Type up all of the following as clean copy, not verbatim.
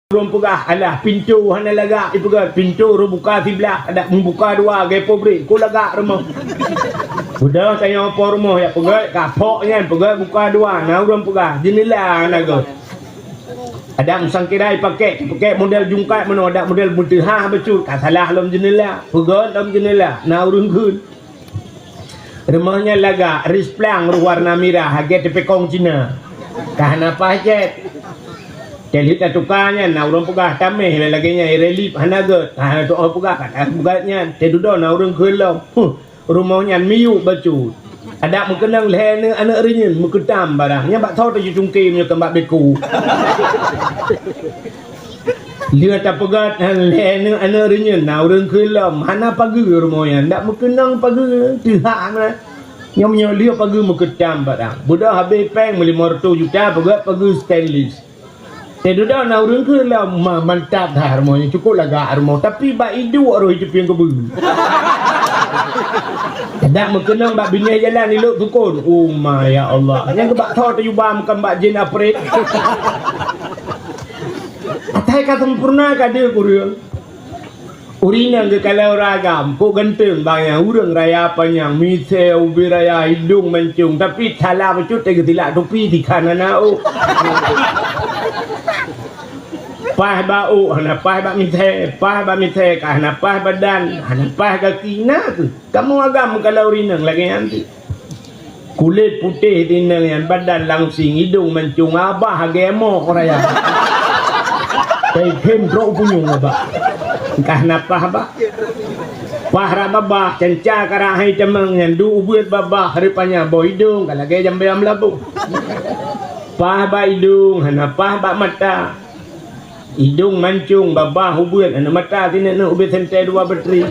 Rum pegah alah pintu hana lagak ipegah pintu ru buka sebelah ada membuka dua gepo beri ku lagak rumah. Udah tanya apa rumah ya pegah kapoknya pegah buka dua nah rum pegah jendela naga. Ada musangkirai pakai model jungkat mana ada model mutihah becut tak salah dalam jendela pegah dalam jendela nah urung kun. Rumahnya lagak risplang warna merah harga tepekong Cina. Kahana pajet. Jadi tak tukarnya, nak orang pegah tamih lagi nya relief hanaga, tu orang pegah kat bugatnya, tedudo nak orang kelam, rumahnya miu bacu, ada mengenang leh anak rinyen, mengetam barangnya, bak tahu tu jungki punya kembak beku, dia tak pegah leh anak rinyen, nak orang kelam, hana pagi rumahnya, tak mengenang pagi, tihak mana. Yang dia pagi mengetam barang, budak habis peng 500 juta pagi stainless. Dia dah nak urang ke lah mantap dah rumahnya cukup lah gak rumah tapi bak hidup orang hidup yang kebun. Tak mengenang bak bini jalan elok tukun. Oh my ya Allah. Yang bak tahu tu bam kan bak jin apret. Atai ka sempurna ka dia kurang. Urina ke kalau ragam kok genteng bang yang urang raya panjang mise ubi raya hidung mencung tapi salah becut tega tilak topi di kanan au. Pah bau, hana pah bak mithe, hana pah badan, hana pah kaki nak. Kamu agam kalau rinang lagi nanti. Kulit putih tinang yang badan langsing, hidung mencung abah gemo koraya. Kai kem tro punyung abah. Kahna pah abah. Pah rababah canca karahai temeng yang du ubuat babah rupanya bo hidung kalage jambe amlabu. Pah ba hidung, hana pah bak mata. Hidung mancung babah ubuat ana mata tina nak ubet sentai dua bateri.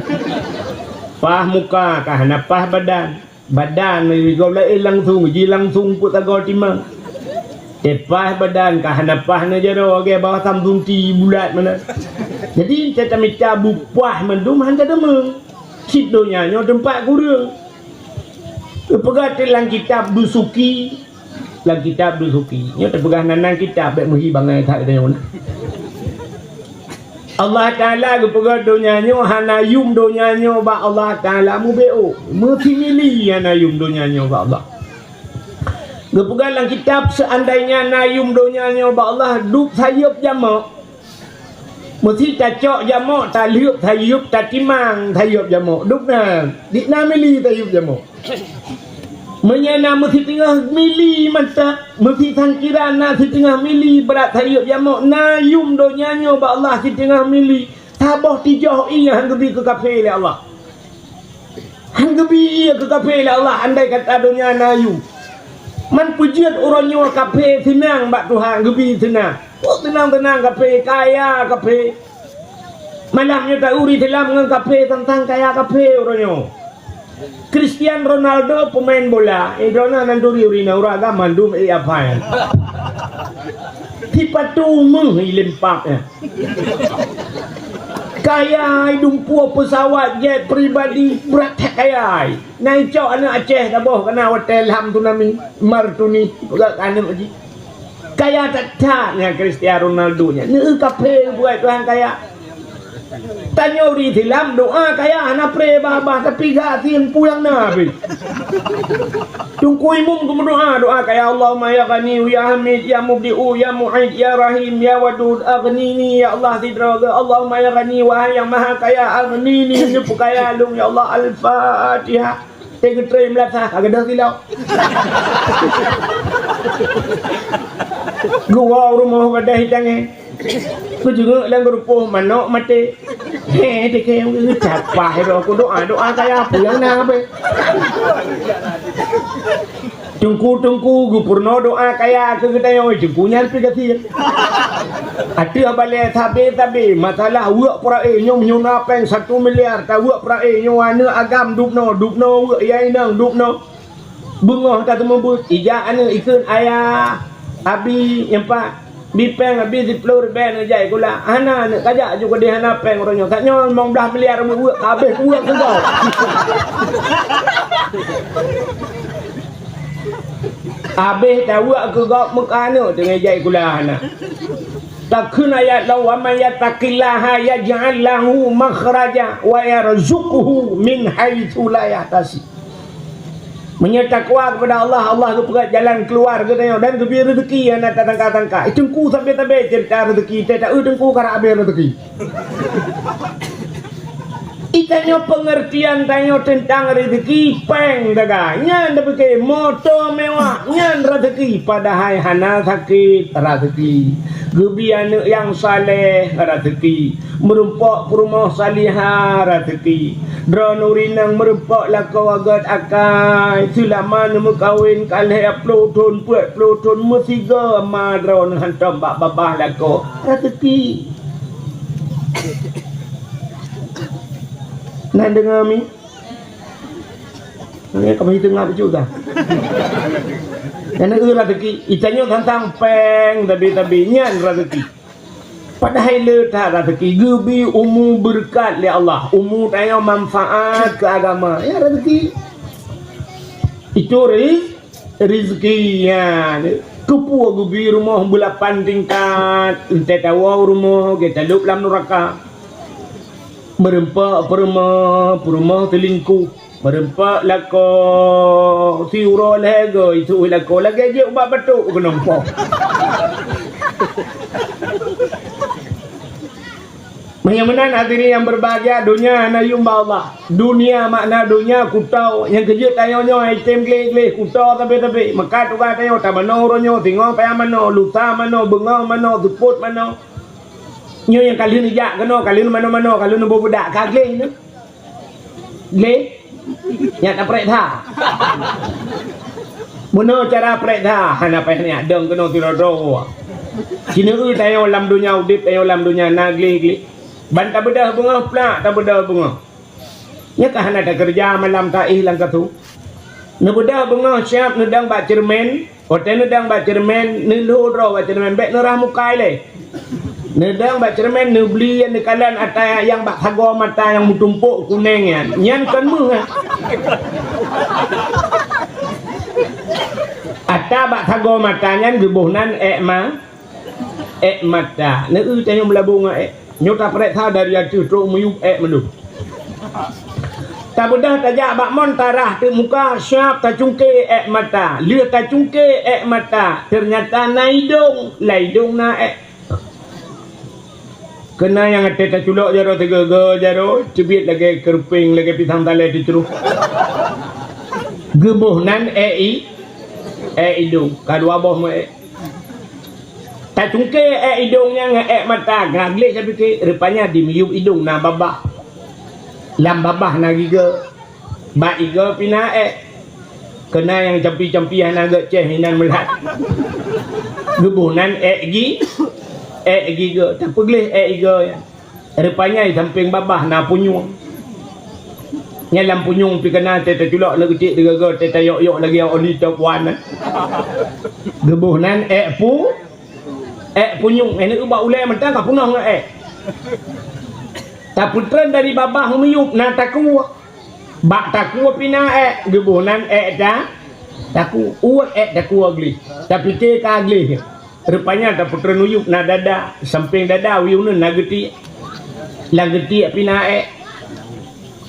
Pah muka kahana pah badan ni gola langsung put tago timang. Tepah badan kahana pah na jero ge bawah Samsung ti bulat mana. Jadi cacamita bupuah mendum hanta demeng. Kit donya nyo tempat kurang. Pegat lang kitab dusuki. Lang kitab dusuki. Nyo terpegah nanang kitab bek muhi bangai tak ada mana. Allah Ta'ala kepada donyanya hanayum donyanya ba Allah Ta'ala mubeo mesti milih hanayum donyanya ba Allah kepada dalam kitab seandainya hanayum donyanya ba Allah duk sayup jamak mesti cacok jamak tak liup sayup tak timang sayup jamak duk na dikna milih sayup jamak menyana mesti tengah mili mantap mesti sangkiran na si tengah mili berat sayup jamak nayum donyanya ba Allah si tengah mili tabah tijah iya hanggebi ke kafe le Allah hanggebi iya ke kafe le Allah andai kata donya nayu man pujian orangnya kafe senang bak Tuhan gebi senang oh tenang kafe kaya kafe malamnya tak uri dalam dengan kafe tentang kaya kafe orangnya Cristiano Ronaldo pemain bola, Idona nanduri urina uraga mandum apa? Tipatu meng ilempak ya. Kaya hidung puas pesawat jet pribadi berat kaya. Naik cok anak Aceh dah boh kena hotel ham tu nami martuni pegak anak lagi. Kaya tak-taknya Cristiano Ronaldo nya. Ni kafe buat tuan kaya. Tanya uri dalam doa kaya anak pre babah tapi gak tin pulang nabi. Tungkui mum doa kaya Allahumma ya Ghani ya Hamid ya Mubdi'u ya Mu'id ya Rahim ya Wadud aghnini ya Allah tidraga Allahumma ya Ghani wahai yang maha kaya aghnini nyupu kaya lung ya Allah al-Fatihah. Tengok tray melata agak dah silau. Gua rumah wadah hitangnya. Ku juga lang grupo manok mati. Deke yang capah ro ku doa kaya pulang na be. Tungku gubernur doa kaya ke kita yo jengkunya pi kasih. Ada balik tabe masalah uak pra nyom nyona peng 1 miliar ta uak pra nyo ana agam dupno uak yai nang dupno. Bungah ta temebut ija ana ikun ayah abi yang pak bipeng habis di floor ben ajai kula hana nak kajak juga dia hana peng orangnya katnya 15 miliar uak habis uak ke kau habis dah uak ke kau mekana dengan ajai kula hana takun ayat law wa may yattaqillaha yaj'al lahu makhraja wa yarzuquhu min haitsu la yahtasib. Menyetakwa kepada Allah, Allah keperat jalan keluar ke tengok dan kebir rezeki yang nak tangka-tangka. Tengku sampai tabe cerita rezeki, tak tengku kara habis rezeki. Itanya pengertian tanya tentang rezeki peng daganya ndak pakai motor mewah nyan rezeki padahal hana sakit rezeki gebian yang saleh rezeki merumpak rumah salihah rezeki dronurinang merumpak lako agat akai sulaman mekawin kalih plutun puat plutun mesiga madron hantam bak babah lako rezeki. Nak dengar mi? Ni kami tengah juga. Yang itu rezeki. Itanya tentang peng tapi nyan rezeki. Padahal letak rezeki gebi umur berkat oleh Allah. Umur tanya manfaat ke agama. Ya rezeki. Itu rezeki ya. Kepuak gebi rumah bulapan tingkat. Entah tahu rumah kita lup dalam neraka. Merempak perumah telingkuh merempak lako siuro lega itu lako lagi je ubat batuk kena nampak. Menyamanan hadirin yang berbahagia, dunia na yumba Allah. Dunia makna dunia kutau yang kerja tayonyo item gleh kutau tapi maka tu kata tayo tabano ronyo tengok payah mano lusa mano bengong mano suput mano. Nyo yang kali ni jak kena kali ni mana-mana kali ni budak kagleh ni. Gleh. Yang tak prek dah. Mana cara prek dah? Hana payah ni adang kena tiradro. Kini tayo lam dunia udip tayo lam dunia nagleh. Ban tak bedah bunga pula tak bedah bunga. Nya kah hana tak kerja malam tak lang katu. Ne bedah bunga siap nedang bak cermen. Hotel nedang bak cermen ni lodro bak cermen bek nerah mukai le. Nedang bak cermen ne beli yang dekalan atas yang bak hago mata yang tumpuk kuning ya. Nyan kan mu ha. Ata bak hago mata nyan gebuhnan mata. Ne tanya melabung nyota prek tha dari atu truk muyuk mendu. Tak bedah tajak bak mon tarah tu muka siap tak cungke mata. Lia tak cungke mata. Ternyata naidong, laidong na kena yang ada tak culok jaro tiga jaro cebit lagi kerping lagi pisang talai diceruh gebuhnan hidung kadua boh me tak cungke hidungnya mata gaglek saya fikir rupanya dimiup hidung na babah lam babah na giga ba iga pina kena yang campi-campian agak ceh hinan melihat gebuhnan giga tak pegleh giga ya. Rupanya samping babah na punyung. Nyalam punyung pi kena teta culak le kecil degaga teta yok lagi oli top one. Gebuhnan punyung ini ubah ulai mentang ka punah ngak tak putran dari babah meyup na taku. Bak taku pina gebuhnan taku uat taku agli. Tapi ke ka agli. Rupanya tak putra nuyuk na dada samping dada wiunun na geti la geti pina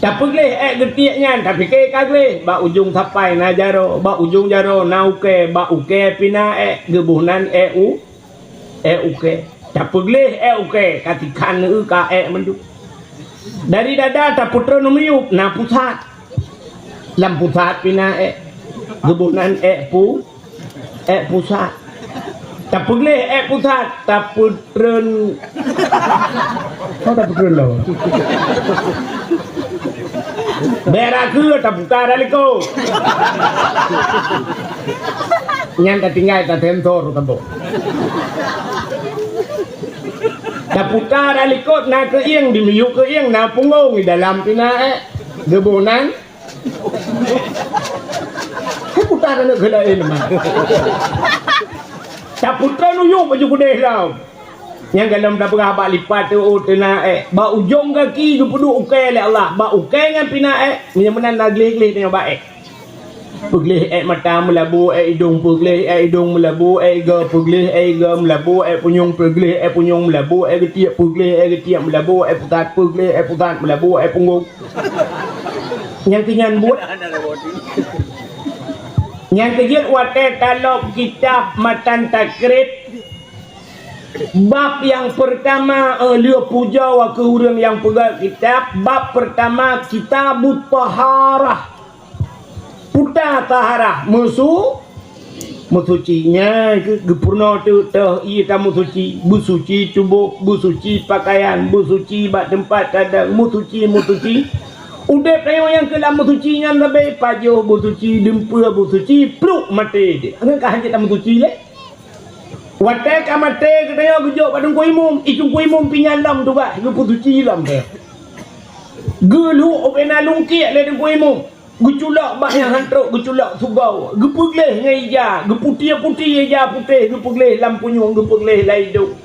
tak pegleh getinya tapi ke kagleh ba ujung sapai na jaro ba ujung jaro na uke ba uke pina gebuhnan uke tak pegleh uke katikan ka mendu dari dada tak putra nuyuk na pusat lam pusat pina gebuhnan pusat tak pegleh pusat tak putren kau tak putren lo berak ke tak putar aliko nyan tak tinggal tak tensor tambo tak putar aliko na ke ieng di miu ke ieng na punggung di dalam pina gebunan putar nak gelain mah tak putra nuyuk baju kudeh tau. Yang dalam dah berabak lipat tu tena ba ujung kaki du peduk ukai oleh Allah. Ba ukai dengan pina menyamanan nagleh-gleh tengok baik. Pergelih mata melabu hidung, pergelih hidung melabu ega, pergelih ega melabu punyung, pergelih punyung melabu ketiak, pergelih ketiak melabu putat, pergelih putat melabu punggung. Yang kinyan buat yang kejut watai kalau kitab matan takrib bab yang pertama dia puja wa ke orang yang pegang kitab. Bab pertama kitabut taharah, puta taharah musucinya gepurna tu ia musuci, busuci tubuh, busuci pakaian, busuci bak tempat kadang, musuci udah peyo yang kelam musucinya lebih pajuh, busuci dempa, busuci pluk mati dia angkah hanya tak musuci le watai ka mati katanya gejok padung kuimum itu kuimum pinyalam tu bak gepusuci lam dia gelu opena lungki le deng kuimum geculak bah yang hantruk, geculak subau, gepugleh dengan hijau, geputih-putih hijau putih, gepugleh lam punyung, gepugleh laiduk.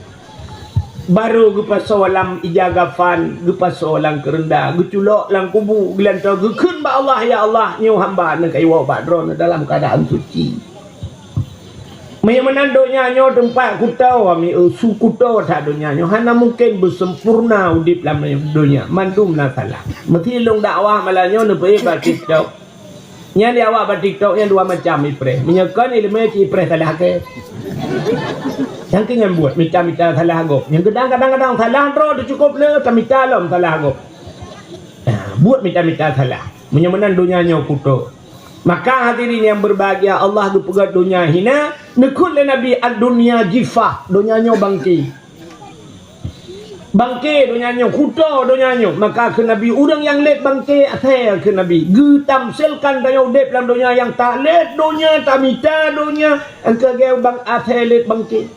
Baru gepaso lam hijau gafan, gepaso lam kerendah, geculak lam kubu, gelantau gekun ba Allah ya Allah, nyu hamba nak kaiwa badron dalam keadaan suci. Mai menanduknya nyo tempat kutau ami su kutau tak dunia nyo hana mungkin bersempurna udip dalam dunia mandum na salah mesti long dakwah malanyo ne pe ba TikTok nya dia awak ba TikTok yang dua macam ipre menyekan ilmu ki ipre salah ke yang kenyan buat mita salah gop yang kadang-kadang salah ro cukup le kamita lom salah gop buat mita salah menyemenan dunia nyo kutau. Maka hadirin yang berbahagia, Allah dipegat dunia hina, nekut le Nabi ad-dunia jifah, dunianya bangki. Bangki dunianya, kuta dunianya. Maka ke Nabi, orang yang let bangki, athir ke Nabi. Getam selkan tanya udep dalam dunia yang tak let dunia, tak mita dunia. Angka gaya bang athir let bangki.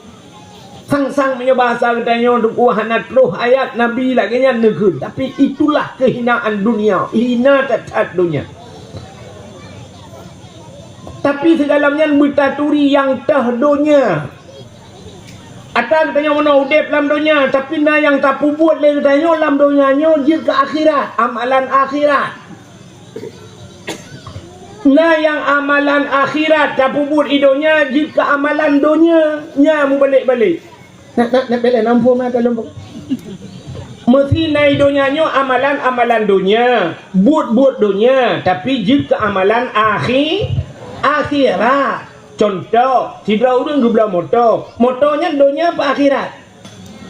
Sang-sang punya bahasa katanya, hanat roh ayat Nabi lagi yang nekut. Tapi itulah kehinaan dunia, hina tak dunia. Tapi segalamnya bertaturi yang tah dunia. Atas katanya mana udep dalam dunia, tapi na yang tak buat le katanya dalam dunianya dia ke akhirat, amalan akhirat. Na yang amalan akhirat tak buat idonya dia ke amalan dunia, nya mu balik-balik. Nak balik nampu mah kalau mesti na idonyanya amalan dunia, buat dunia, tapi dia ke amalan akhirat. Contoh, tidak orang gebla motornya dunia apa akhirat?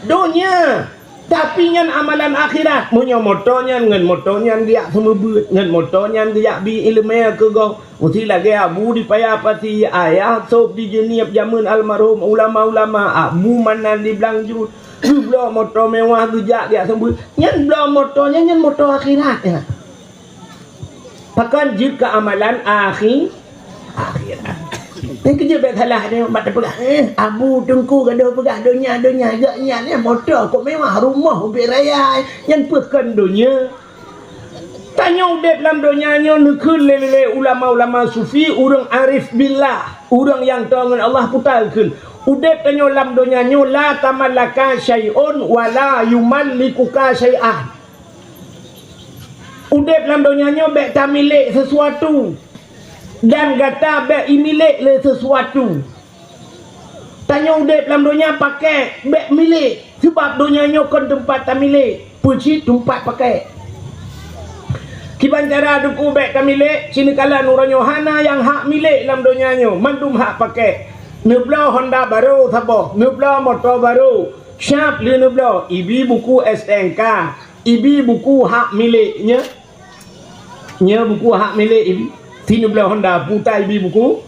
Dunia. Tapi yang amalan akhirat, punya motornya ngan motornya dia semua buat, ngan motornya dia bi ilmu ke go. Mesti lagi abu di payah pasti ayah sob di jeniap zaman almarhum ulama-ulama abu mana di Belangjut. Gebla motor mewah gejak dia semua. Yang gebla motornya yang motor akhirat ya. Pakan jika amalan akhirat. Ni kerja baik salah dia mata pegang abu tengku gaduh pegang dunia agaknya ni motor kok mewah rumah ubik raya yang pekan dunia tanya udep dalam dunianya nekun lele ulama-ulama sufi orang arif billah orang yang tahu dengan Allah putalkan udep tanya dalam dunianya la tamallaka syai'un wala yumallikuka syai'an udep dalam dunianya baik tak milik sesuatu dan kata bek milik le sesuatu. Tanya udep dalam dunia pakai bek milik sebab dunianya kon tempat tak milik. Puji tempat pakai. Kiban cara duku bek tak milik, sini kala nuranyo hana yang hak milik dalam dunianya, mandum hak pakai. Nebla Honda baru sabah, nebla motor baru. Syap le nebla, ibi buku STNK, ibi buku hak miliknya. Nya buku hak milik ibi. Sini belah Honda putai bi buku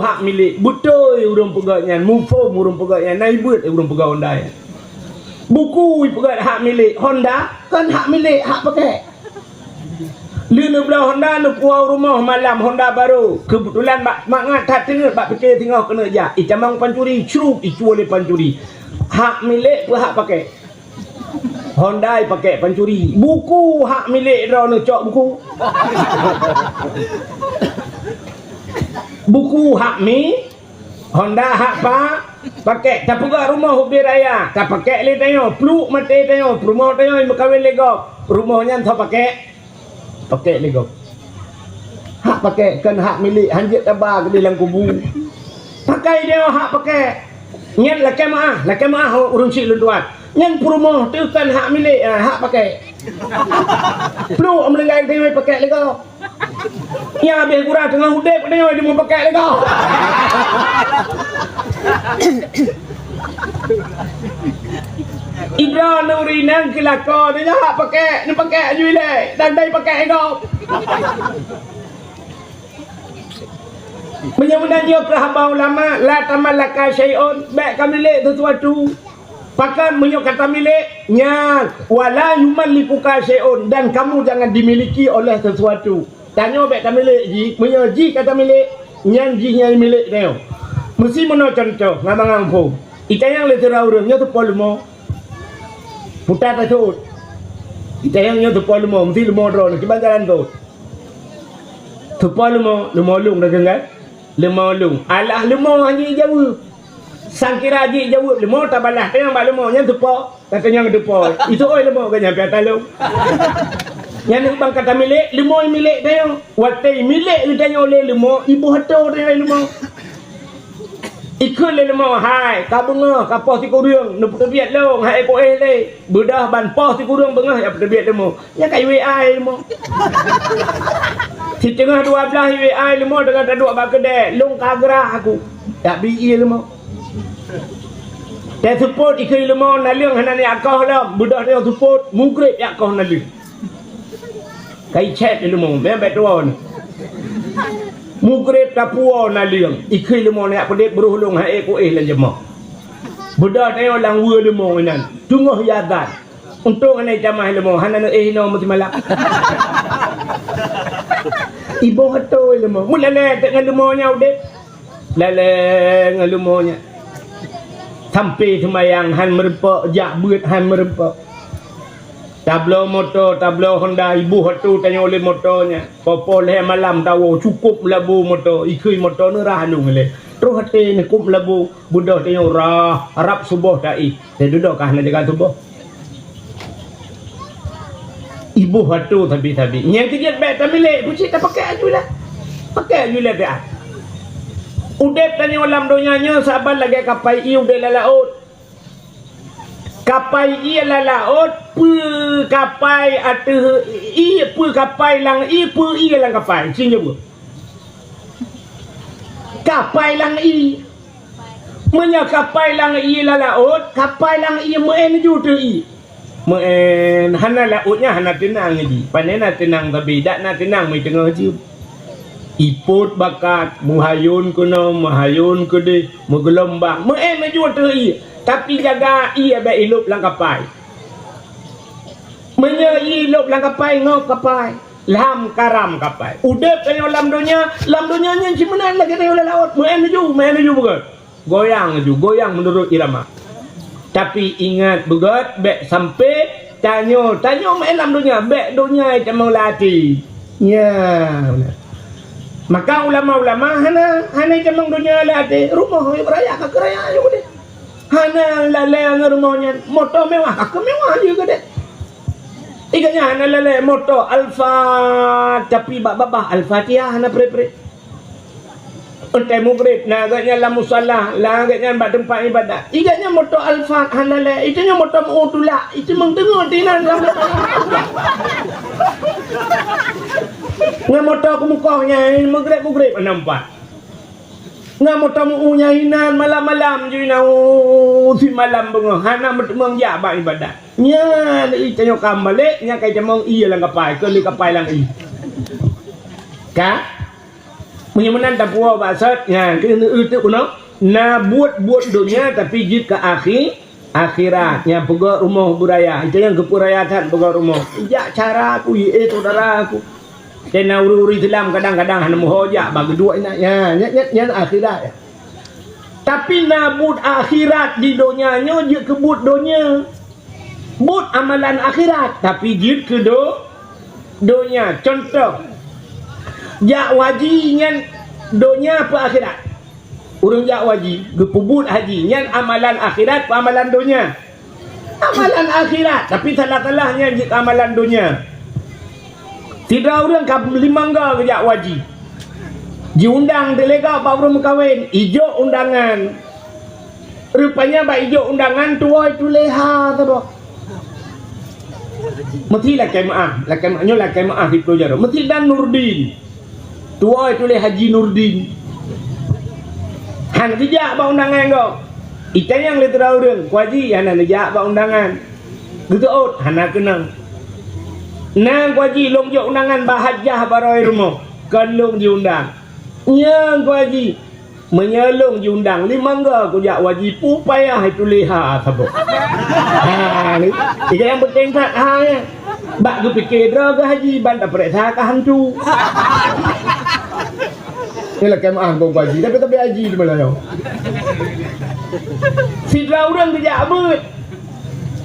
hak milik betul urang pegaknya mufo urang pegaknya naibut urang pegak Honda ya. Buku pegat hak milik Honda kan hak milik hak pakai. Lina belah Honda nak puau rumah malam Honda baru kebetulan mak ngat tak tengok bak fikir tengah kena ja icamang pancuri curup icu oleh pancuri hak milik pe hak pakai Honda pakai pancuri buku hak milik dah nak cok buku hak Honda hak pakai tak pegang rumah hobi raya tak pakai le tengok peluk mati tengok rumah tengok berkahwin lego rumahnya tak pakai lego hak pakai kan hak milik hanjit tabar ke dalam kubur. Pakai dia hak pakai. Nyen lakai maah urung cik lu tuan. Nyen perumah tu kan hak milik hak pakai. Perlu melenggai dia pakai lego. Ya habis kurang tengah hudep dia mau pakai lego. Ibra Nuri nang kelakar dia hak pakai, ni pakai je le. Dan dai pakai lego. Menyambut dia kerabat ulama la tamalaka syai'un baik kami milik sesuatu pakan menyok kata miliknya wala yumalikuka syai'un dan kamu jangan dimiliki oleh sesuatu. Tanya baik kami milik ji menyoji kata milik nyan ji yang milik dia mesti mana contoh ngabang angko ita yang le terau nya tu polmo putar ta tu ita yang nya tu polmo mesti lu modro ni bandaran tu tu polmo lu molung dah kan lemau lung alah lemau haji Jawa sangkira haji Jawa lemau tak balas tengok bak lemau yang tepak katanya depa itu oi lemau kanya piat talung yang bang kata milik lemau milik dia watai milik dia tanya oleh lemau ibu hato dia lemau ikut le lemau hai ka bunga ka pos ti kurung nu terbiat long hai ko le bedah ban pos ti kurung bengah ya terbiat lemau yang kai WI lemau di tengah 12 WI lemau dengan duduk bak kedai long kagrah aku tak BE lemau dan support ikut lemau naliang hana ni akah lah budak dia support mugrib ya akah naliang kai chat lemau memang betul mugrib tapua naliang ikut lemau ni pedit beruhlung hai ko lan jemaah budak dia lang wua lemau nan tunggu yadan untuk anai jamaah lemau hana no mesti malak ibu hato lemau mulale dengan lemaunya udah lale dengan lemaunya sampai semayang han merempak jak beut han merempak tablo motor tablo Honda ibu hato tanya oleh motornya popo leh malam tahu cukup labu motor ikui motor ni rah lu ngale terus hati ni cukup labu budak tanya rah harap subuh dai dia duduk kah nak jaga subuh ibu hatu tapi yang kejat baik tak milik pucik tak pakai aju lah dia udep tanya olam donyanya sabar lagi kapai i udep lalaut kapai i lalaut pu kapai atu i pu kapai lang i pu i lang kapai sing je kapai lang i menya kapai lang i lalaut kapai lang i muen ju tu i men hana lautnya hana tenang lagi panena tenang tapi dak nak tenang mai tengah je iput bakat muhayun kuno muhayun kude menggelombang men maju tu i tapi jaga i abai ilup lang kapai menya i ilup lang kapai ngok kapai lam karam kapai udep tanya lam dunia nya cimenan lagi tanya laut men maju begat goyang menurut irama. Tapi ingat begat bek sampai tanya main dalam dunia bek dunia cemang lati ya maka ulama-ulama hana cemang dunia lati rumah beraya ke keraya juga deh hana lale rumahnya motor mewah ke mewah juga deh iganya hana lale motor Alfa tapi babah Al-Fatihah hana pre Untai mugrib, agaknya la musallah, agaknya bak tempat ibadat. Igaknya motor Alfa halal, itunya motor mu'tula, itu mengdengar tinan lah. Ngan motor aku mukanya, mugrib nampak. Ngan motor mu'unya hinan malam-malam je hinan, si malam bengah, hana mengjak bak ibadat. Nya, itunya kambalik, nya kaya cemang iya lang kapai, kali kapai lang iya. Kak? Menyemenan tak puas maksud ya kena itu kuno na buat dunia tapi jid ke akhirat yang pegak rumah buraya itu yang kepurayatan pegak rumah jak cara aku saudara aku kena uri Islam kadang-kadang hanya mohojak bagi dua ya akhirat ya. Tapi nabut akhirat di dunianya jid kebut dunia but amalan akhirat tapi jid ke dunia contoh jak waji nyan dunia apa akhirat urang jak waji gepubut haji nyan amalan akhirat apa amalan dunia amalan akhirat tapi salah-salahnya jik amalan dunia tidak orang kap limangga ke jak waji Diundang delega pak belum kahwin, ijo undangan. Rupanya pak ijo undangan tuai tu leha tu dok. Mesti lah kemaah di Pulau Jaro. Mesti dan Nurdin. Tuai tu le Haji Nurdin. Han dijak pak undangan kau. Ikan yang le terau deng, kuaji han dijak pak undangan. Gitu out hana kenang. Nang kuaji long jok undangan bahajah baroi rumah. Kan long diundang. Yang kuaji menyelong diundang 5 ga ku jak wajib payah itu leha sabuk. Ha ni ikan yang penting tak ha ya. Bak ku fikir dah ke haji ban tak periksa ke hantu. Ni lah kemaah kau haji tapi haji di mana yo. Si orang kerja abut.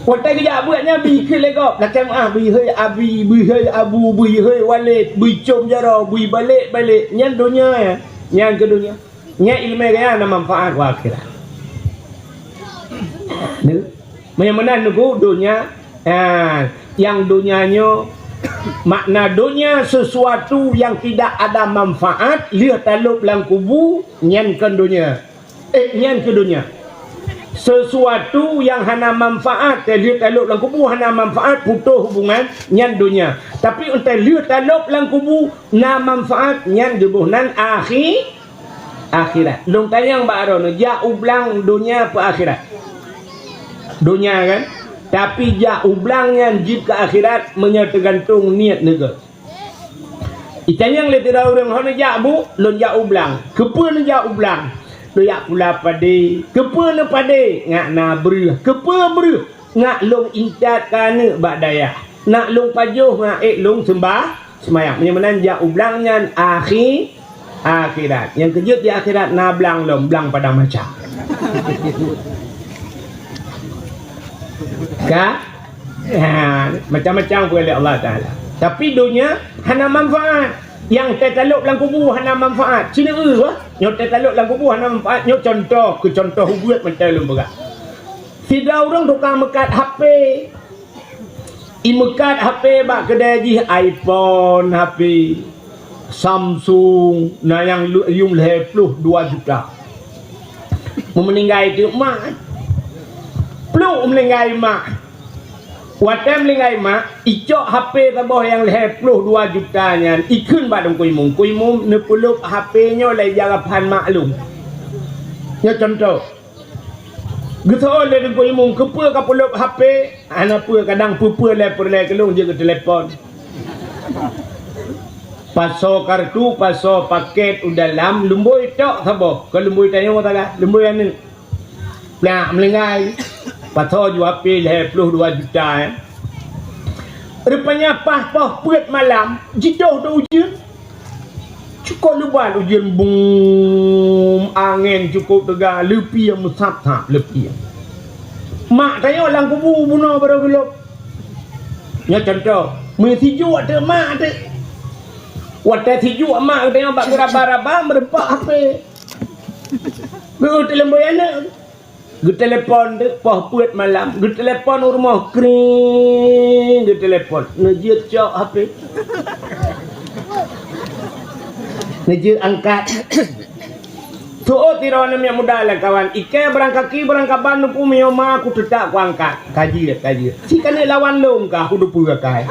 Watai kerja abutnya bi ke legop. Lah kemaah bi hơi abi bi hơi abu bi hơi walid bi com jaro bi balik nyan dunia ya. Nyan ke dunia. Nyan ilmu kaya na manfaat wa akhirat. Ni. Mana nugu dunia yang dunianya makna dunia sesuatu yang tidak ada manfaat lihat talup lang kubu nyan ke dunia sesuatu yang hana manfaat lihat talup lang kubu hana manfaat putus hubungan nyan dunia tapi untuk lihat talup lang kubu na manfaat nyan dubuhnan akhirat long tayang baron ja ublang dunia pe akhirat dunia kan. Tapi jak ublangnya jib ke akhirat tergantung niat negara. Ikan yang le tidak orang hana jak bu, lon jak ublang. Kepa na jak ublang. Lo yak pula pade. Kepa na pade ngak na berah. Kepa berah ngak long intat kana bak daya. Nak long pajuh ngak long sembah semayang. Menyamanan jak ublangnya akhirat. Yang kejut di akhirat na blang lom blang padang macam. Macam-macam oleh Allah Ta'ala. Tapi dunia hana manfaat. Yang tertaluk dalam kubur hana manfaat. Cina yang tertaluk dalam kubur hana manfaat. Yang contoh buat macam lembaga. Tidak orang tukang mekat HP. Mekat HP bak kedai ji iPhone HP Samsung nah yang yung lepeluh 2 juta. Meninggal itu mak peluk melinggai mak. Watem melinggai mak, icok HP tabah yang leh 2 jutanya. Ikun badung kuimum ne peluk HP-nya lai jarapan maklum. Ya contoh. Gitu oleh kuimum kepa ka peluk HP, ana apa kadang pupa le perle kelung je ke telefon. Paso kartu, paso paket dalam lumbui tok tabah. Kalau lumbui tanya mo taga, lumbui anu. Nah melinggai. Patho jual pil 22 juta. Rupanya pah puat malam jidoh tu ujian. Cukup lebat ujian bum angin cukup tegar lepi yang musab lepi. Mak tanya lang kubu bunuh pada gelap. Ya contoh, mesti jual tu mak tu. Waktu tiju mak tengok bak geraba-raba merempak HP. Betul lembayana. Gue telepon dek, poh puat malam. Gue telepon rumah kering. Gue telepon, ngejut cok HP. Ngejut angkat. Tuh tirawan yang muda lah kawan. Ike berangkat Bandung pun mioma aku tetap aku angkat. Kaji. Jika ni lawan long kah, aku dupu kai.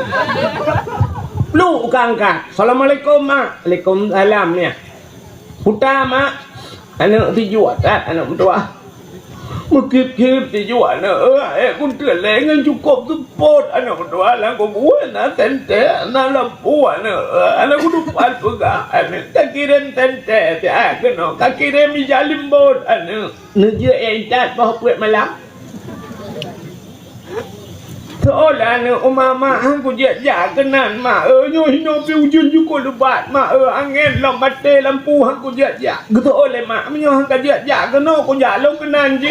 Lu ka angkat. Assalamualaikum mak. Waalaikumsalam ni. Putar mak. Anak tiju atat, anak mentua. Mekip-kip dijual pun terlengan cukup support anak kedua lah kau buat nak tente nak lampu anak kudu pas pegah anak tak kirim tente tak kena tak kirim jalim bot anak nerja entat bah puat malam seolah anak mama aku jak kenan mak nyo hino pi ujun cukup lebat mak angin lam bate lampu aku jak gitu oleh mak menyo hang jak kena aku jak lo kenan je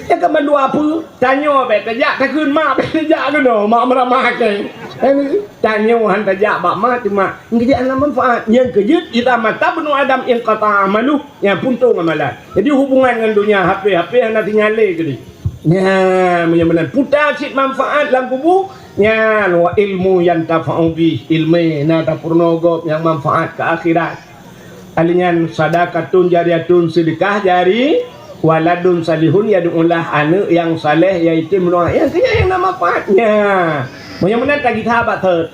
ya kamu dua apa tanya be tajak tak kun mak be jak kena mak meramah ke tanya han tajak mak mak cuma ngejak ana manfaat yang kejut kita mata benu adam yang kata amalu yang puntung amalan jadi hubungan dengan dunia HP yang nanti nyale gede ya benar-benar putar cik manfaat dalam kubur nya wa ilmu yang tafa'u bi ilmu na tapurnogo yang manfaat ke akhirat alingan sadaqatun jariyatun sedekah jari waladun salihun yad'ulah anak yang saleh iaitu mendoa yang kaya yang nama manfaatnya yang mana tak kita habat thơ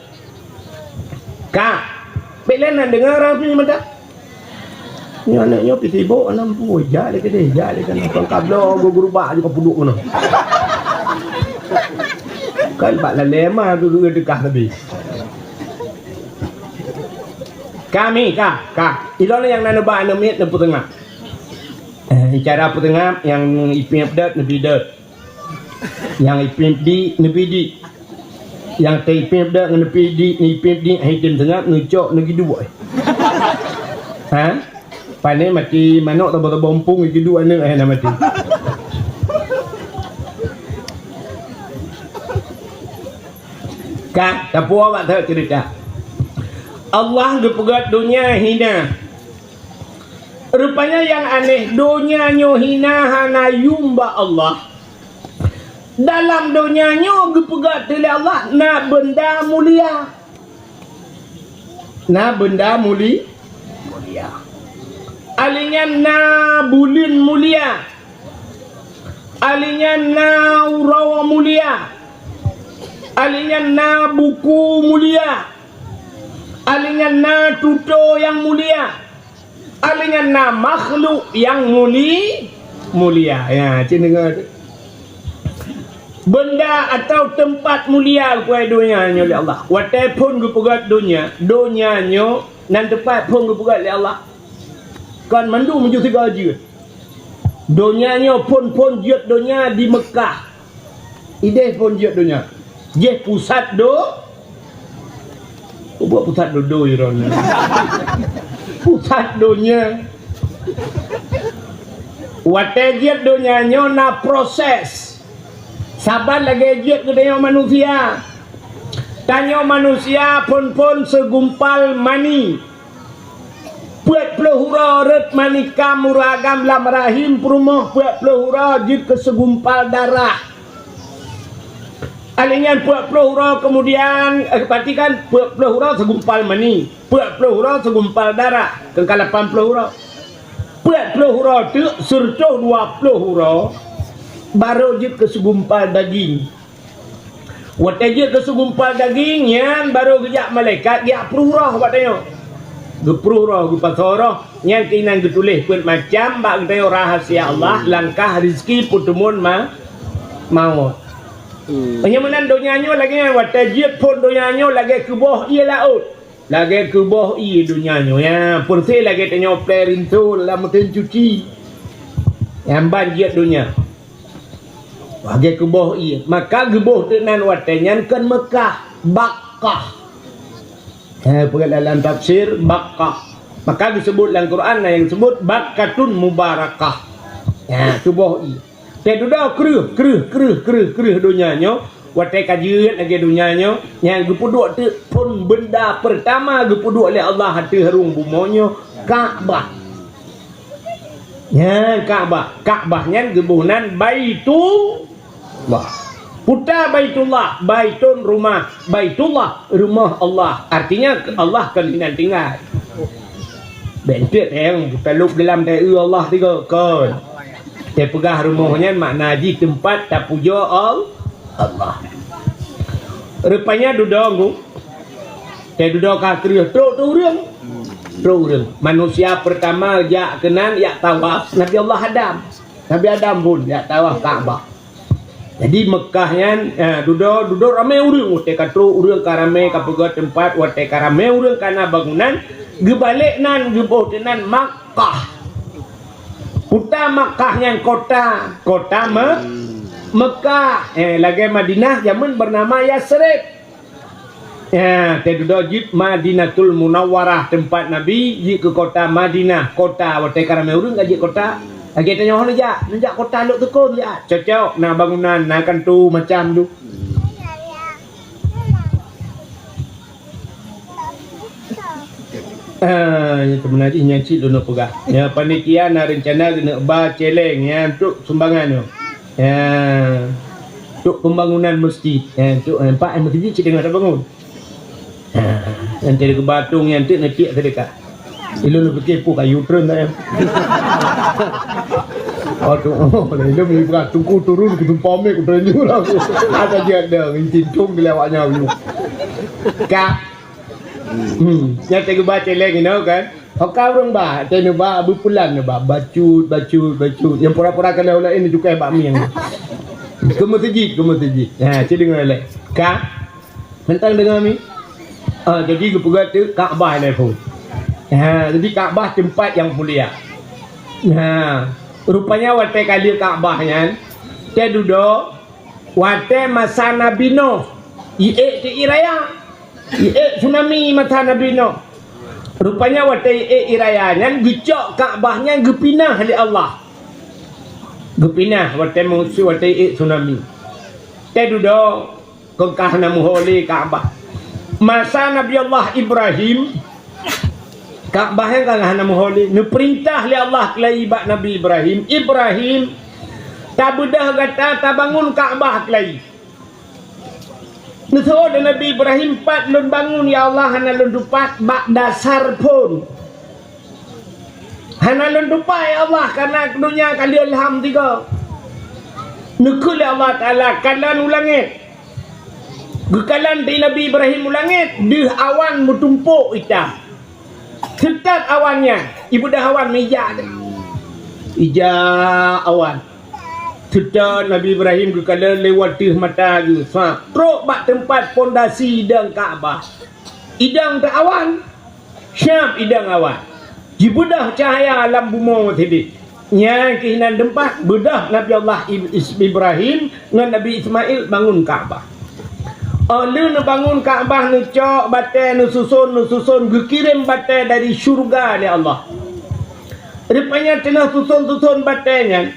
kak bila nak dengar orang punya mata ni anaknya pergi sibuk anak pun jat dia kedai jat dia kan kau kablo gurubak je kau puduk mana kan bak lalema tu dekah lebih kami kak ilona yang nak nebak anak na putengah cara putengah yang ipin update nabi dat yang ipin di nabi di yang tay ipin update nabi di ni ipin di hidim tengah ngecok lagi dua ha pandai mati manok tabah bompong lagi dua anak nak mati kak tapu awak tak cerita Allah gepegat dunia hina rupanya yang aneh dunia nyo hina hana yumba Allah dalam dunia nyo gepegat oleh Allah na benda mulia alingan na bulin mulia alingan na urawa mulia alingan na buku mulia alingan na tuto yang mulia alingan na makhluk yang mulia ya cik dengar benda atau tempat mulia kuai dunia nyo oleh Allah watai pun gepegat dunia nyo nan tempat pun gepegat oleh Allah kan mandu menuju 3 je dunia nyo pun jut dunia di Mekah ide pun jut dunia je pusat buat pusat dodo iron pusat dunia watai jut dunia nyo na proses sabar lagi jut ke tanya manusia tanya manusia pun segumpal mani puat pelahura ret manika muragam lam rahim perumah puat pelahura jut ke segumpal darah alingan puat pelahura kemudian perhatikan puat pelahura segumpal mani puat pelahura segumpal darah kekalapan pelahura puat pelahura tu serta 2 pelahura baru jut ke segumpal daging watai jut ke segumpal daging yang baru kejap malaikat dia pelahura buat tanya gepruh ge pasoroh yang kainan getulis pun macam bak tanya rahasia Allah langkah rezeki putumun maut yang mana dunianya lagi watai jut pun dunianya lagi ke bawah ia laut lagi ke bawah ia dunianya ya pun saya lagi tanya perintu dalam mesin cuci yang banjir dunia lagi ke bawah ia maka ke bawah tenan watainya kan Mekah Bakkah pergi dalam tafsir Bakkah maka disebut dalam Quran yang disebut Bakkatun Mubarakah ya tubuh i te duda kreh dunianya watai kajian lagi dunianya yang gepuduk tu pun benda pertama gepuduk oleh Allah hati harung bumonyo Kaabah ya Kaabahnya gebunan Baitullah putar Baitullah, Baitun rumah, Baitullah rumah Allah. Artinya Allah kalian tinggal. Bentuk yang peluk dalam dai Allah tiga kan. Dia pegah rumahnya makna di tempat tak puja Allah. Rupanya duduk dia duduk kakriah teruk manusia pertama jak kenan yak tawaf Nabi Allah Adam pun yak tawaf Kaabah. Jadi Mekahnya duduk ramai urang utai katru urang karame kapega tempat watai karame urang kana bangunan gebalik nan geboh tenan Makkah puta Makkahnya kota Mekah lagi Madinah zaman bernama Yasrib ya te duduk jid Madinatul Munawwarah tempat Nabi jid ke kota Madinah kota watai karame urang gaji kota lagi tanya orang nejak kota luk tekun je cocok nak bangunan nak kan tu macam tu itu menarik yang cik dulu pegah ya panitia nak rencana kena ba celeng ya untuk sumbangan tu ya untuk pembangunan masjid. Untuk empat masjid cik dengar tak bangun. Nanti ada ke batung yang nanti sedekah. Ilmu lu fikir pun kayu turun tak ya. Ilmu ni berat tunggu turun ke tumpah mek ke terenju lah. Ada je ada cincung di lewatnya you. Kak. Yang tengok baca lagi kan. Kau orang bah, tengok bah berpulang bah bacut. Yang pura-pura kalau lah ini juga bakmi yang. Ke masjid. Cik dengar lek. Kak. Mentang dengar mi. Jadi kepugat tu Kaabah ni pun. Jadi Kaabah tempat yang mulia. Rupanya wate kali Kaabahnya dia duduk wate masa Nabi Nuh. Ti iraya. Tsunami masa Nabi Nuh. Rupanya wate irayanya gecok Kaabahnya gepinah oleh Allah. Gepinah wate musuh wate tsunami. Dia duduk kengkah namu holi Kaabah. Masa Nabi Allah Ibrahim Kaabah yang kalah nama holi nu perintah li Allah kelai ibad Nabi Ibrahim tak bedah kata tak bangun Kaabah kelai nu ada Nabi Ibrahim pat lun bangun ya Allah hana lun dupat bak dasar pun hana lun dupat ya Allah karena dunia kali ilham tiga nukul ya Allah Ta'ala kalan ulangit gekalan di Nabi Ibrahim ulangit di awan bertumpuk ita tetap awannya ibu dah awan meja ija awan tetap Nabi Ibrahim gekalan lewat di mata tu truk bak tempat pondasi idang Kaabah idang tak awan syam idang awan ibu dah cahaya alam bumi tadi yang kehinan tempat bedah Nabi Allah Ibrahim dengan Nabi Ismail bangun Kaabah. Lu nak bangun Kaabah nu cok batai nu susun gekirim batai dari syurga oleh Allah. Rupanya tengah susun batainya.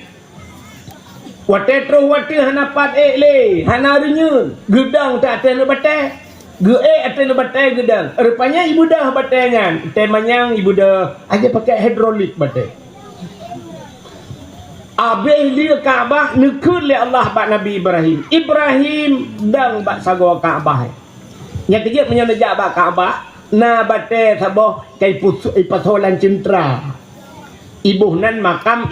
Watai terus watai hana pat le, hana renyun. Gedang tak ada batai. Ada batai gedang. Rupanya ibu dah batainya. Temanya ibu dah aja pakai hidrolik batai. Abih dia Kaabah nekul oleh Allah bak Nabi Ibrahim dang bak sago Kaabah. Yang kejap menyelejak bak Kaabah na bate sabah kai pasolan centra. Ibu nan makam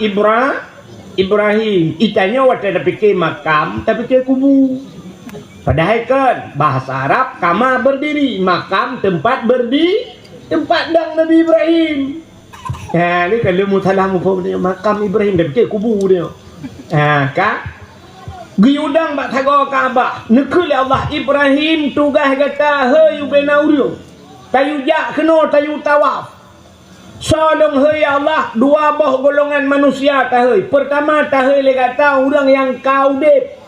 Ibrahim. Itanya wate dah fikir makam tapi fikir kubu. Padahal kan bahasa Arab kama berdiri, makam tempat berdiri, tempat dang Nabi Ibrahim. Ni kalau mutalah mufum dia makam Ibrahim dah fikir kubu dia. Kak giudang bak thago Kaabah nekul Allah Ibrahim tugas kata hei benauriu tayu jak kena tayu tawaf solong hei Allah dua boh golongan manusia tahei pertama tahei le kata orang yang kaudep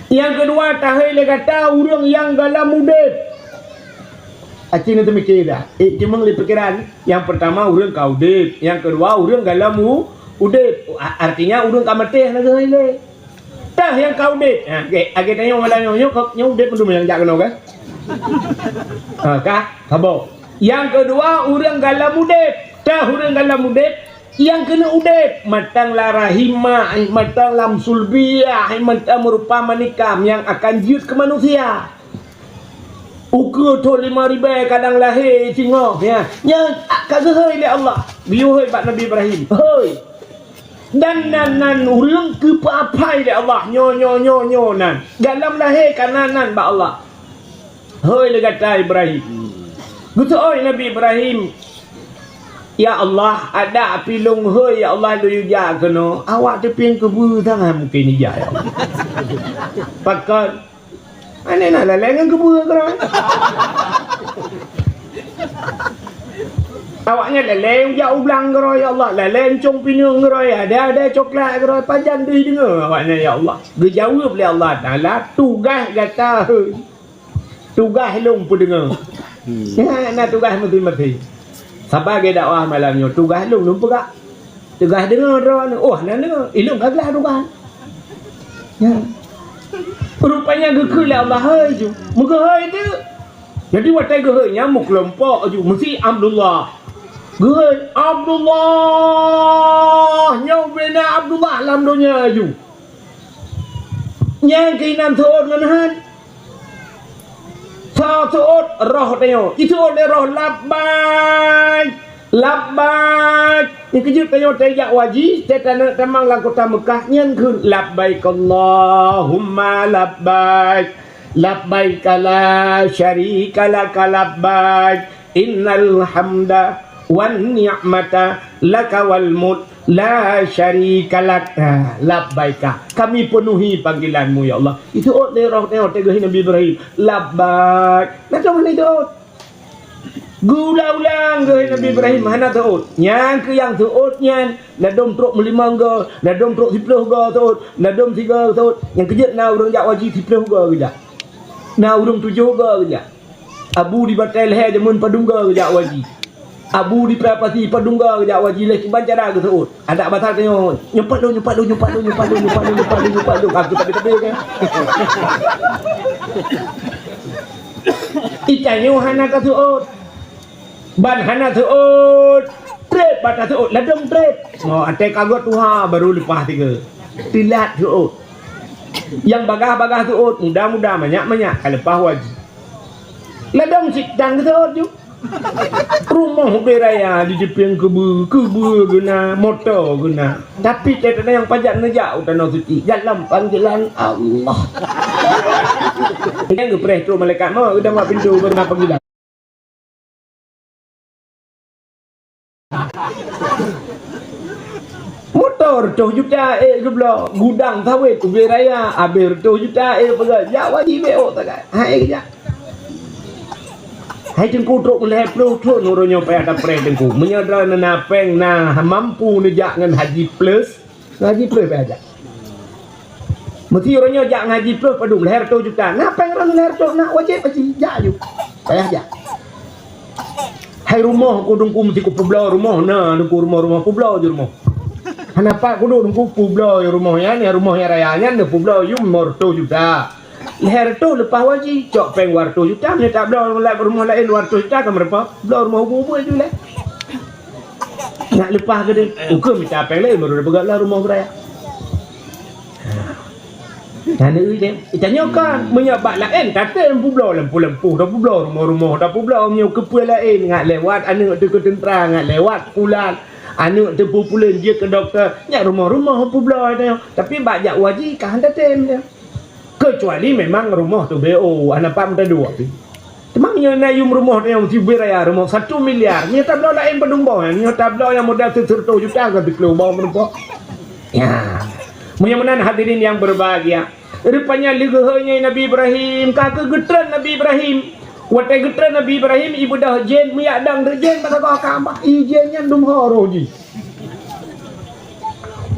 yang kedua tahei le kata orang yang galam udep. Acing itu mikir dah. Cuma li pikiran. Yang pertama urang kaudep, yang kedua urang galamu udep. Artinya urang kamateh lagi hele. Tah yang kaudep. Age tanya malanya nyo udep mendu yang jak kena kan? Kah? Sabo. Yang kedua urang galam udep. Tah urang galam udep yang kena udep matang larahima, matang lam sulbiyah, matang merupa manikam yang akan jiut ke manusia. Ukur tu 5,000 kadang lahir tengok ya. Yang kagak hei le Allah. Biu hei bak Nabi Ibrahim. Hei. Dan nan urang ke apa-apa le Allah. Nyo nan. Dalam lahir kananan bak Allah. Hei le kata Ibrahim. Gutu oi Nabi Ibrahim. Ya Allah, ada pilung hei ya Allah lu yuja kena. Awak teping kebu tangan mungkin ija ya. Pakai mana nak lalai dengan kebun korang? Awaknya lalai jauh ulang korang ya Allah. Lalai encong pinung korang ya. Ada coklat korang. Pajan dia dengar awaknya ya Allah. Dia jawab oleh Allah Ta'ala. Tugas kata. Tugas long pun dengar. Nak tugas mati-mati. Sabar ke dakwah malamnya. Tugas long pegak. Tugas dengar korang. Oh nak dengar. Ilung kagak tugas. Ya. Rupanya gekul Allah hai ju. Muka hai tu. Jadi watai gehai nyamuk kelompok ju mesti Abdullah. Gehai Abdullah. Nyau bena Abdullah dalam dunia ju. Yang keinam tuut nganahan. Sa tuut roh tayo. Itu oleh roh labbaik. Labbaik. Yang kejut tayo tajak wajib. Tetana tamang lang kota Mekah. Nyan kun labbaik Allahumma labbaik. Labbaik la syarika laka labbaik. Innal hamda wan ni'mata laka wal mulk la syarika lak. Labbaika, kami penuhi panggilanmu ya Allah. Itu oleh roh tegah Nabi Ibrahim. Labbaik. Nak mana itu? Gula ulang ke Nabi Ibrahim hana tuut. Yang ke yang tuutnya nadom truk melimang ke, nadom truk 10 ke tuut, nadom 3 tuut. Yang kejut na urang jak wajib 10 ke kejak. Na urang 7 ke kejak. Abu di batai leher jamun padungga ke jak wajib. Abu di prapati padungga ke jak wajib leh kibancara ke tuut. Ada batal tengok. Nyempat lu. Aku tapi kan. Ikannya hana ka tuut. Ban hana tuut. Trip bata tuut. Ladong trip. Oh, ate kagot tuha baru lepas 3. Tilat tuut. Yang bagah-bagah tuut. Mudah-mudah banyak-banyak. Kalau lepas wajib. Ladong sidang tuut juga. Rumah beraya di Jepang kebu guna motor guna. Tapi tak ada yang pajak nejak utana suci. Dalam panggilan Allah. Yang gepreh tu malaikat mau udah buat pintu berna panggilan. Motor 2 juta geblo gudang sawit tu beraya habis 2 juta pegang. Ya wajib beok tak. Hai kejap. Hai jengku truk meleh pro truk nuronyo pe ada pre jengku menyadar na peng na mampu nejak ngan haji plus pe aja mesti orangnya jak ngaji plus padu leher 2 juta na peng ran leher tu nak wajib pasti jak ju payah jak. Hai rumah ku dungku mesti ku publau rumah na dungku rumah publau je rumah kenapa ku dungku publau rumahnya ni rumahnya rayanya ni publau yum mor 2 juta. Leher tu lepas wajib cok peng war 2 juta ni tak belau rumah lain war 2 juta kan berapa belau rumah hubung tu lah nak lepas ke dia hukum minta peng lain baru dia pegang rumah beraya dan dia tanya kan menyabak lain kata lempu belau lempu dah belau rumah dah belau punya kepala lain ngak lewat anak tu ke tentera ngak lewat pulang anak tu pulang dia ke doktor nyak rumah belau dia tapi bajak wajib kan ada tem dia. Kecuali memang rumah tu BO anak pam dah 2 temangnya nayum rumah yang mesti beraya rumah 1 miliar ni tablo lain pedumbo ni tablo yang modal 1 juta ke diklo bawah merupok ya mudah-mudahan hadirin yang berbahagia rupanya legahnya Nabi Ibrahim kakak getran Nabi Ibrahim watai getran Nabi Ibrahim ibu dah jen miak dang jen pada kau kambah ijennya dum horoji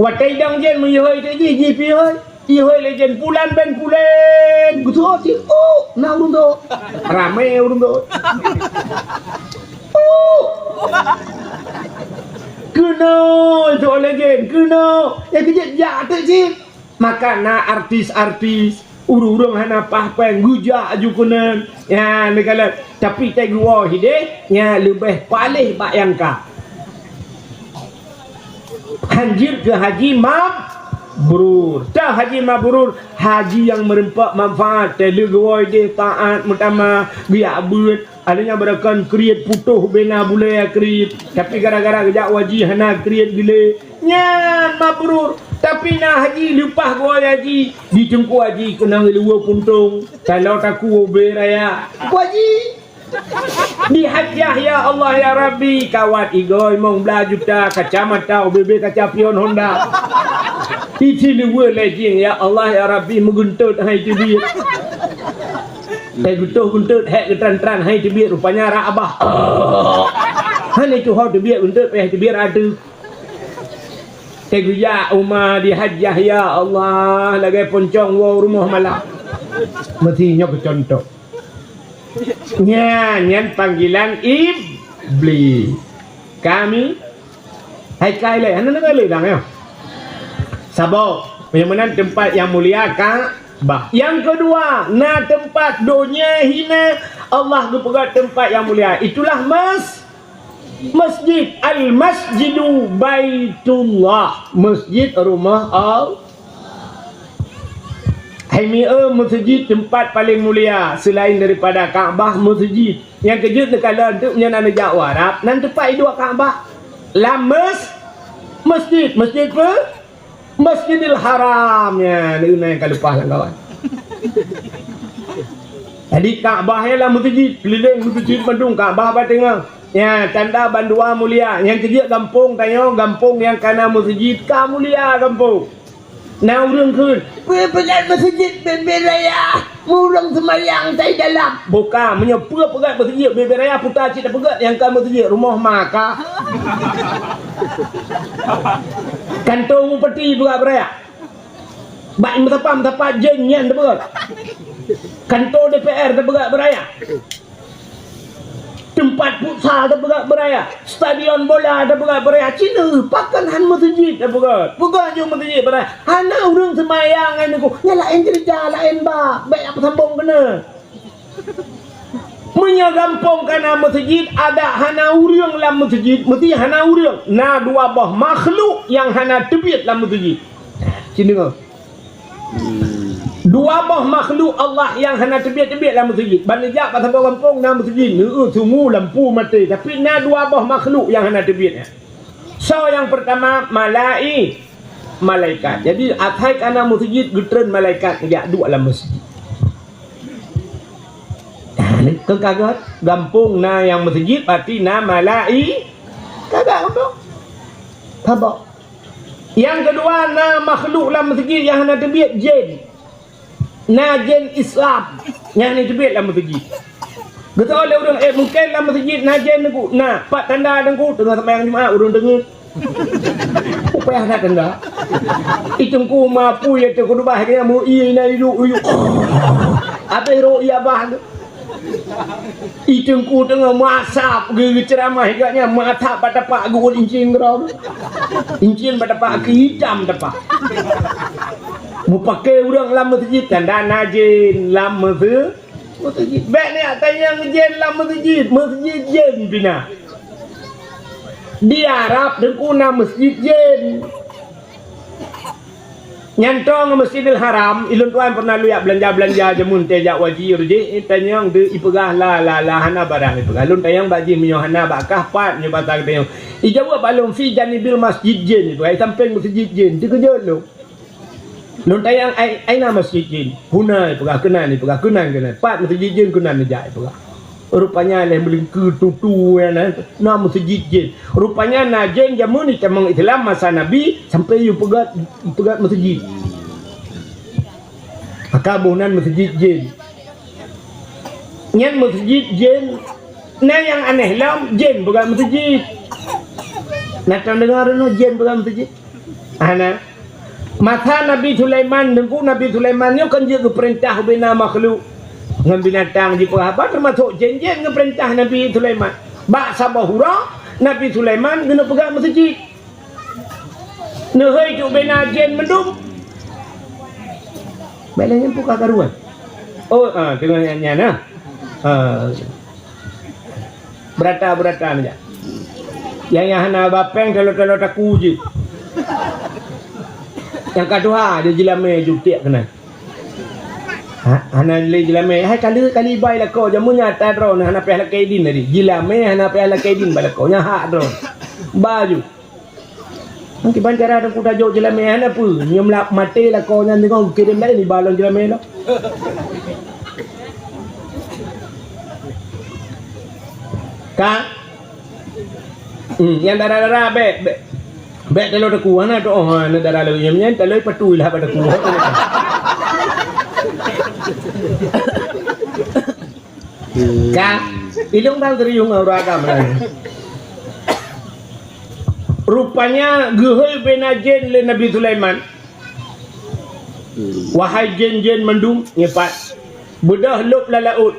watai dang jen muyoi tu ji pi hoi ihoi legend pulan ben pulen betul sih nah urung tu ramai urung tu kena itu legend kena yang kejap tu sih maka na artis urung hana pahpen gujak ajukunan ya negala tapi tak gua hide ya lebih palih bak yang ka anjir ke haji mabrur. Dah haji mabrur, haji yang merempak manfaat. Tele gawai dia taat mutama biak buat. Adanya berakan kriat putuh bena bulai kriat. Tapi gara-gara kejak wajib hana kriat gile. Nyan mabrur. Tapi nak haji lupah gawai haji. Dijengku haji kena ngelua puntung. Kalau taku beraya. Wajib. Di hajjah ya Allah ya Rabbi kawat igoi mong bela juta kacamata OBB kaca pion Honda iti luwe lejing ya Allah ya Rabbi menguntut hai tibir guntut hek getran-tran hai tibir rupanya rak abah hani tu hau tibir guntut hai tibir ada teguya umma di hajjah ya Allah lagi poncong wow rumah malam mesti nyok contoh nyan panggilan iblis kami hai kai le anak le dang ya sabo menyamanan tempat yang mulia Ka'bah yang kedua na tempat dunia hina Allah gepegat tempat yang mulia itulah masjid al-masjidu baitullah masjid rumah Allah hai masjid tempat paling mulia selain daripada Kaabah, masjid. Yang kejut kalau untuk menyenang Jawa Arab, nan tempat dua Kaabah. Masjid apa? Masjidil Haram ya, ni yang kalau lupa lah kawan. Jadi Kaabah ialah masjid, keliling masjid Bandung, Kaabah batengah. Ya, tanda bandua mulia. Yang kejut kampung tanya, kampung yang kana masjid ka mulia kampung. Nah urang kun, pegat masjid berberaya, murang semayang tai dalam. Bukan, menyepa pegat masjid berberaya putar cik dah pegat yang kan masjid rumah maka. Kantong peti pegat beraya. Baik metapa jen nyan dah pegat. Kantor DPR dah pegat beraya. Tempat futsal dah pegat beraya. Stadion bola dah pegat beraya. Cina pakan han masjid dah pegat. Pegat je masjid beraya. Hana urang semayang an aku. Nyalain kerja lain ba. Baik apa sambung kena. Punya kampung kana masjid ada hana urang dalam masjid. Mesti hana urang. Na dua bah makhluk yang hana tebiat dalam masjid. Cina ke? Dua bah makhluk Allah yang hana tebiat-tebiat dalam masjid. Banyak pasal kampung dalam masjid ni sungguh lampu mati. Tapi na dua bah makhluk yang hana tebiat. So yang pertama malaikat. Jadi atai kana masjid getren malaikat dia dua dalam masjid. Ni kekagat kampung na yang masjid berarti na kagak kampung. Tabak. Yang kedua na makhluk dalam masjid yang hana tebiat jin. Na jin Islam yang ni terbit dalam masjid. Betul oleh orang mungkin dalam masjid na jin aku. Nah, pak tanda dengku tengah sembahyang Jumaat urang dengar. Apa yang nak tanda? Itungku mampu ya tu kudu bah dia mu ina idu. Apa ro ia bah. Itungku tengah masak ge ceramah agaknya mata pada pak gul incin gerau. Incin pada pak hitam dapat. Mu pakai orang dalam masjid tanda najin dalam masjid. Baik ni tanya jin dalam masjid jin bina. Di Arab dengkuna masjid jin. Nyantong Masjidil Haram, ilun tuan pernah lihat belanja jamun tejak wajib je tanya de ipegah la hana barang ipegah. Lun tayang baji menyo hana bakah pat nyo batang tayang. Ijawab balum fi janibil masjid jin itu ai samping masjid jin dikejut lu. Lun tayang ai nama masjid jin. Huna ipegah kenan pat masjid jin kenan aja ipegah. Rupanya leh melingku tutu ya nama masjid jin. Rupanya najeng jamun ni camang Islam masa Nabi sampai yu pegat masjid. Akabunan masjid jin. Nyan masjid jin. Nah yang aneh lam jin pegat masjid. Nak dengar no jin pegat masjid. Ana masa Nabi Sulaiman dengku Nabi Sulaiman yo kan je perintah bina makhluk. Dengan binatang di apa termasuk jin-jin dengan perintah Nabi Sulaiman. Bak sabahura Nabi Sulaiman kena pegang masjid. Nehai tu bina jin mendum. Baiklah yang buka karuan. Oh, tengok nyanyi nah. Berata aja. Yang hana bapeng kalau taku je. Yang kedua dia jilame jutik kena. Hana le jilame hai kali bai la ko jamunya ta dro na hana pehla kaidin tadi jilame hana pehla kaidin bala ko nya hak dro baju mungkin bancara ada kuda jo jilame hana pu nyom lap mate la ko nya ngong kirim lai ni balon jilame lo ka yang darah be telo taku hana to hana darah lo nyem telo patu lah pada ku Ka ilung tahu teriung agama rupanya gehoi benajin le Nabi Sulaiman. Wahai jin-jin mendung nyepat bedah lup la laut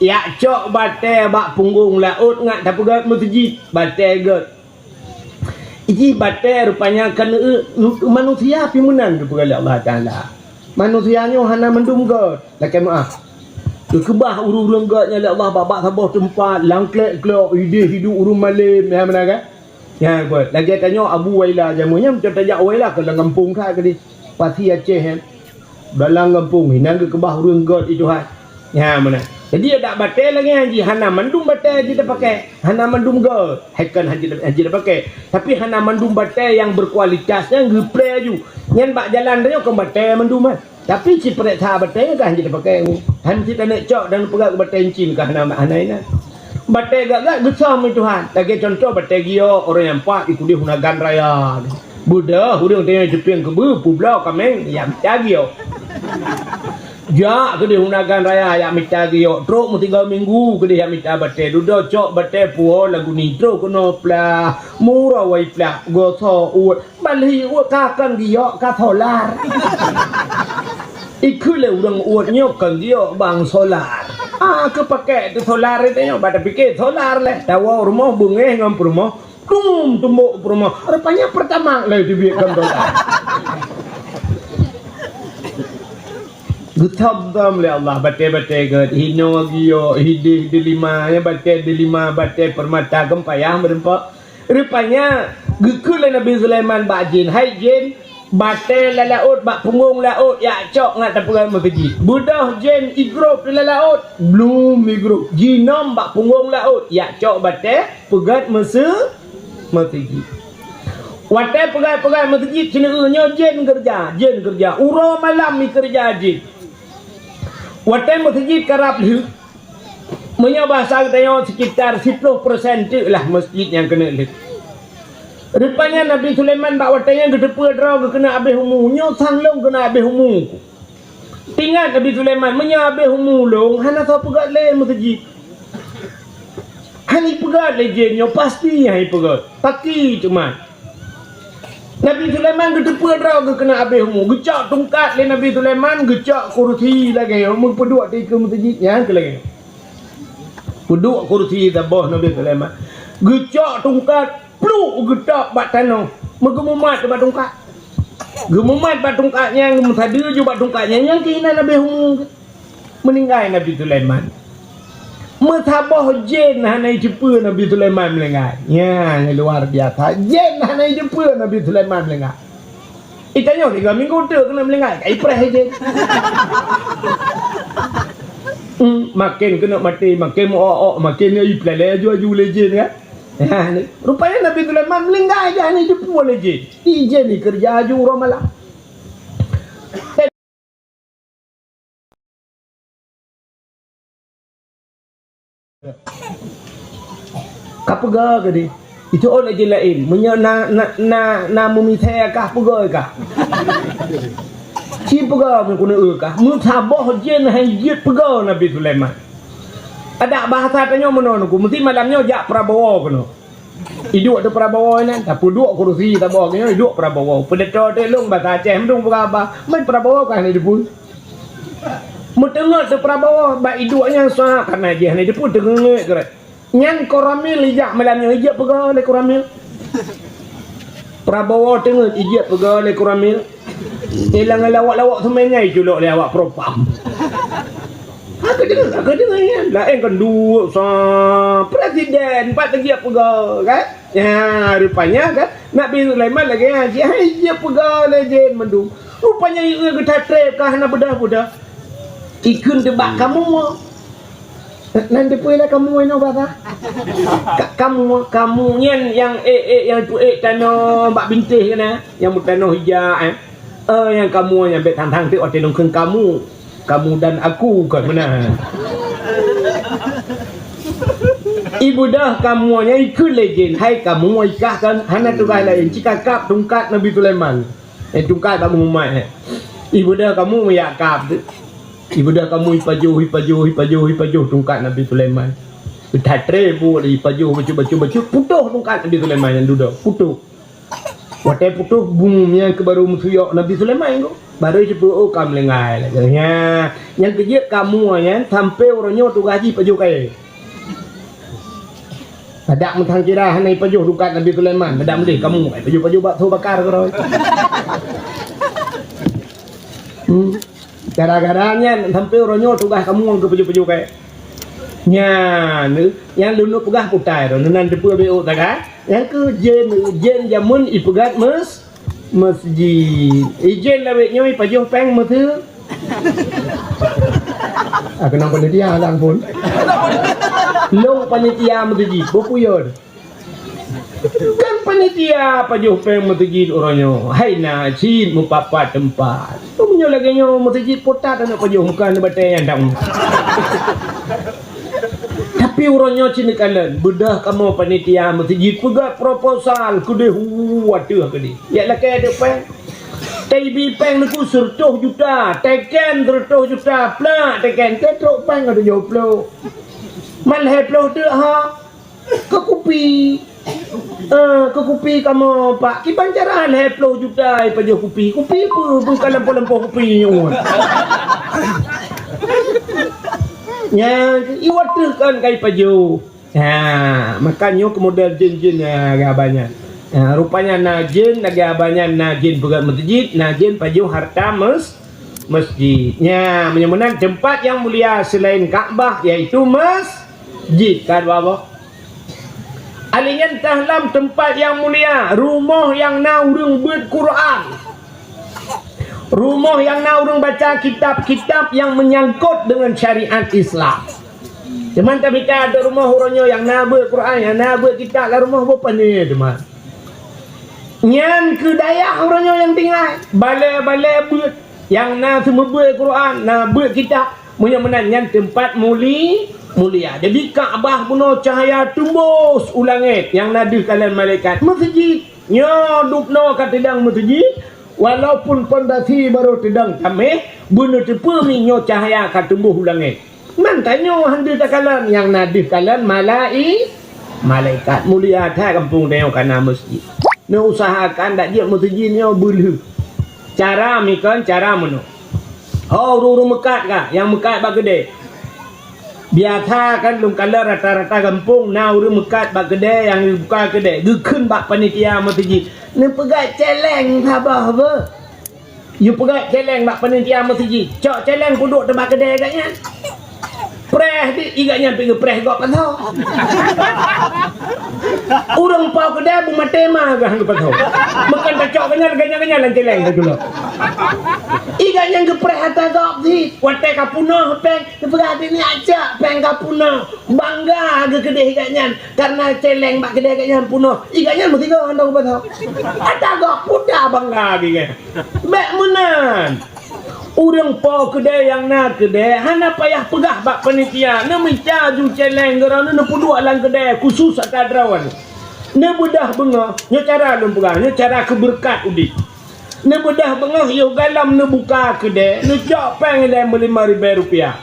ya cok bate bak punggung laut ngak tak pegat masjid bate get iki bate rupanya kan manusia pimunan kepada Allah Taala. Manusianya hana mendung god lakai maaf kebah urung gatnya le Allah babak sabah tempat langklek klok ide hidup urung malam ya mana kan ya buat lagi tanya Abu Waila jamunya macam tajak Waila ke dalam kampung kah ke di Pati Aceh dalam kampung ni nang ke bah urang god itu ha. Ya mana. Jadi ada batai lagi haji hana mandum batai haji dah pakai. Hana mandum god. Hakan haji dah pakai. Tapi hana mandum batai yang berkualitas yang geplay aju. Ngan bak jalan dia ke batai mandum ah. Tapi si periksa batai kan haji dah pakai. Han kita nak cok dan pegang ke batai encin ke hana ini. Batai gak besar mi Tuhan. Lagi contoh batai gio orang yang pak ikut dia hunagan raya. Budak hudung tengok Jepang ke publau kameng yang cagio. Ja ke dia hunagan raya yang cagio. Truk mu 3 minggu ke dia yang batai. Dudo cok batai puo lagu ni truk kono pla murah wai pla goso uat bali uat kakan gio ka solar. Ikut le urang uat nyok kan gio bang solar. Kepakai tu solar itu yang pada fikir solar lah. Tawa rumah bunga ngam rumah, tumbuk rumah. Rupanya pertama lah dibiarkan solar. Gutam dam le Allah batai gat hino gio hidi di lima ya batai di lima batai permata gempayah berempat. Rupanya gekul Nabi Sulaiman bajin hai jin batai lalaut bak punggung laut ya cok ngat tapuran masjid budah jen igrup lalaut belum igrup jinom bak punggung laut ya cok batai pegat masjid watai pegat masjid sini nyo jen kerja uro malam mi kerja jin watai masjid karap lu punya bahasa kita sekitar 10% tu lah masjid yang kena lu. Rupanya Nabi Sulaiman bawa tanya ke depan draw ke kena habis humu nyo sanglong kena habis humu. Tinggal Nabi Sulaiman menya habis humu long hana sa pegat le masjid. Hani pegat le jenyo pasti hai pegat. Taki cuma. Nabi Sulaiman ke depan draw ke kena habis humu. Gecak tungkat le Nabi Sulaiman gecak kursi lagi mu peduk di ke masjid ya ke lagi. Peduk kursi tabah Nabi Sulaiman. Gecak tungkat peluk gedak bat tanah megemumat bat tungkat gemumat bat tungkatnya gemutadu je bat tungkatnya yang kena Nabi humu meninggal Nabi Sulaiman metabah jen hanai cepa Nabi Sulaiman melengah ya luar biasa jen hanai cepa Nabi Sulaiman melengah itanya 3 minggu tu kena melengah iprah jen makin kena mati makin mau makin ni pelai aju lejen kan. Ya, ni. Rupanya Nabi Sulaiman melinggai aja ni dia pun je. Ije ni kerja aju orang malam. Kapega ke dia? Itu orang je lain. Menya na memisai kah pega kah? Si pega pun kena kah? Mutabah je na hijit pega Nabi Sulaiman. Ada bahasa tanya mana aku mesti malamnya jak Prabowo kena. Hidup tu Prabowo ni, tapi duduk kursi tak bawa kena hidup Prabowo. Pedeto telung bahasa Aceh mendung berapa? Mai Prabowo kan ni pun. Mutengok tu Prabowo bak hidupnya sah karena dia ni pun tengok keret. Nyan koramil ijak malamnya ijak pegah le koramil. Prabowo tengok ijak pegah le koramil. Hilang lawak-lawak semengai julok le awak propam. Aku dengar ya. Lain kan dua presiden 4 lagi apa kan? Ya, rupanya kan Nabi Sulaiman lagi haji dia pegang legend mendung. Rupanya ia kita trap kah nak bedah-bedah. Ikun debak kamu. Nanti punya kamu ini apa? Kamu yang tanah bak bintih kan yang tanah hijau yang kamu yang bet tang-tang tu ada nongkeng kamu dan aku kan mana? Ibu dah kamunya ikut legend. Hai kamu ikah kan hana tugas lain. Jika kap tungkat Nabi Sulaiman. Tungkat tak Muhammad. Ibu dah kamu ya kap. Ibu dah kamu hipajuh tungkat Nabi Sulaiman. Betatre bu hipajuh bacu putuh tungkat Nabi Sulaiman yang duduk. Putuh. Watai putuh bumnya ke baru musuyok Nabi Sulaiman tu. Baru cepu kamu lengai lah. Yang kerja kamu ya sampai orangnya tu gaji pajuh kaya. Ada mentang kira hanai pajuh dukat Nabi Sulaiman. Ada boleh kamu pajuh bakso bakar ke roy. Gara-garanya sampai orangnya tugas kamu ke pajuh kaya. Nya yang lunu pegah putai ro nan depu beo tak kan? Yang ke jen jamun ipegat masjid. Ijen la wek nyoi pajuh peng matu Kenapa panitia lang pun? Long panitia masjid, berpuyur. Kan panitia pajuh peng masjid orangnya. Hai na cid mupapat tempat. Punya lagi nyo masjid potat anak pajuh muka ni batai yang dang. Tapi orangnya cina kalan bedah kamu panitia masjid pegat proposal kude waduh kedi. Ya lah ke ada peng. TB peng nak kusur 10 juta, teken 10 juta, plak teken ketrok peng ada 20. Malhe plo tu ha. Ke kopi. Ke kopi kamu pak. Ki bancaran he 10 juta pa jo kopi. Kopi apa? Bukan lampu-lampu kopi nyo. Ya, iwat tu kan kai pajo. Ha, makanya kemudian jin-jin banyak. Rupanya najin lagi banyak najin pegat masjid, najin pajuh harta masjidnya menyebutkan tempat yang mulia selain Kaabah yaitu masjid kan bapa. Alingan tahlam tempat yang mulia, rumah yang naurung berquran. Rumah yang naurung baca kitab-kitab yang menyangkut dengan syariat Islam. Teman tapi ada rumah orangnya yang nabe Quran, yang nabe kitab lah rumah apa ni teman. Nyan ke daya orangnya yang tinggal balai-balai buat yang na semua buat Quran, na buat kitab menyamanan nyan tempat mulia. Jadi Kaabah puno cahaya tumbus ulangit yang nadi kalian malaikat masjid nyo dupno kat tidang masjid walaupun pondasi baru tidang tameh bunuh tepu nyo cahaya kat tumbuh ulangit. Man tanyo handi takalan yang nadi kalian malaikat mulia tha kampung deo kana masjid. Ni usahakan dak dia masjid ni bulu. Cara mikon cara meno. Oh uru mekat ka, yang mekat bak gede. Biasa kan lung kala rata-rata kampung na uru mekat bak gede yang buka gede. Gekeun bak panitia masjid. Ni pegat celeng khabah apa? You pegat celeng bak panitia masjid. Cok celeng duduk tebak gede agaknya. Preh di igaknya pergi preh gok patau. Urang pau kedai bu matema gah patau. Makan kacok kenyal lan celeng dulu. Igaknya ke preh atas gok di. Wate kapunah peng perhati ni aja peng kapunah. Bangga ke kedai igaknya karena celeng bak kedai igaknya punah. Igaknya mesti gok andau patau. Ada gok puda bangga gige. Bek menan. Urang po kedai yang nak kedai hana payah pegah bak panitia na minta ju celeng gerana na pudua lang kedai khusus akadrawan na bedah bengah nya cara lum pegah nya cara keberkat udi na bedah bengah yo galam na buka kedai na jok peng le 5,000 rupiah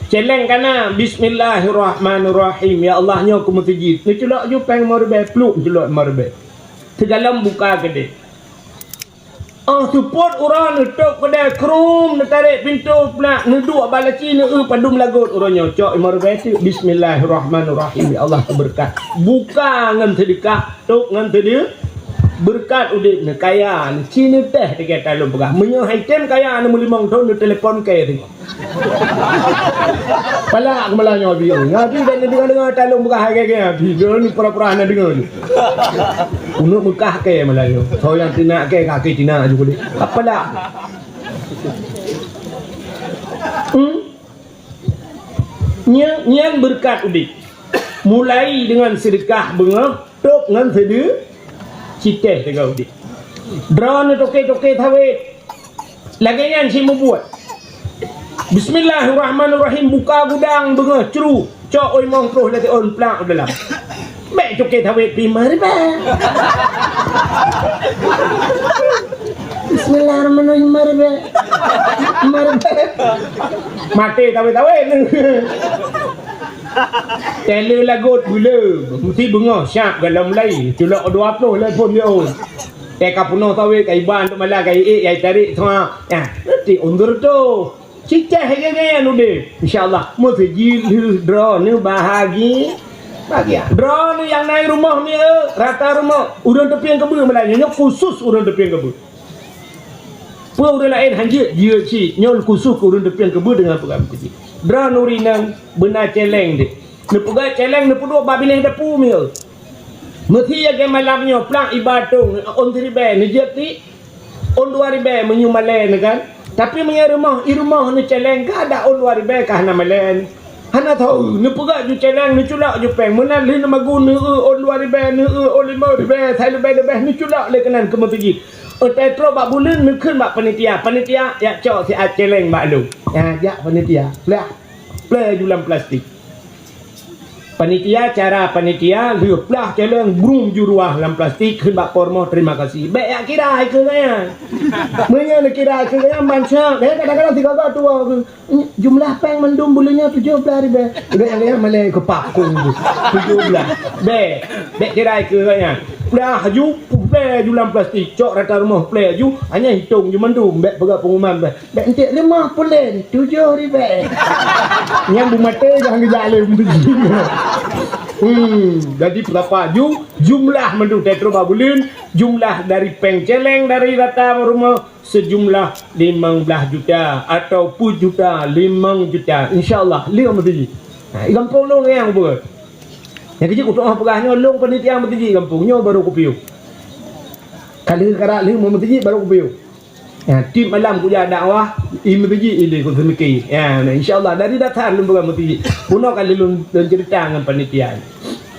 celeng kana bismillahirrahmanirrahim ya Allah nya ku masjid ni celok ju peng 5,000 pluk celok 5,000 tegalam buka kedai. Support orang nutup kedai krum tarik pintu pula nuduk balaci padum lagut orangnya cok imarbati bismillahirrahmanirrahim ya Allah berkat buka ngan sedekah tok ngan sedekah berkat udik ne kaya ne cina teh dekat dalam pegah menyo item kaya anu 5 tahun ne telefon kaya tu pala kemalanya dia ngaji dan dengar dalam pegah kaya video ni pura-pura ana dengar ni untuk Mekah ke Melayu. So yang tina ke kaki tina juga dia. Apa dah? Nyan berkat udik. Mulai dengan sedekah bengah, tok ngan sedekah citeh tegak udik. Drone toke-toke thawet. Lagi nyan si membuat. Bismillahirrahmanirrahim buka gudang bengah ceru. Cok oi mong terus lati on plak dalam. Baik cukai thawet 5,000. Bismillahirrahmanirrahim 5,000. Mati thawet ni. Tele lagut gula. Mesti bengah siap galam lai. Culak 20 lah pun dia on. Kapuno thawet kai ban tu malah kai ai tarik semua. Nanti undur tu. Cicah gaya nude. Insyaallah masjid draw ni bahagi. Bahagia. Drone yang naik rumah ni rata rumah urang tepi yang kebun Melayunya khusus urang tepi yang kebun. Pau urang lain hanya dia ci nyol khusus urang tepi yang kebun dengan program kecil. Drone urinang benar celeng dia. Ne pegat celeng ne puduk babileh depu mi. Mesti ya malamnya plang ibatung on 3,000 ni jeti on 2,000 menyumale ne kan. Tapi punya rumah ni celeng ka ada luar biasa hana malen. Hana tahu ni perak ju celeng ni culak ju peng. Mana li nama guna luar biasa ni lima biasa sai lebih ni culak le kanan ke mesti. Tetro bak bulan ni keun bak panitia ya cok si celeng bak lu. Ya panitia. Play julam plastik. Panitia cara panitia liuplah celeng brum juruah dalam plastik keun bak pormo terima kasih. Baik ya kira ke kaya. Menya nak kira ke kaya manca. Kadang-kadang 3 tua jumlah peng mendum bulannya 17,000. Udah yang malai ke pakung tu. 17. Baik kira ke kaya. Plah ju play julam plastik cok rata rumah play ju hanya hitung ju mendum baik pegang pengumuman baik entik lemah pulen 7,000. Yang bumate jangan jalan begini. Jadi berapa jumlah mendum tetro babulin jumlah dari peng celeng dari rata rumah sejumlah 15 juta atau 10 juta 5 juta insyaallah lihat mesti. Nah, kampung long yang buat. Yang kecil untuk pegahnya long panitia mesti kampungnya baru kupiu. Kali karak li mau mesti baru kupiu. Ya, tim malam kuliah dakwah mesti ini ku semiki. Ya, nah, insyaallah dari datang lu bukan mesti. Puno kali lu cerita dengan panitia.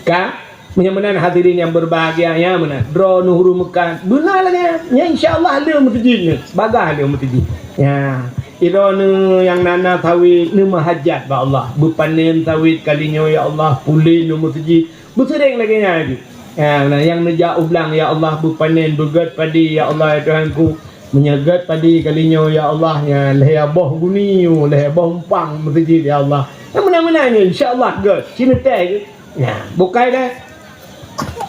Ka menyamanan hadirin yang berbahagia ya mana draw nuhuru Mekah benar lagi ya insyaallah ada mesti bagah ada mesti ya irone yang nana tawid ni mahajat ba Allah bepanen tawid kalinya ya Allah pulih nu mesti bersering lagi nya ya nah yang neja ulang ya Allah bepanen begat padi ya Allah ya Tuhanku menyegat padi kalinya ya Allah ya leheboh guniu leheboh umpang mesti ya Allah yang mana-mana ni insyaallah good sini teh ya bukai dah.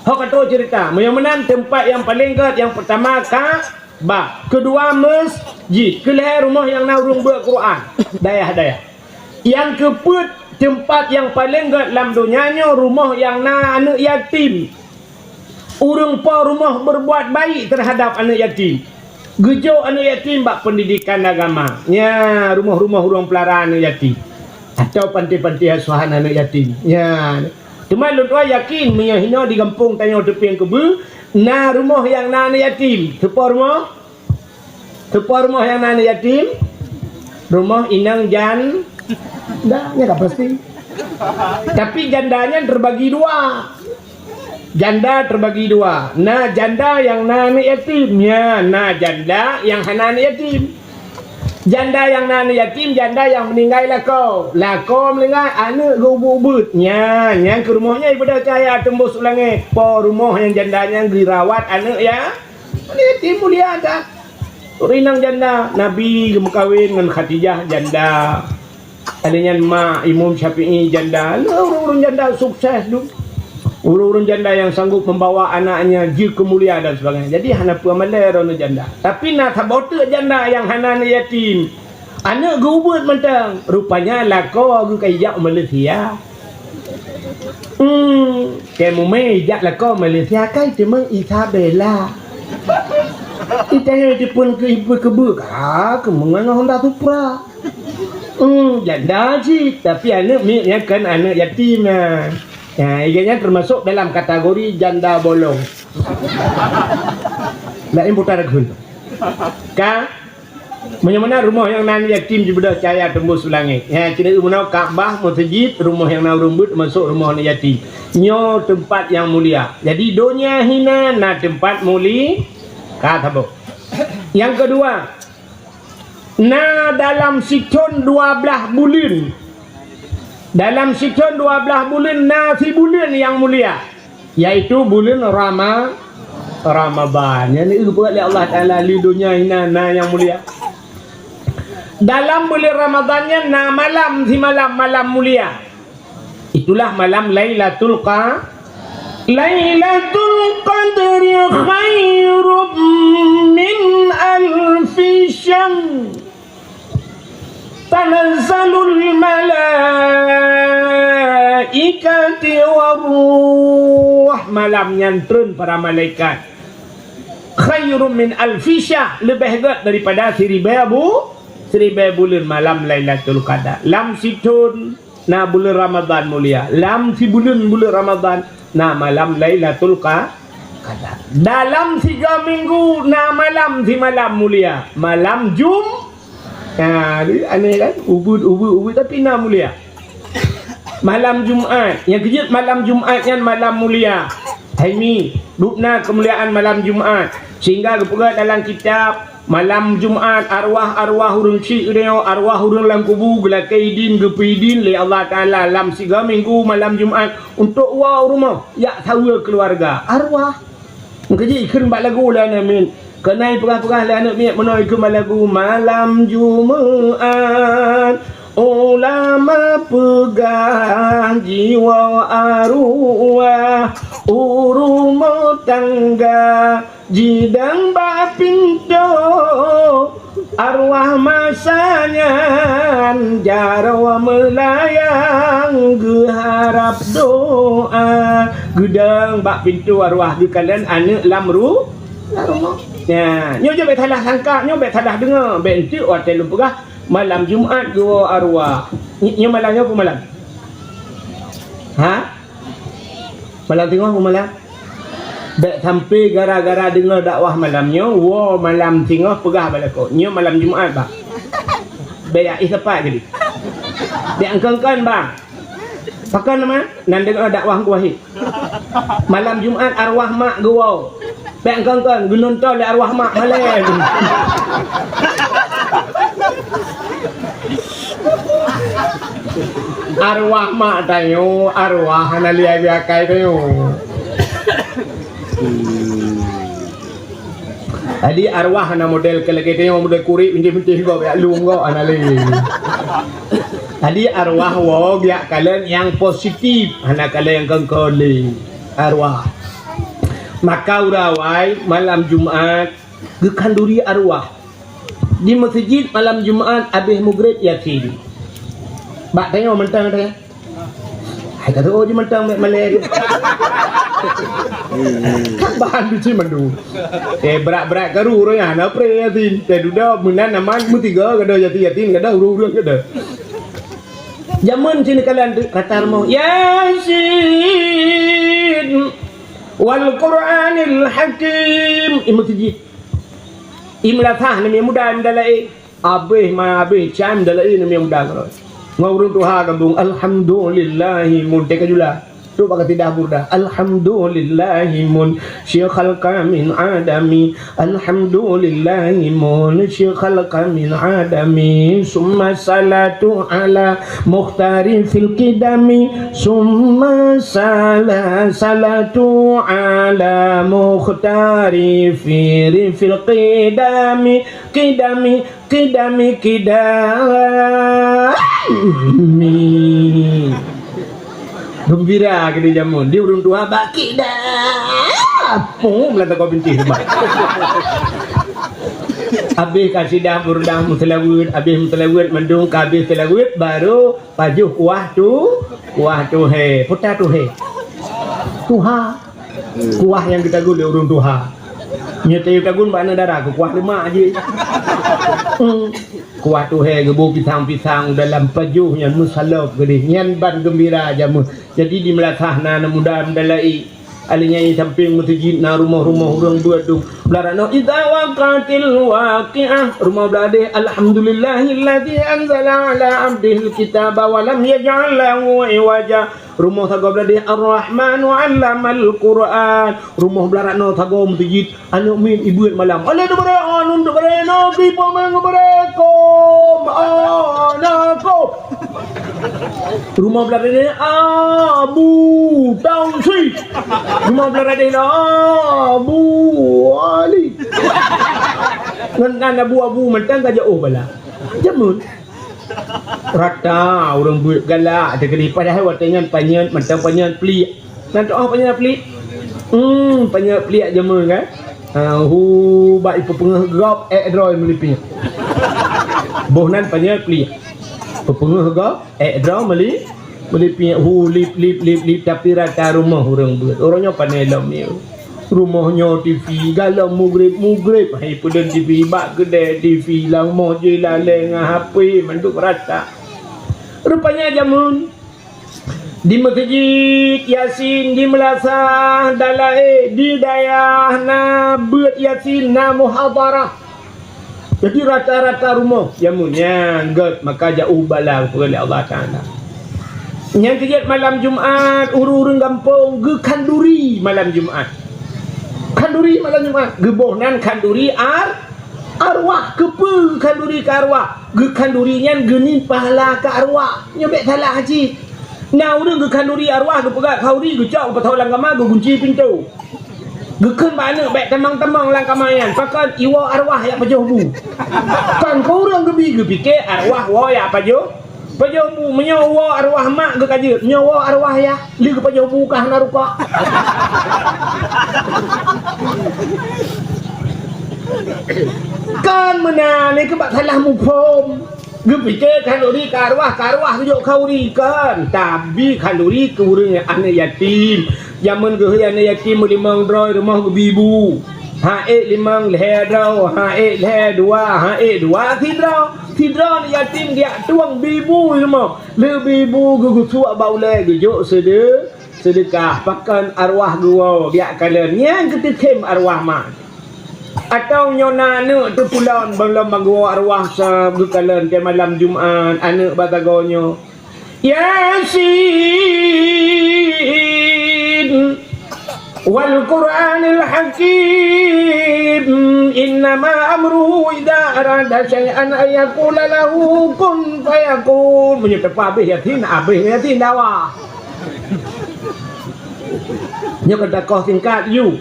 Hok kata cerita, menyamanan tempat yang paling kat yang pertama Kaabah, kedua masjid, kelihatan rumah yang naurung Quran, dayah. Yang keempat tempat yang paling kat dalam dunianya rumah yang anak yatim. Urang pa rumah berbuat baik terhadap anak yatim. Gejo anak yatim bak pendidikan agama. Ya, rumah-rumah urang pelara anak yatim. Atau panti-panti asuhan anak yatim. Ya. Cuma lu tua yakin menyahina di kampung tanya tepi yang kebe na rumah yang na yatim tepa rumah yang na yatim rumah inang jan dah nya tak pasti tapi jandanya terbagi dua na janda yang na yatim ya na janda yang hana yatim. Janda yang nana yatim, janda yang meninggal lako meninggal anak gubut-gubutnya yang ke rumahnya ibadah cahaya tembus langit po rumah yang jandanya dirawat anak ya yatim mulia tak rinang janda Nabi kawin dengan Khadijah janda adanya mak Imam Syafi'i janda urun janda sukses tu urun janda yang sanggup membawa anaknya je kemuliaan dan sebagainya. Jadi hana puamalai rono janda. Tapi nak tabote janda yang hana yatim. Anak gubut mentang. Rupanya lako gu kayak Malaysia. Kamu mejak lako Malaysia kai cuma Isabella. Itanya pun ke ibu kebuk. Kemengan Honda Supra. Janda sih, tapi anak ni kan anak yatim nah. Ya, iganya termasuk dalam kategori janda bolong. Lain putar gun. Menyamana rumah yang nan yatim juga cahaya tembus langit. Ya, kira umuna Kaabah masjid rumah yang na rumbut masuk rumah anak yatim. Nyo tempat yang mulia. Jadi dunia hina na tempat mulia. Kata bo. Yang kedua, na dalam siton 12 bulan. Dalam siton 12 bulan nasi bulan yang mulia yaitu bulan Ramadan. Yang ini buat oleh Allah Taala di dunia ini yang mulia. Dalam bulan Ramadannya malam si malam mulia. Itulah malam Lailatul Qadri khairum min alfi syahr. Tanazzalul malaikati waruh malam yang turun para malaikat khairum min alfi syahr lebih hebat daripada 1000 bulan malam Lailatul Qadar. Lam situn na bulan Ramadan mulia. Lam si bulan Ramadan na malam Lailatul Qadar. Dalam 3 minggu na malam si malam mulia. Malam Aneh kan? Ubud tapi nak mulia. Malam Jumaat. Yang kejut malam Jumaat yang malam mulia. Ini dupna kemuliaan malam Jumaat. Sehingga kepegat dalam kitab malam Jumaat arwah hurung syik dia arwah hurung lang kubu gelakaidin gepeidin li Allah Taala lam 3 minggu malam Jumaat untuk wow rumah ya tahu keluarga arwah mengkaji ikun bak lagu lah namin kenai perah-perah lah anak miak menoi ke lagu malam Jumaat ulama pegang jiwa arwah urumo tangga jidang ba pintu arwah masanya jarawa melayang geharap doa gedang bak pintu arwah di kalian anak lamru ya nyo je bet salah sangka nyo bet salah dengar bet entik hotel lumpah malam Jumaat dua arwah nyo malamnya apa malam malam tengah apa malam Bek sampai gara-gara dengar dakwah malamnya, malam tengah pegah balik kau. Nyo malam Jumaat bang. Bek ai sepat jadi. Bek angkan bang. Pakai nama nan dengar dakwah ku wahid. Malam Jumaat arwah mak gua. Bek angkan gunonton le arwah mak malai. Arwah mak tayo, arwah analia biakai tayo. Jadi arwah na model kelagi dia model kuri pinti-pinti go ya lung go anali. Jadi arwah wo biak kalian yang positif, anak kalian yang kengkoli arwah. Maka urawai malam Jumaat gekanduri arwah. Di masjid malam Jumaat habis maghrib yakin. Bak tengok mentang dia. Hai kata oh je mentang malai. Bahan tu cuma tu. Berat-berat karu orang yang nak pray yatin. Duda menan naman mutiga kada yatin kada urung kada. Zaman sini kalian kata mau Yasin wal Quranil Hakim imutiji. Imlatah ni mudah mendalai. Abih cam dalai ni mudah kalau. Ngurung Tuhan kambung alhamdulillahi munteka jula. Tu pakai tidak burda. Alhamdulillahi mun syikhal min adami. Alhamdulillahi mun syikhal min adami. Summa salatu ala mukhtari fil qidami. Summa salatu ala mukhtari fil qidami. Qidami gembira ke dia jamun dia urung tua baki dah pum lata kau binti sebab habis kasih dah burdah mutlawid habis mutlawid mendung habis mutlawid baru pajuh kuah tu he putar tu he tuha kuah yang kita guna urung tuha nyetai kagun bana darah kuah lemak aje kuah tu he gebu pisang-pisang dalam pajuh yang musalaf gede nyan ban gembira jamu jadi di melatahna mudah mendalai alinya samping masjid na rumah-rumah urang buat tu belarano idza waqatil waqiah rumah belade alhamdulillahilladzi anzala ala abdihi alkitaba wa lam yaj'al lahu iwaja rumah sago belade arrahmanu 'allamal quran rumah belarano sago masjid anu min ibu malam ale de bare anu de bare no ki pomang bare ko anako rumah belade Abu Tausi rumah belade Abu Ali ngan abu mentang ka jauh bala jamun rata orang buat galak ada kali padahal watanya panyan mentang panyan pelik nanti panyan pelik panyan pelik jamun kan bak ipu pengah gap droi melipin bohnan panyan pelik pengah gap droi melipin lip tapi rata rumah orang buat orangnya pandai dalam ni rumahnya TV galau mugrib hai pun TV bak kedai TV lang mo je laleng HP manduk rata rupanya jamun di masjid Yasin di Melasah dalai di dayah na buat Yasin na muhadarah Jadi rata-rata rumah jamunya get maka jauh balang oleh Allah Taala. Yang kejat malam Jumaat urung-urung kampung ge kanduri malam Jumaat. Kanduri malam Jumaat gebohnan kanduri arwah kepe kanduri ke arwah. Ge kanduri nyan genin pahala ke arwah. Nyobek salah haji. Nah urang ge kanduri arwah ge pegat kauri ge cak patau lang kamar ge kunci pintu. Gekeun bana baik temang-temang lang kamayan pakat iwa arwah ya pajoh bu. Kan kau orang gebi ke arwah wa ya pajoh. Pajoh bu menyawa arwah mak ge kaje. Menyawa arwah ya li ge pajoh bu kah naruka. Kan mana ni ke bak salah mu pom. Ge fikir kalori ke arwah tunjuk kauri kan. Tapi kalori ke urang anak yatim. Zaman ke anak yatim 500 rumah ke bibu. Ha limang leh draw, ha leh dua, ha dua tidra ni yatim dia tuang bibu semua. Le bibu ke suak baulai ke jok sedekah pakan arwah gua biak kalian yang ketekem arwah mak. Atau nyona anak tu pulang belum bagua arwah sa kalian ke malam Jumaat anak batagonyo. Yasin wal Qur'anil Hakim innama amruhu idza arada syai'an ayaqula lahu kun fayakun. Menyetepa habis yatin dawa. Nya kata kau singkat you.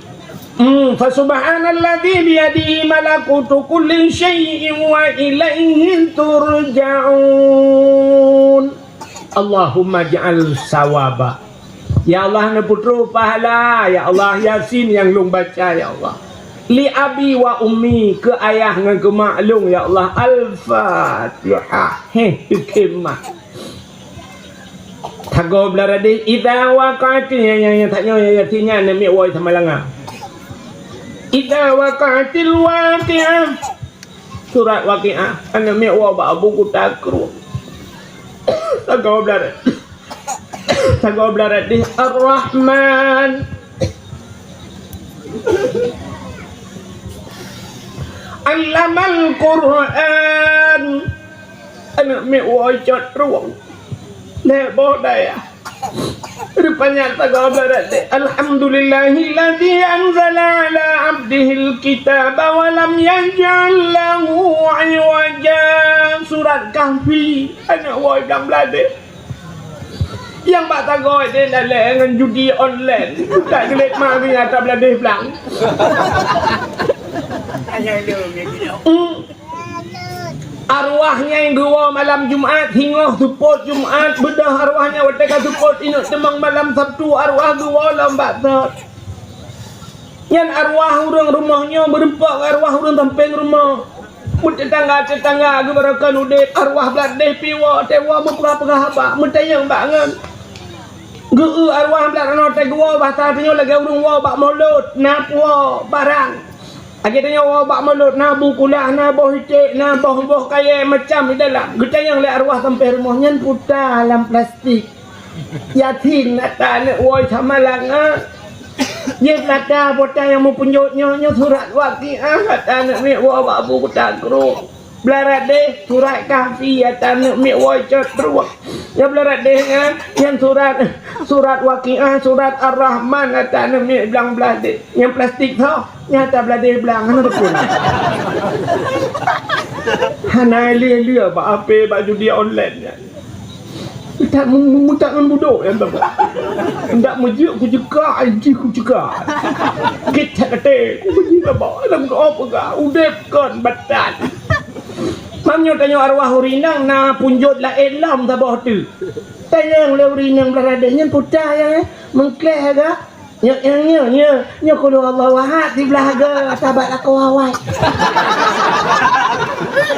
Fa subhanalladzi bi yadihi malakutu kulli syai'in wa ilaihi turja'un. Allahumma ja'al sawaba. Ya Allah na putru pahala. Ya Allah Yasin yang lung baca ya Allah. Li abi wa ummi ke ayah dengan ke maklum ya Allah. Al-Fatihah. Hikmah. Thago belaradi idza waqa'atil yang taknya ya tinya nami woi samalanga. Idza waqa'atil waqi'ah. Surat Waqi'ah. Nami wa ba buku takru. Thago belaradi di Ar-Rahman Allamal Quran. Anak mi wajat ruang le bodaya rupanya tagabarat alhamdulillahilladzi anzala ala abdihil kitaba wa lam yaj'al lahu iwaja. Surat Kahfi anak wajam belade yang bak tagay dia lalai dengan judi online. Tak gelet mak ni atas beladih belang. Arwahnya yang dua malam Jumaat hingga support Jumaat bedah arwahnya wataka support inut temang malam Sabtu arwah dua lambat tak. Yang arwah orang rumahnya berempat arwah orang tamping rumah. Tetangga-tetangga gebarakan udip arwah beladih piwa tewa mempera-pera habak mentayang bangan. Geu arwah belat no te gua bahasa tanya lagi urung wa bak mulut na puo barang. Agi tanya wa bak mulut na bukulah na boh cek na boh kaya macam dalam. Getayang le arwah sampai rumahnya putar dalam plastik. Yatin nata ne woi samalang ah. Ye lada bota yang mempunyutnya surat Waqi'ah kata ne wa bak buku takru. Belarat deh surat Kahfi atau mi wajat ruang. Ya belarat deh yang surat Waqi'ah, surat Ar-Rahman atau mi belang belade. Yang plastik tau, nyata belade belang ana betul. Hanai lia bak ape bak judi online nya. Tak memutakkan budok yang tak. Ndak mujur ku juga aji ku juga. Kita kata ku pergi ke bawah dalam ke apa ke udep kon batan. Mamnya tanya arwah urinang na punjut lain lam tabah tu. Tayang le urinang beladahnya putah yang mengkleh ke. Nya kalau Allah wahad di belaga sahabat aku awai.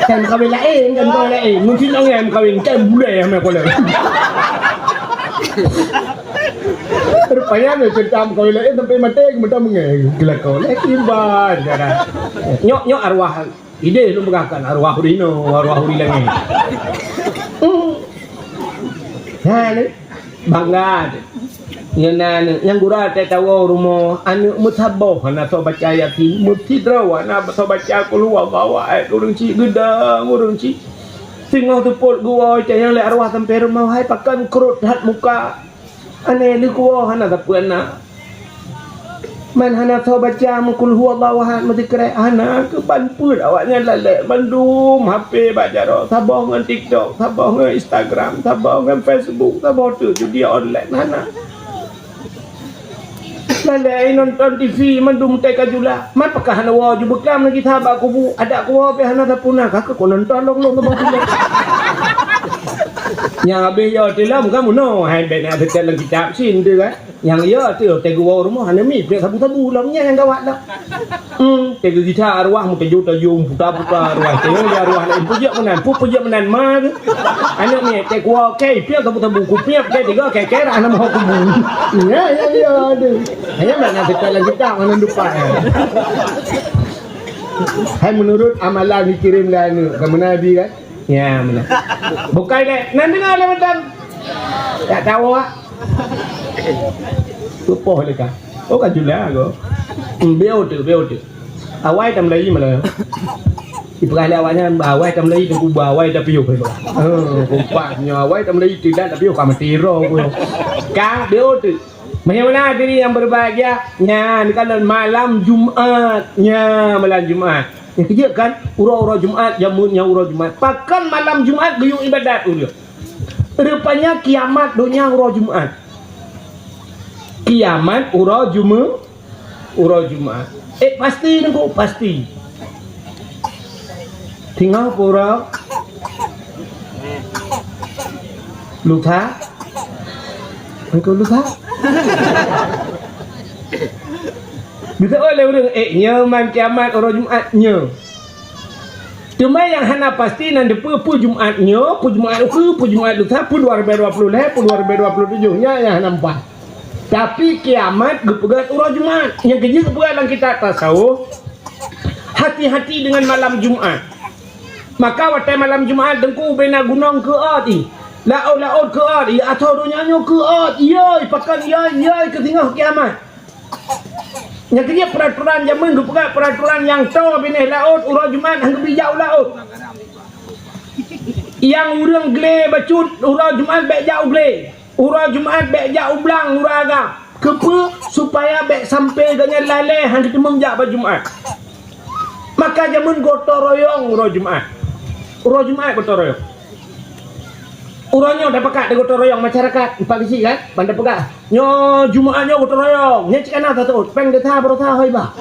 Kan kawin lain mungkin orang kawin kan bulai ame kola. Rupanya cerita kawin lain sampai mati kita mengai gelakau lagi bar cara. Nyok arwah ide lu megakan arwah urino arwah urilangi. Nah, bangga. yang gura tak tahu rumah anu mutaboh na so baca yatim mutidra na so baca keluar bawa urang ci gedang urang ci tengah tu pol gua yang le arwah sampai rumah hai pakan kerut hat muka ane ni gua hana tapuan na man hana so baca mukul huwallahu ahad mesti kere hana ke banput awaknya lalek bandum HP baca ro sabah ngan TikTok sabah ngan Instagram sabah ngan Facebook sabah tu judi online hana lalai nonton TV mandum teka jula man pakah hana wa ju bekam lagi thabak ku bu ada ku wa pe hana tapuna kak ko nonton long ke bang yang habis yo tilam kamu no hai be na dekat lagi kitab sin tu kan yang yo tu tegu wa rumah hana mi pe sabu-sabu lamnya yang gawat dah tegu kita arwah mu teju tayung puta-puta arwah tegu arwah lain pujak menan ma tu anak ni tegu wa ke pe sabu-sabu ku pe ke tiga ke ana mau ku bu ya ada hanya nak dekat lagi kitab mana lupa hai menurut amalan dikirim dan kamu nabi kan ya benar bukan dek nan dengar le macam tak tahu ah tupoh le ka oh ka jula go beo tu awai tam lai màเลยibrah le awaknya awai tam lai tu ku awai ta piu pe ba kompak nyo awai tam lai tidak tapi ka mati ro ku ka beo tu Bagaimana diri yang berbahagia? Nya, kalau malam Jumatnya malam Jumat. Yang kerja kan urau-urau Jumat, jamunya urau Jumat. Pakan malam Jumat guyung ibadat urang. Rupanya kiamat dunia urau Jumat. Kiamat urau Jumat. Pasti nengko pasti. Tinggal urau Lutha. Engkau Lutha. Bisa oleh orang man kiamat orang Jumatnya. Cuma yang hana pasti nanti pu Jumatnya, pu Jumat itu pu 2020 pu 2027 nya yang nampak. Tapi kiamat gepegat orang Jumat. Yang kerja gepegat dalam kitab tasawuf. Hati-hati dengan malam Jumat. Maka waktu malam Jumat dengku bena gunung ke ati. Laut ke ati atau dunyanya ke ati. Yoi pakan yoi ke tengah kiamat. Yang kerja peraturan zaman gepegat peraturan yang to benih laut urang Jumat hang bijau laut. Yang urang gle bacut urang Jumat bek jau gle. Urang Jumat bek jau ublang urang agam. Kepe supaya bek sampai dengan lalai hang kita mengjak pada Jumat. Maka zaman gotong royong urang Jumat. Urang Jumat gotong royong. Urangnya dah pekat dia gotong royong masyarakat empat kisi kan pandai pekat nyo Jumaatnya gotong royong nya cikana tak tahu peng dia baru tahu hai ba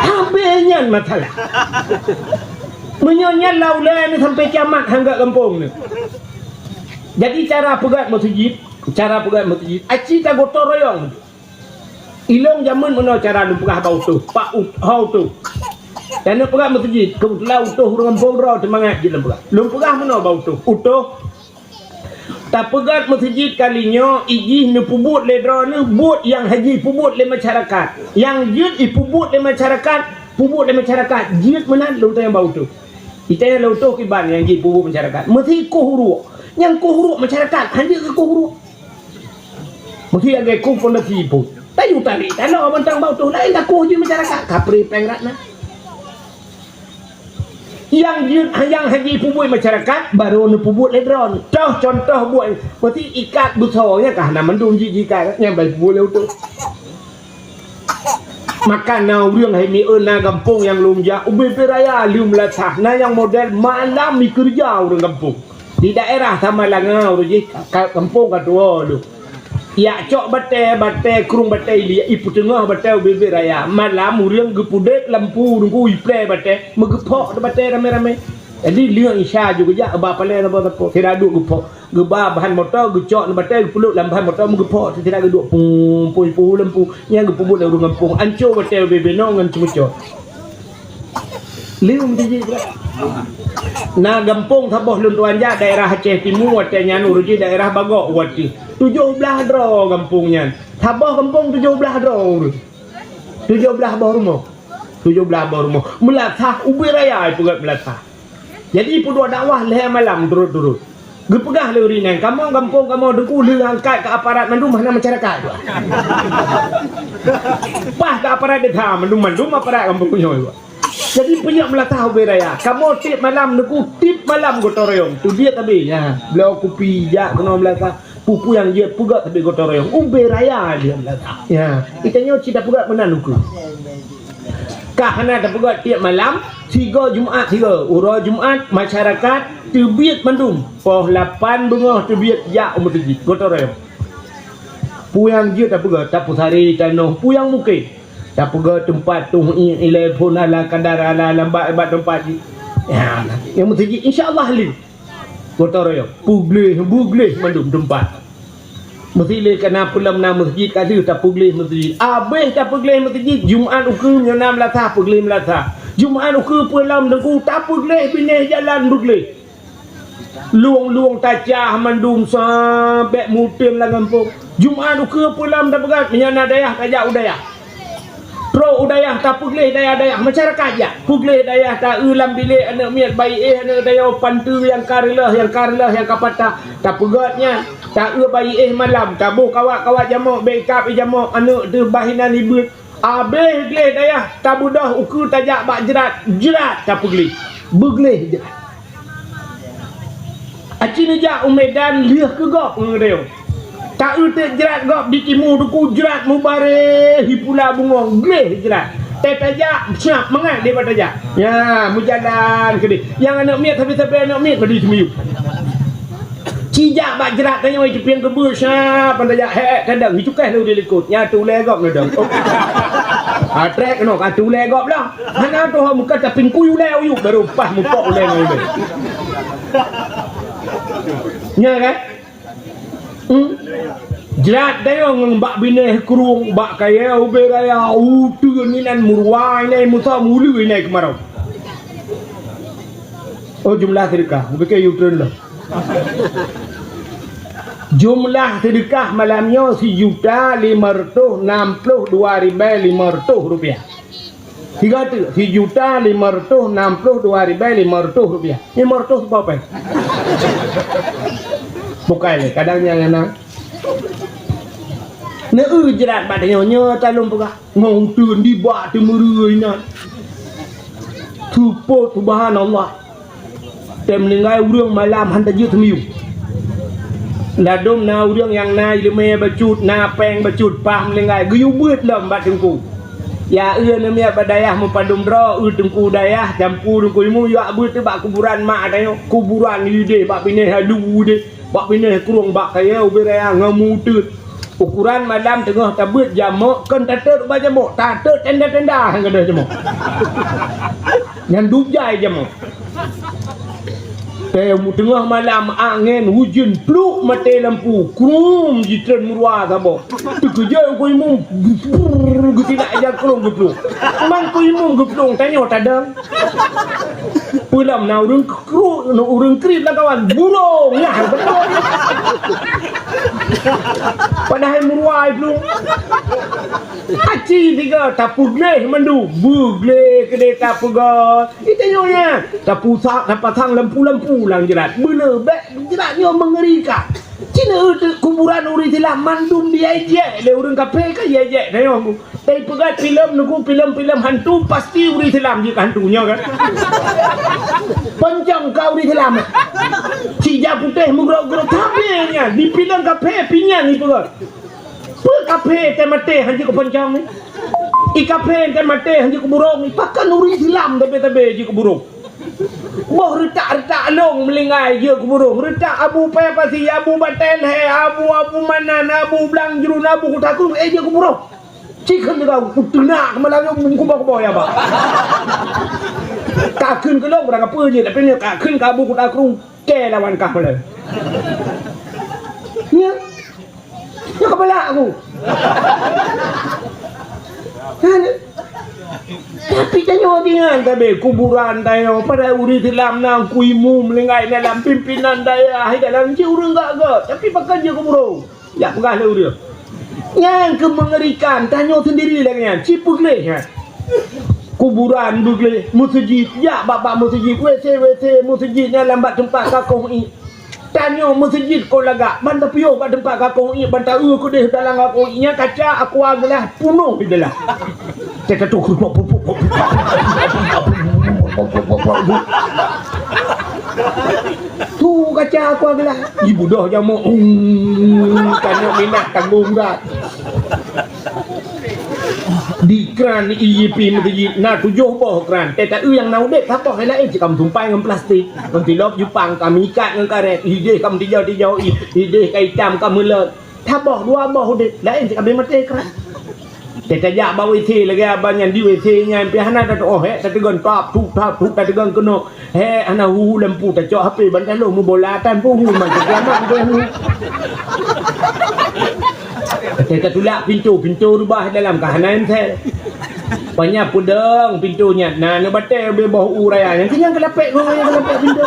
habisnya masalah menyonya laulai ni sampai kiamat hangga kampung ni. Jadi cara pegat masjid aci tak gotong royong ilong zaman mana cara lu pegah bau tu pak hau tu dan pegat masjid kebetulan utuh kampung ro semangat je lempegat lu pegah mana bau tu utuh tak pegat masjid kalinya ijih ni pubut le dra ni but yang haji pubut le masyarakat yang jid pubut le masyarakat jid mana lu yang bau tu kita yang lu tu kiban yang jid pubut masyarakat mesti kohuru yang kohuru masyarakat hanya ke kohuru mesti ada ku fondasi pun tayu tali kalau mentang bau tu lain dah kohuru masyarakat kapri pengrat na yang haji pubut masyarakat baru ni pubut ledron contoh buat berarti ikat besarnya kah nak mendung jika yang baik boleh tu maka na urang hai mi na kampung yang lumja ubi raya lum latah na yang model malam mi kerja urang kampung di daerah sama langau je kampung kedua tu ya cok bate kurung bate li ipu tengah bate ubi raya malam urang gepudek lampu nunggu iple bate megepok bate rame-rame jadi liang isya juga ja ba pale na ba ko tidak duk gepok geba bahan motor gecok na bate pulut lam bahan motor megepok tidak duk pung lampu yang gepubut urang kampung anco bate ubi nong ngan cemecok liung di na gampung Thaboh Luntuan ja daerah Aceh Timur Aceh Nyanu ruji daerah Bagok wati 17 dro kampungnya Thaboh kampung 17 dro 17 bawah rumah melatah ubi raya pegat melatah jadi pudua dakwah leh malam turut-turut Gepegah le urinan. Kamu kampung kamu dengku le angkat ke aparat mandum mana masyarakat tu. Bah ke aparat dia tha mandum aparat kampung kunyo. Jadi punya melatah beraya. Kamu tip malam dengku tip malam gotoroyong. Tu dia tabi ya. Beliau kopi jak kena melatah. Pupu yang dia pugat tabi gotoroyong. Beraya dia melatah. Ya. Itanya cita pugat menan dengku. Kahana terpegat tiap malam 3 Jumaat 3 Ura Jumaat masyarakat terbiat mandum poh 8 bengah terbiat jak umur tinggi gotoroyong puyang dia terpegat tak pusari tanah puyang mungkin terpegat tempat tu ilai pun ala kadar ala lambat tempat ya yang mesti insyaallah li gotoroyong bugleh mandum tempat mesti le kena pulam nama masjid kata tak pugleh masjid habis tak pugleh masjid Jumaat ukur nyana melatah pugleh melatah Jumaat ukur pulam dengku tak pugleh pineh jalan pugleh luang tajah mandum sampai mutin lah kampung Jumaat ukur pulam dah pegat menyana dayah tajak udayah pro udayah tak pugleh dayah masyarakat ya pugleh dayah tak ulam bilik anak miat baik anak dayah pantu yang karilah yang kapata tak pegatnya tak bayi malam tabuh kawat jamak backup jamak anak tu bahinan ribut habis gleh dayah tabu dah ukur tajak bak jerat tak pugleh begleh jerat acina jak umedan liah ke gop ngedeo tak utek jerat gop di timur duku jerat mubare hipula bungong gleh jerat tajak siap mengat dia tajak ya mujalan ke dia yang anak miat tapi anak miat badi semiu cijak bak jerat tanya oi cepian ke bus pandai jak kadang hicukai lu dia ikut nya tu legop lu dah trek no ka tu legop lah hana tu muka taping kuyu le uyu baru pas mupok le ngai be nya kan jerat dayo ngembak bineh kurung bak kaya ube raya tu ni nan murwai nai musa mulu nai kemarau oh jumlah sedekah bukan U-turn lah jumlah sedekah malamnya 1.562.500 rupiah. Tiga tu 1.562.500 rupiah. 500 berapa? Bukan le kadang yang ana. Ne jerat badannya nya talung pegah. Ngong tun di bak tu merui na. Tupo subhanallah. Tem lingai urang malam hantar je semiu. Ladum na urang yang na ilme bacut na peng bacut pam lengai guyu beut lam bat tengku ya eun namia badayah mempadum dro tengku dayah campu tengku ilmu ya beut bak kuburan mak dayo kuburan lide bak pineh halu de bak pineh kurung bak kaya uberaya ngamu tut ukuran malam tengah tabut jamak kan tatet ba jamak tatet tenda-tenda hang kada jamak yang dujai jamak tengah malam angin hujan pluk mati lampu krum jitren murwa sabo tu kerja ko imum tidak aja krung geplung mang ko imum geplung tanya tadang pulam na urang kru no urang krip lah kawan burung ya betul padahal murwa plung aci tiga tapu gleh mandu bugle kede tapu ga itanya tapu sak dapat hang lampu lang jerat bener bek jeratnya mengerikan cina kuburan uri telah mandum dia je le urang kape ka ye je tengok tapi pegat filem nuku filem hantu pasti uri telam je hantunya kan panjang kau uri telam cija putih mugrok-grok tapenya di filem kape pinyan ni pegat kape temate hanji ko panjang ni ikape temate hanji ko burung ni pakan uri telam tabe je ko burung boh retak long melingai je ke burung retak abu pe pasi abu batel he abu manan abu blang jerun abu kutakun je ke burung cikan juga kutuna kemalang ku ba ya ba ka keun ke long berang apa je tapi ni ka keun ka abu kutakun ke lawan kah boleh ya kepala aku tapi tanya dengan tabe kuburan dayo pada uri dalam nang kuimu melengai dalam pimpinan daya hai dalam je urang gak tapi pakai je kuburo ya pegah le uri yang kemengerikan tanya sendiri lah cipuk le kuburan bugle masjid ya bapak masjid WC masjidnya lambat tempat kakong i tanya masjid kau lagak banta piyo kat tempat kakong ni banta aku deh dalam kakong nya kaca aku agalah penuh di dalam kita tu tu kaca aku agalah ibu dah jamu tanya minat tanggung dah di kran IEP masjid na 7 boh kranแต่yang nau dek apa hai lain cakap tumpai dengan plastik nanti lop Jepang kami ikat dengan karet ide kamu tijau ide kaitam kamu letถ้าบอกdua boh dek lain cakap mati kran แต่จะยาบาวิธีเลยแกบ้านยันดีวิธีไงเปียหน้าตะโอเฮตะตะกอนตอบทุกตะตะกอนก็โนเฮอันน่ะหูลำปูตะเจาะไปบันทะโลมือโบราณตันผู้หูมันจะแก่มากด้วยหูแต่ketulak pintu rubah dalam kahanan saya banyak pudeng pintunya nah no batel be bawah uraya yang kenyang kelapek rumahnya kelapek pintu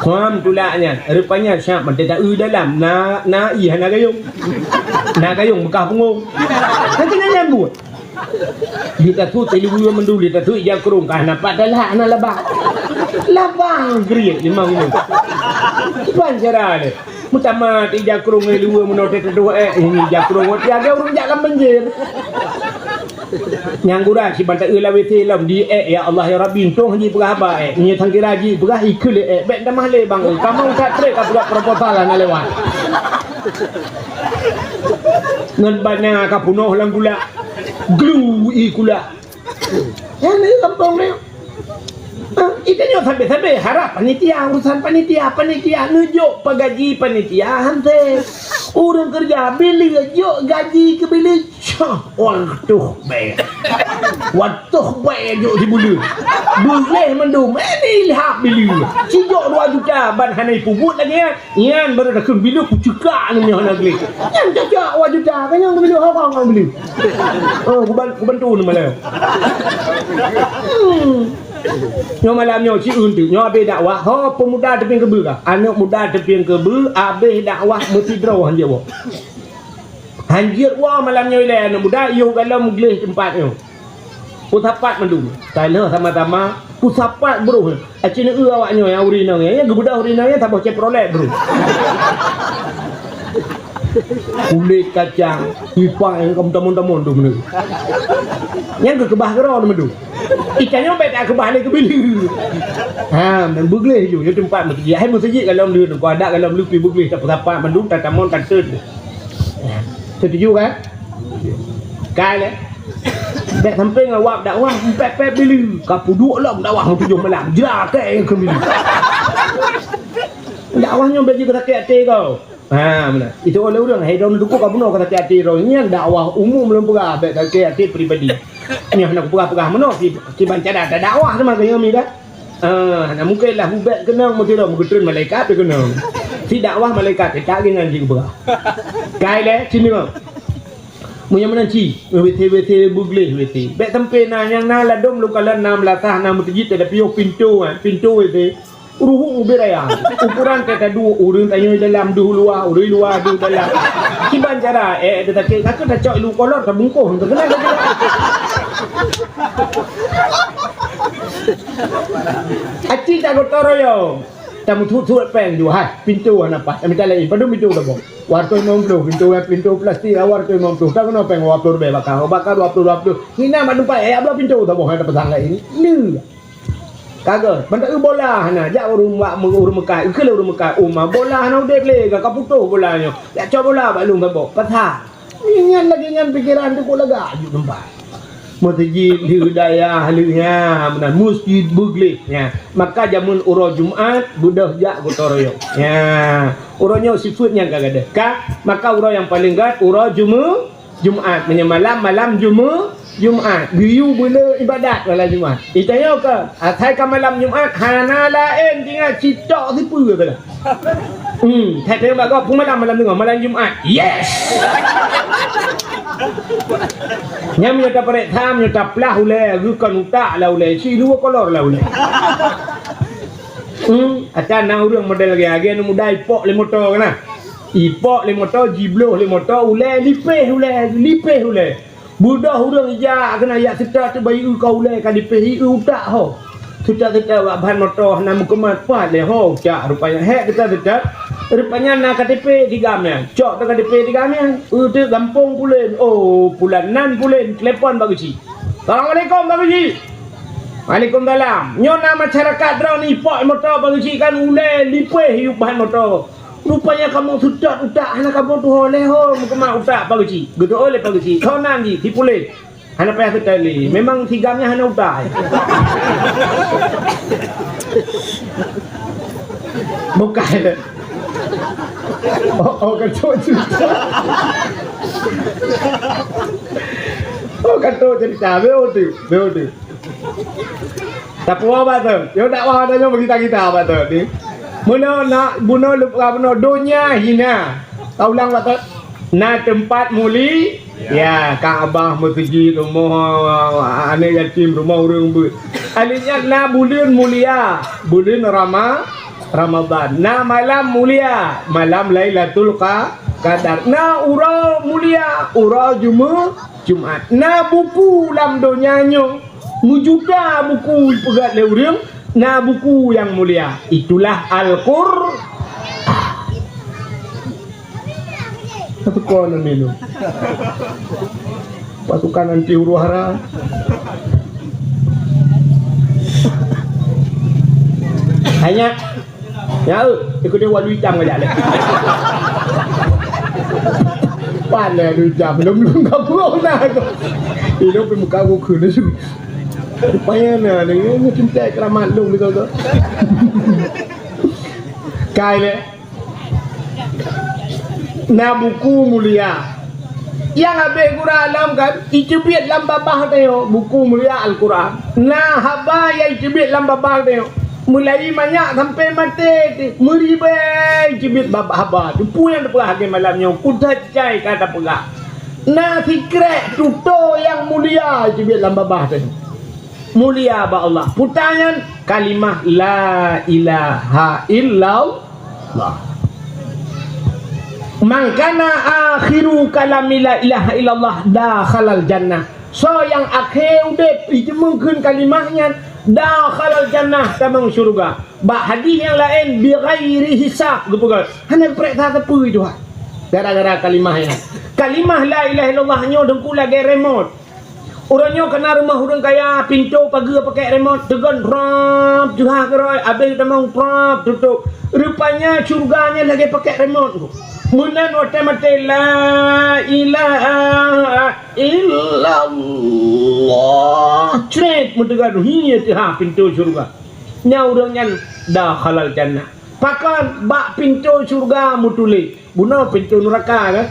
kham tulaknya rupanya syak menteta dalam na i hana gayung bekas pengung kan kena nyambut kita tu telu menduli tu ya kerung kan nampak dalah ana labang gerik memang ini ban cara dia mutama tiga kerung ni dua menote kedua ini jakrung dia ada urung jak banjir nyangguran si bantai ula wete lam di ya Allah ya Rabbi tong haji pegah ba ni thang kiraji pegah ikul bet dah mahle bang kamu tak trek ka pegah proposal na lewat ngan banyak ka punoh lang gula glu i gula ya ni kampung ni ikannya sampai harap panitia urusan panitia nunjuk pagaji panitia hante orang kerja beli juk gaji ke beli waktu baik juk di bulu boleh mendum ini lihat beli cijok 2 juta ban hanai pubut lagi yan baru dah kun bilu pucukak ni hana beli yan cakap 2 juta kan yang beli orang beli ku bantu ni malam Nyo malam nyo si untuk nyo habis dakwah ho pemuda tepian kebu ka anak muda tepian kebu habis dakwah mesti draw hanjir wa hanjir wa malam nyo ile anak muda yo galam gleh tempat nyo pusapat mendum tala sama-sama pusapat bro acine awak nyo yang urina yang gebudak urina yang tak boleh ceprolek bro kulit kacang ipang yang kamu tamun-tamun tu menurut yang kebah kerau tu menurut ikannya tak kebah ni kebilu dan bergelih je tempat masjid hai masjid kalau dia tu ada kalau lupi bergelih siapa-siapa menurut tak tamun tak ter setuju kan kai le tak sampai ngawak dakwah pep bilu kapu duk lah dakwah 7 malam jerak ke kebilu dakwahnya bagi kita hati kau mana itu oleh orang hidung dukuk kamu nak kata hati ro ini dakwah umum belum pegah baik hati pribadi ni nak pegah mana si bancara ada dakwah sama kaya mi dah nak mungkinlah bubat kenang mesti dah menggetun malaikat tu kenang si dakwah malaikat tak dengan ji pegah kai le sini mah munya menanci wete bugleh wete baik tempe na yang na ladom lu kala 6 latah na masjid ada pintu wete uruh beraya ukuran kata 2 urang tanya dalam luar du dalam kiban cara detak aku dah cok lu kolor tak bungkuh tu kena aci tak kotor yo tamu tu peng du hai pintu apa minta lagi padu pintu dah bong warto 90 pintu plastik warto 90 tak kena peng warto be bakar 20 hina madumpa abla pintu dah bong ada pasang ini lu kagak benda bola hana jak rumah Mekah ke rumah Mekah umma bola hana udah play ka putuh bolanya ya coba bola balung kabok patah ingat lagi dengan pikiran tu kok laga aju tempat masjid di hidayah halunya benar masjid buglihnya maka jamun uro Jumat budah jak gotoroyo ya uronya sifatnya kagak ada maka uro yang paling gat uro Jumat malam Jumat biu bila ibadat malam Jumat itanya ke atai ka malam Jumat hana lain tinggal citok tipu ke dah tak tengok bago pun malam Jumat yes nyam yo ta parek tham yo ta plah ule rukan utak la ule si dua kolor la ule acan nang urang model lagi anu muda ipok le motor kana ipok le motor jibloh le motor ule lipeh ule budak hurang ija kena ya kita tu bayi kau le ka dipeh utak ho kita bahan motor nak kemat pat le ho cak rupanya hek kita Rupanya nak KTP 3 mian. Cok tak KTP 3 mian. Tu gampung pulen. Oh, bulanan pulen. Telepon Pak Guci. Assalamualaikum Pak Guci. Waalaikumsalam. Nyona masyarakat drone ni pok motor Pak Guci kan ulai lipeh hiup bahan motor. Rupanya kamu sudah utak anak kamu tu oleh ho muka utak Pak Guci. Gitu oleh Pak Guci. Kau nanti dipulih. Anak payah sekali. Memang 3-nya hanya utak. Bukan. Oh kacau cerita. Oh kacau cerita. Betul. Tak puas apa tu? Dia tak puas tanya kita apa tu ni? Mana nak bunuh lupa bunuh dunia hina. Kau ulang apa tu? Na tempat muli. Ya, Kang Abah mertuji rumah anak yatim rumah orang ber. Alihnya na bulan mulia, bulan Ramadan. Na malam mulia, malam Lailatul Qadar. Na ura mulia, ura Jumaat. Na buku dalam dunianya, mujuda buku pegat le urang, na buku yang mulia. Itulah Al-Qur'an. Apa kau nak minum? Pasukan anti huru hara. Hanya ya ikut dia walu jam aja le. Pandai lu jam belum kau nak. Hidup di muka aku kena sih. Rupanya ni cinta keramat lu ni kau. Kai le. Na buku mulia yang habis Quran dalam kan ijibit dalam babah tengok buku mulia Al-Quran. Na haba yang ijibit dalam babah tengok mulai banyak sampai mati meribai ijibit babah haba tu pun yang terperah ke malamnya kuda cai kata pegak. Na fikret tuto yang mulia ijibit dalam babah tengok mulia ba Allah putangan kalimah la ilaha illallah. Mangkana akhiru kalami la ilaha illallah dakhalal jannah. So yang akhir udip itu mungkin kalimahnya dakhalal jannah tamang syurga. Ba hadis yang lain bi ghairi hisab gitu kan. Hanya periksa apa itu ha. Gara-gara kalimahnya. Kalimah la ilaha illallah nyo dengku lagi remote. Orangnya kena rumah orang kaya pintu pagi pakai remote tegan prap juha keroi habis tamang prap tutup. Rupanya syurganya lagi pakai remote. Munan otomatis la ilaha illallah. Cret mutegan hiya tah pintu syurga. Nya urangnya dah halal jannah. Pakan bak pintu syurga mutuli. Buno pintu neraka kan?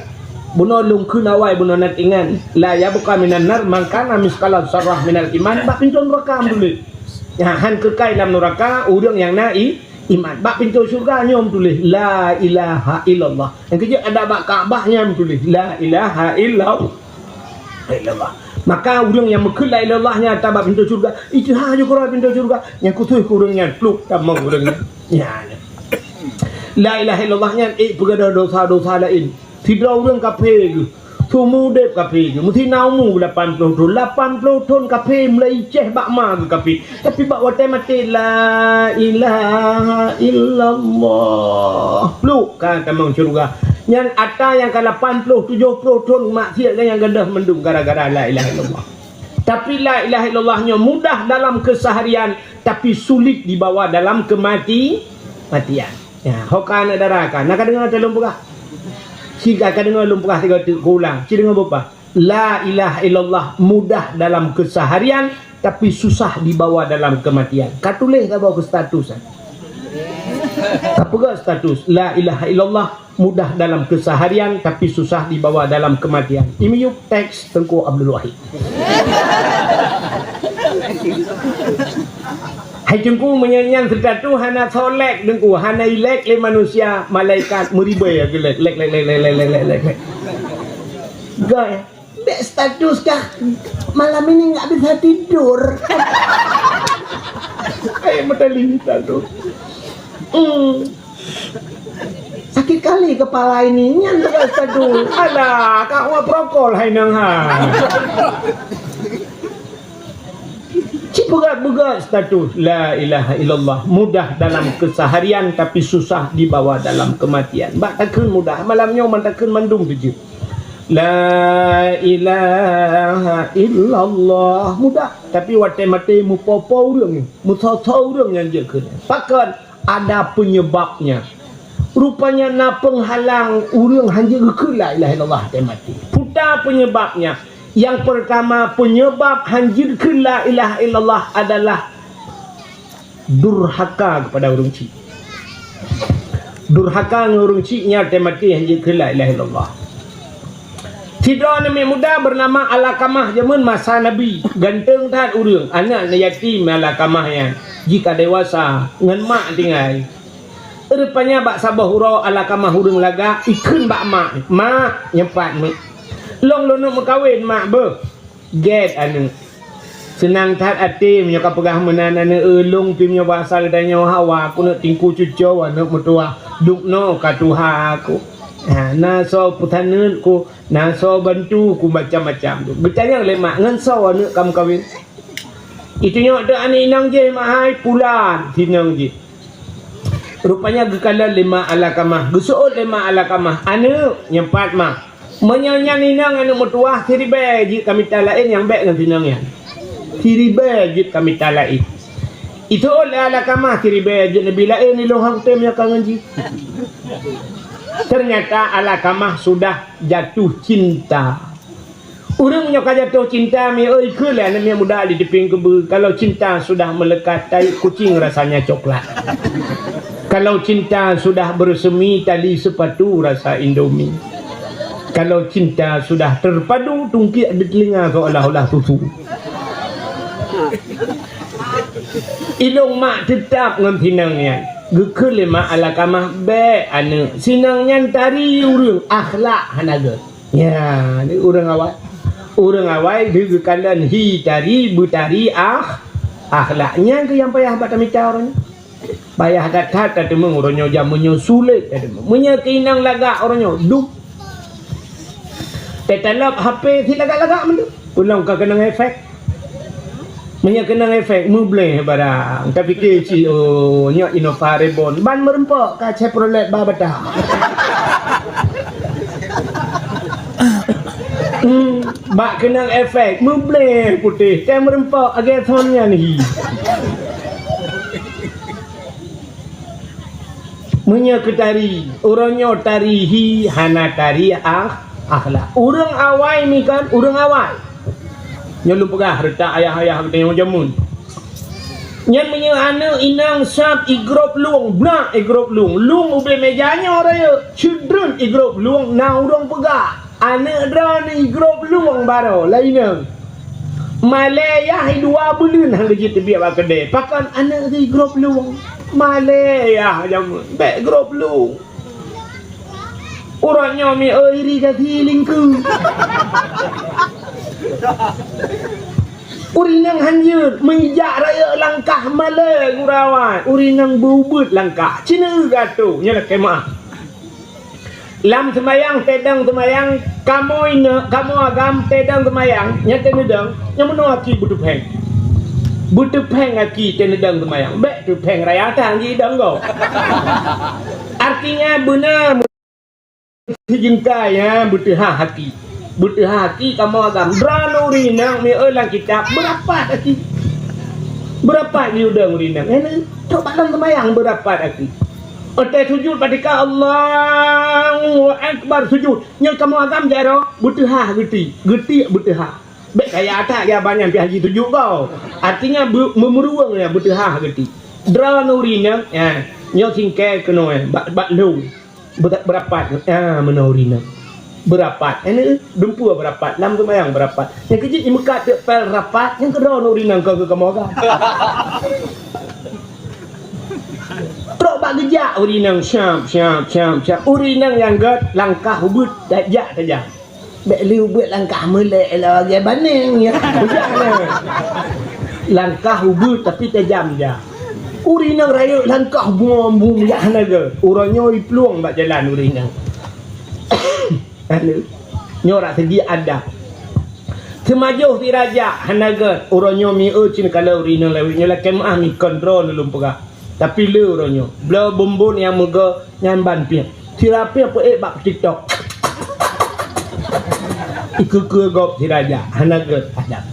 Buno lungkeun awai buno natingan. La ya buka minan nar mangkana miskala sarrah minal iman bak pintu neraka mutuli. Ya han kekal dalam neraka urang yang nai iman. Bak pintu syurga nyom tulis la ilaha illallah. Yang kejap ada bak Kaabahnya tulis la ilaha illallah. Maka orang yang mekul la ilallahnya atas bak pintu syurga itu hanya kurang pintu syurga yang kutuh kurangnya pluk tamang orangnya. Ya. La ilaha illallahnya berada dosa-dosa lain. Tidak orang kafir. Sumudep kafe mesti naumu 80 ton kafe mulai ceh bakma ke kafe tapi bak watai mati la ilaha illallah lu kan tamang syurga yang ada yang ke 80 70 ton maksiat yang gadah mendung gara-gara la ilaha illallah. Tapi la ilaha illallahnya mudah dalam keseharian tapi sulit dibawa dalam kematian. Ya hokan darahkan nak dengar telung buka. Jika akan dengar lumpah tiga ulang. Cik dengar apa? La ilaha illallah mudah dalam keseharian tapi susah dibawa dalam kematian. Katulis tak bawa ke status. Apa ke status? La ilaha illallah mudah dalam keseharian tapi susah dibawa dalam kematian. Ini yuk teks Tengku Abdul Wahid. Hai jengku menyanyian serta tu hana solek dengku hana ilek le manusia malaikat meribai ya lek gay dek status kah malam ini enggak bisa tidur. Metali status sakit kali kepala ini nyan status alah kak wa prokol hai nang ha. Cik Berat-berat status la ilaha illallah. Mudah dalam keseharian tapi susah dibawa dalam kematian. Bak takkan mudah. Malamnya man takkan mandung tu je. La ilaha illallah. Mudah. Tapi waktu mati mu popo urang ni. Mu tahu urang yang je kena. Pakan ada penyebabnya. Rupanya na penghalang urang hanya ke la ilaha illallah mati. Putar penyebabnya. Yang pertama, penyebab hanjir ke la ilaha illallah adalah durhaka kepada orang cik. Durhaka dengan orang ciknya mati hanjir ke la ilaha illallah. Tidak nama muda bernama Alakamah zaman masa Nabi. Ganteng tak urang, anak yatim Alakamah yang jika dewasa ngan mak tinggal. Rupanya bak sabah hurau Alakamah urang laga ikun bak mak nyempat mak. Long lono makawin mak ber get anu senang tat ati menyaka pegah menan anu elong timnya basal danyo hawa aku nak tingku cucu anak mertua dukno katuha aku na so putaneun ku na so bantu ku macam-macam tu bertanya le mak ngan so anak kamu kawin itu nyo ada ani nang je mahai pulan tinang je rupanya gekala lima Alakamah gesuut lima Alakamah anu nyempat mak menyanyang inang anu mertua tiribe jit kami talain yang baik dengan tinang yang tiribe jit kami talain itu oleh Alakamah tiribe jit lebih lain ni lohang tem yang kangen jit ternyata Alakamah sudah jatuh cinta orang punya jatuh cinta mi oi ke lah ni muda di teping kebe kalau cinta sudah melekat tai kucing rasanya coklat kalau cinta sudah bersemi tali sepatu rasa Indomie. Kalau cinta sudah terpadu tungkik di telinga seolah-olah susu. Ilung mak tetap dengan pinangnya. Gekul mak Alakamah be anu sinangnya tari urang akhlak hanaga. Ya, ni urang awal. Urang awal dia gekalan hi tari butari akhlaknya ke yang payah baca mica orangnya. Payah dat-dat tadi mengurangnya jamunyo sulit tadi. Munya keinang lagak orangnya duk tetalap HP si lagak-lagak mendu. Ulang kau kena efek. Menyak kena efek mubleh barang. Tapi kecil oh nyak Innova Reborn. Ban merempok ka Chevrolet babata. Bak kena efek mubleh putih. Teh merempok agak sonnya ni. Menyak tari. Orangnya tarihi hana tari akhlak. Urang awai ni kan, urang awai. Nyolong pegah retak ayah-ayah tengok jamun. Nyan punya anak inang sab igrop luang, bnak igrop luang. Luang ubel mejanya raya. Children igrop luang, nah urang pegah. Anak dra ni igrop luang baru, lainnya. Malaya 2 bulan hang dia terbiak bak kedai. Pakan anak dia igrop luang. Malaya jamun, bek igrop luang. Orangnya mi iri kasi lingku. Urinang hanyut menjak raya langkah malah gurawan. Urinang bubut langkah. Cina gatu nyala kemah. Lam semayang tedang semayang kamu ina kamu agam tedang semayang nyata nedang yang menua ki butuh peng. Butuh peng aki tenedang semayang. Bek tu peng raya tang ji dang go. Artinya benar sejengkai ya butuh hati kamu agam dranuri nang mi eulang kitab berapa hati berapa ni udang urinang coba dalam semayang berapa hati ote sujud padika Allahu akbar sujud yang kamu agam jaro butuh geti butuh baik kaya atak ya banyak pi haji sujud kau artinya memeruang ya butuh geti dranuri nang ya nyo singkai keno bak lu berapa menaurina berapa ini dempu berapa lam tu mayang berapa yang kecil di Mekah tu pel rapat yang kedua naurina kau ke kamu kan teruk bak gejak urinang syam urinang yang gad langkah hubut dajak saja bek liu buat langkah melek lah bagi baning ya gejak langkah hubut tapi tajam je urinang raya langkah bum ya naga orangnya peluang bak jalan urinang anu nyorak segi ada Semajuh di raja hanaga uronyo mi cin kalau rina lewitnya lah kemah mi kontrol belum pegah. Tapi le uronyo. Bela bumbun yang muga nyamban pia. Tirapi apa bak TikTok. Iku gop di raja hanaga adab.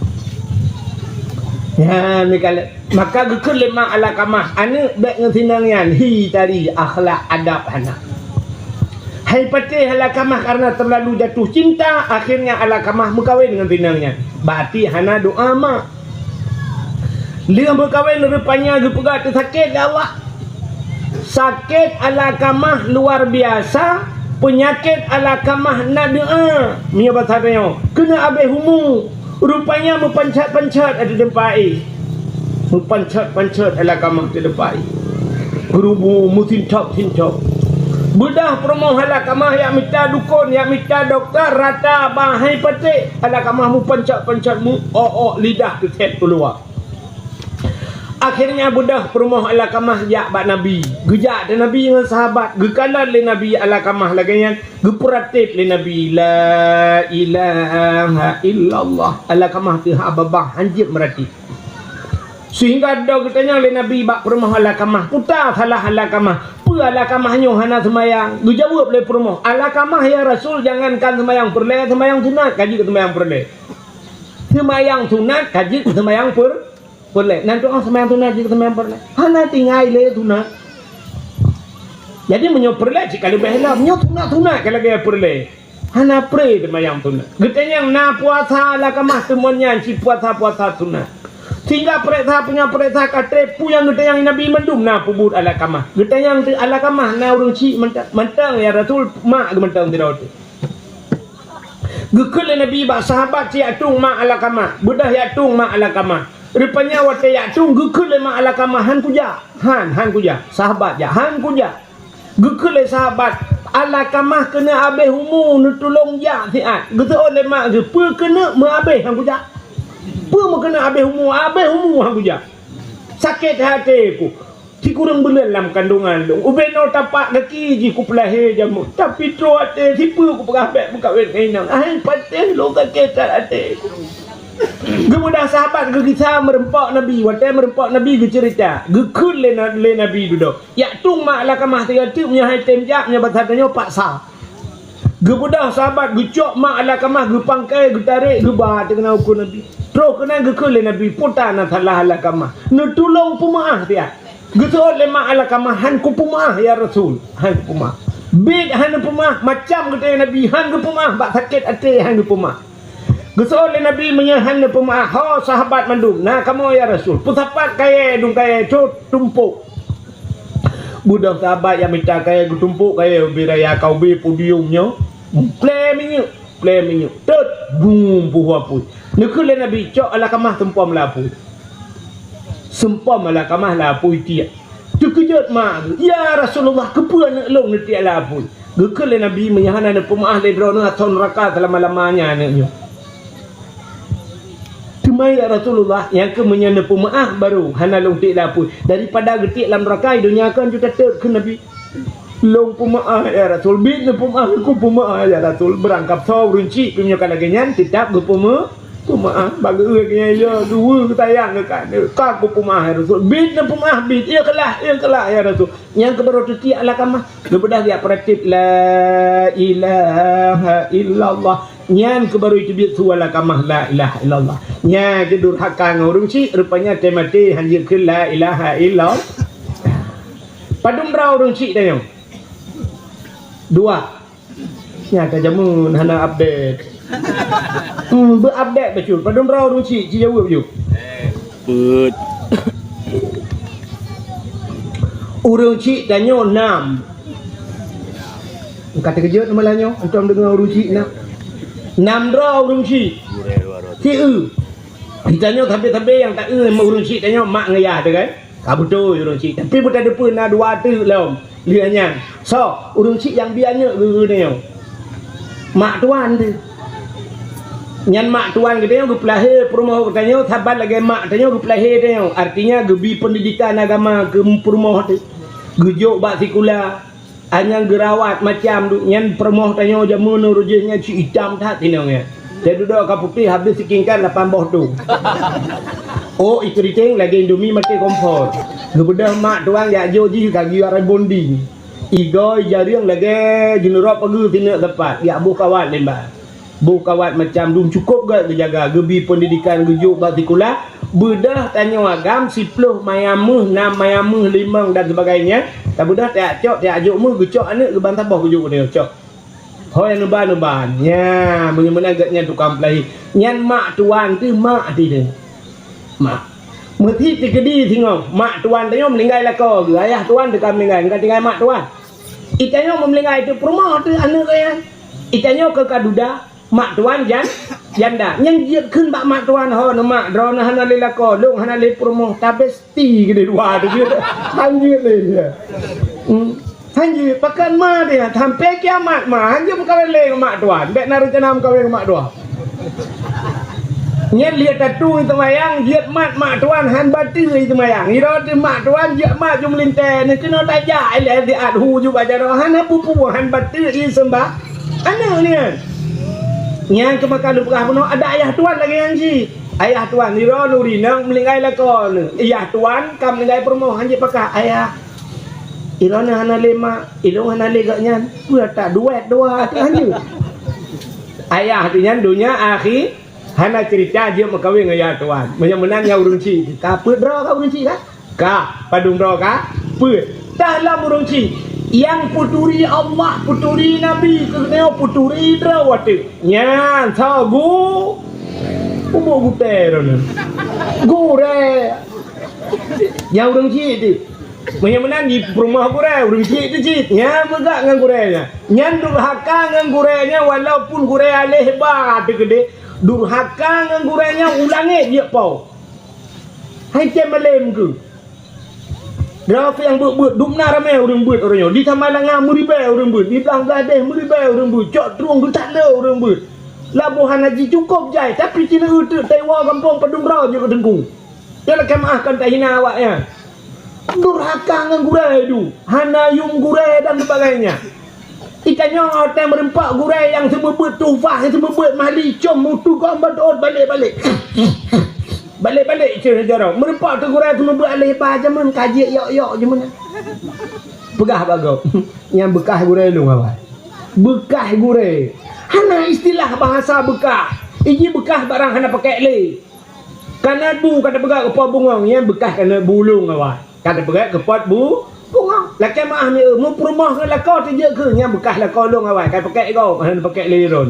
Ya mi kala maka gekul lemang ala kamah anu bek ngetinangan hi tadi akhlak adab hana. Hai patih ala kamah karena terlalu jatuh cinta, akhirnya ala kamah berkahwin dengan tinangnya. Berarti hana doa mak. Dia berkahwin rupanya gepegak tersakit awak. Sakit ala kamah luar biasa, penyakit ala kamah nak doa. Mia bahasanya kena habis humu. Rupanya mempancat-pancat ada tempat air. Mempancat-pancat ala kamah di tempat air. Gerubu mutintok. Bedah promo halak kamah yang minta dukun, yang minta doktor, rata bahai petik. Halak kamah mu pencak-pencak mu, lidah keset keluar. Akhirnya bedah promo halak kamah jak bak Nabi. Gejak dan Nabi dengan sahabat. Gekalan le Nabi halak kamah lagi yang. Gepuratif le Nabi. La ilaha illallah. Halak kamah tu hababah hanjib merati. Sehingga ada katanya le Nabi bak promo halak kamah. Putar salah halak kamah. Ala kamahnya hana semayang. Dia jawab le promo. Ala kamah ya Rasul jangankan semayang perle, semayang sunat kaji ke semayang perle. Semayang sunat kaji ke semayang perle. Nanti orang semayang sunat kaji ke semayang perle. Hana tinggal le sunat. Jadi menyo perle jika lebih lah menyo sunat kalau gaya perle. Hana pre semayang sunat. Getanya na puasa ala kamah semuanya si puasa sunat. Sehingga periksa punya periksa kata yang kita yang Nabi mendum na pubut ala kamah. Kita yang ala kamah na urung cik mentang ya Rasul mak mentang tidak tu. Gekul Nabi bak sahabat si atung mak ala kamah. Budah ya atung mak ala kamah. Rupanya wate ya atung gekul mak ala kamah han kuja. Han kuja. Sahabat ya han kuja. Gekul sahabat ala kamah kena habis humu nu tolong ya siat. Gitu oleh mak ke pe kena menghabis han kuja. Apa mau kena habis humu aku je. Sakit hati aku. Si kurang benar dalam kandungan dong. Ubeno tapak kaki je ku pelahir jamu. Tapi tu hati siapa aku berhabis berkahwin dengan inang. Patih lo sakit hati aku. Kemudian sahabat kisah merempak Nabi. Waktu merempak Nabi ke cerita. Gekul le Nabi duduk. Ya tung mak lah kamah tiga tu punya hai temjak punya bahasanya paksa. Gebudah sahabat gecok mak ala kamah gepangkai getarik gebah kena ukur Nabi. Terus kena gekul Nabi putar na salah ala kamah. Nu tolong pemaah dia. Getul le mak ala kamah han ku pemaah ya Rasul. Han ku pemaah. Bid han pemaah macam kata Nabi han ku pemaah bak sakit hati han ku pemaah. Getul le Nabi menyahan pemaah. Ha sahabat mandum. Nah kamu ya Rasul. Pusapat kaya dung kaya tumpuk. Budak sahabat yang minta kaya tumpuk kaya biraya kau be podiumnya. Play minyak tot boom buah pun nekul Nabi cok ala kamah tempom lapu sempom ala kamah lapu tiak terkejut mak ya Rasulullah kepuan nak long nanti lapu gekul Nabi menyahana na pemaah le drona ton raka selama-lamanya anaknya cuma ya Rasulullah yang ke menyana pemaah baru hana long tik lapu daripada getik dalam raka dunia kan juta tot ke Nabi long pemaah ya Rasul bin pemaah ku pemaah ya Rasul berangkap saw runci punya kalagenyan tetap ku pemaah bagi eunya ya dua tayang dekat ka ku pemaah ya Rasul bin pemaah bin ia kelah ya Rasul yang kebaru tu ala kamah kebedah dia praktik la ilaha illallah nyan kebaru itu bi suala kamah la ilaha illallah nya ke durhaka ngurunci rupanya temati hanjir ke la ilaha illallah padum rau runci dah dua nyata jamun hana update update betul padum rau ruci jawab you put urang cik danyo 6 kata kejut malanyo antum dengar ruci 6 rau urang cik si ditanya sampai yang tak urang cik danyo mak ngayah tu kan betul urang cik tapi bukan ada pun ada tu lah lihatnya so urang cik yang bianya ni mak tuan tu nyan mak tuan katanya gue pelahir perumahan katanya sahabat lagi mak katanya gue pelahir dia artinya gebi pendidikan agama ke perumahan tu gejok bak sekolah hanya gerawat macam tu nyan perumahan katanya jamun rujuknya cik hitam tak tinangnya Dia duduk kat putih habis sikingkan 8 boh tu. Oh, itu riting lagi Indomie mati kompor. Kemudian mak tuang ya joji kaki orang bonding. Igoi jariang lagi jenurap pagi tina tepat. Ya bu kawat lembah. Bu kawat macam dum cukup ke jaga gebi pendidikan gejuk bak sekolah. Bedah tanya agam 10 mayamuh 6 mayamuh 5 dan sebagainya. Tak bedah tak cok tak ajuk mu gecok anak ke bantah boh gejuk dia cok. Hoi nuban nya benar-benar agaknya tukang pelai nyan mak tuan tu mak dia mak mesti terkedi tengok mak tuan tanya melinggai lah kau ke ayah tuan dekat melinggai engkau tinggal mak tuan itanya melinggai tu rumah tu anak kaya itanya ke kaduda mak tuan janda yang dia kun bak mak tuan ho no mak drona hana le la ko long hana le promo tabesti ke dua tu dia hanjir le dia hanjir pakan ma dia sampai kiamat ma hanjir kawin le mak tuan bek narujana kawin mak tuan nyet lihat tatu itu mayang lihat mat tuan han batu itu mayang iro tu mak tuan lihat mat jum linte ni kena tajak le di adhu ju baca ro han pupu han batu i sembah ana ni yang kemakan lupa puno ada ayah tuan lagi yang si ayah tuan iro nuri nang melingai la ko ayah tuan kam melingai promo hanjir pakai ayah iro na hana lema iro hana legaknya buat tak duet dua tu hanjir ayah tu nyan dunia akhir hana cerita dia makawin dengan ayah tuan menang-menang yang urung ci ka put ro ka urung ci ka padung ro ka put dalam urung ci yang puturi Allah puturi Nabi keneo puturi drawate nyan sa gu ubo gutero ne gore yang urung ci tu menang di rumah gore urung ci tu ci nya megak ngan gorenya nyan durhaka ngan gorenya walaupun gore aleh ba gede durhaka ngan gorenya ulangi dia pau hai cemelem ke Rafi yang buat dumna ramai orang buat orangnya di Tamalanga muribai orang buat di Bangladesh muribai orang buat cok terung getak le orang buat Labuhan Haji cukup jai tapi Cina utut Taiwan kampung Padung Rau je ketengkung jangan kemaahkan tak hina awaknya durhaka ngan gurai tu hana yung gurai dan sebagainya ikannya orang merempak gurai yang semua buat tufah yang semua buat mahli com mutu gambar doot balik-balik balik-balik cerita jarang merempak tu gurai semua buat alih pajaman kaji yok-yok je mana pegah bagus yang bekas gurai lu kawan bekas gurai hana istilah bahasa bekas iji bekas barang hana pakai le kana bu kata pegang kepot bungong yang bekas kana bulung kawan kata pegang kepot bungong laki maah ni mu perumah ke lakau tu je ke yang bekas lakau long kawan kata pakai kau hana pakai le ron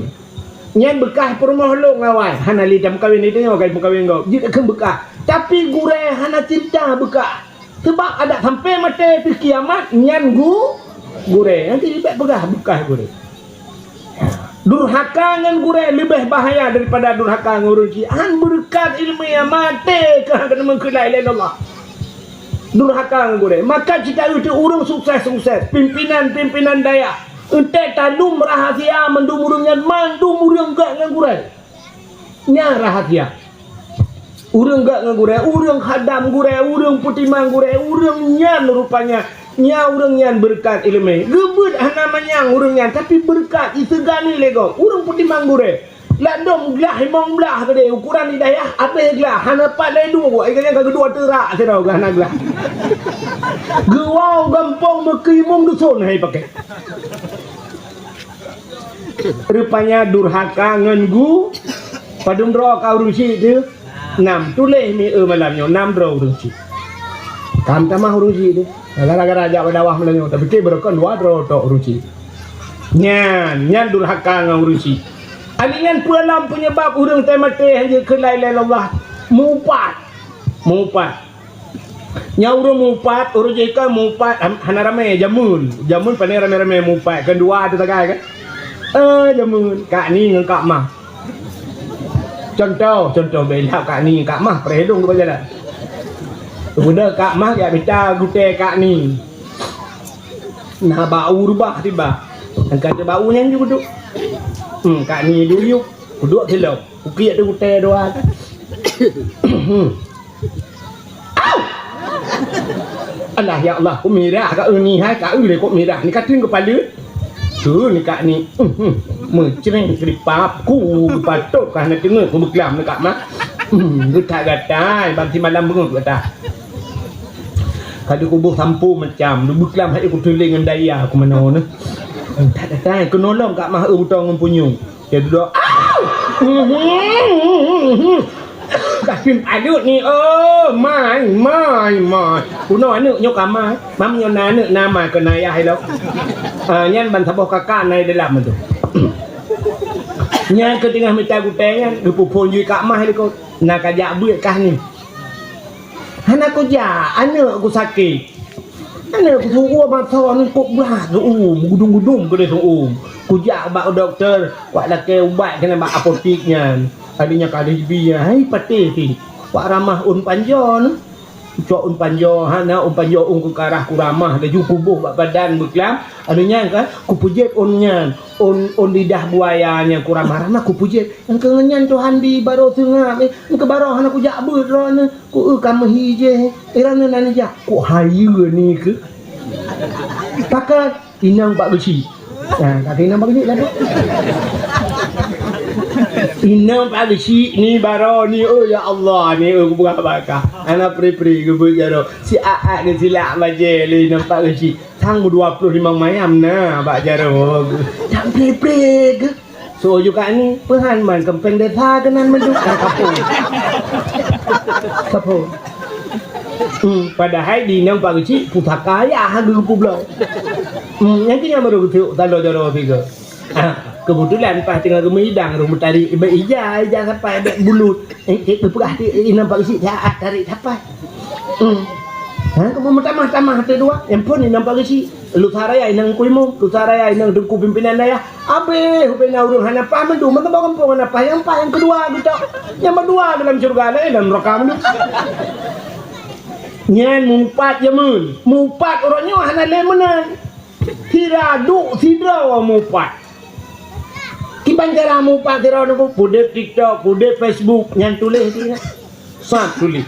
yang bekas perumah long kawan hana li jam kahwin itu yang kahwin kahwin kau jika ke bekas tapi gurai hana cinta bekas sebab ada sampai mati tu kiamat nyan gurai nanti dia pegang bekas gurai durhaka dengan gurai lebih bahaya daripada durhaka dengan uruji han berkat ilmu yang mati ke kena mengkelai Allah durhaka dengan gurai maka jika itu urung sukses pimpinan daya entek talum rahasia mendumurungnya mandumurung gak dengan gurai nya rahasia urung gak dengan gurai urung hadam gurai urung putimang gurai urung nyan rupanya nya urang nyan berkat ilmu gebut hana manyang urang nyan tapi berkat isegani lego urang putih manggure landom glah himong belah gede ukuran hidayah apa glah hana padai dua ai kanya kedua terak sedau hana glah gewau gampang mekimung dusun hai pakai rupanya durhaka ngengu padung ro ka urusi tu 6 tuleh ni malamnya 6 ro urusi kam tamah urusi tu gara-gara aja berdawah melanyo tapi ke berokon dua tok urusi nyan durhaka ngan urusi alingan pulang penyebab urang teh mati hanya ke lain Allah mupat nya urang mupat urusi ka mupat hana rame jamun pane rame-rame mupat kedua tu tagai kan jamun kak ni ngan kak mah contoh bela kak ni kak mah perhidung tu jalan kemudian kak mah ya bita gute kak ni nah bau rubah tiba angkat bau yang juga duk kak ni dulu duduk hello ukir tu gute doa Allah ya Allah ku mirah kak ni hai kak le kok mirah ni katin kepala tu ni kak ni mencering keripap ku patok kan nak dengar ku berkelam dekat mak gatai bang si malam bengut kata kada kubuh sampu macam du berkelam hak ku teling dengan daya aku mana ni tak gatai ku nolong kak mah utang mempunyung dia duduk Kasin adut ni mai kuno anu nyok amai mam nyo nanu nama ke nayah lo nyan ban saboh kakak nai dalam tu nyan ke tengah minta gutengan du pupun yui kak mah ko nak ajak buat kah ni anak ko ja anak aku sakit anak aku suruh mata ni kok berat tu gudung-gudung ke dia tu ku ja bak doktor buat laki ubat kena bak apoteknya adinya kali biya hai pati ti Pak Ramah un panjon cok un panjo hana un panjo un ku karah ku ramah da ju kubuh bak badan beklam adinya kan ku pujet unnya on lidah buayanya ku ramah ku pujet engke ngenyan Tuhan di baro tengah engke baro hana ku jak beut ron ku kamu hije irana nan jak ku hayu ni ke pakat inang pak besi kata inang pak besi lah inang pagi si ni baro ni ya Allah ni aku buka bakah anak pri-pri ke bujaro si aak ke silak baje le nampak ke si tang 25 mayam nah bak jaro tang pri-pri ke so juga ni pehan man kempeng desa kenan menduk kapung padahal di nampak ke si pusaka ya hagu pulau nanti yang baru tu talo jaro tiga kebetulan pas tengah gemidang rumah tarik ija sampai ada bulut berperah nampak isi saat tarik sampai kamu tamah hati dua yang pun nampak isi lu saraya inang kuimu lu saraya inang dengku pimpinan daya abe hubena urung hanapa mendu mentembak kampung hanapa yang kedua gitu yang kedua dalam surga ada dalam neraka mendu nyan mumpat jamun mumpat orangnya hana lemenan tiradu sidra mumpat kiban cara mumpat tirau aku pude TikTok pude Facebook nyan tulis tu sat tulis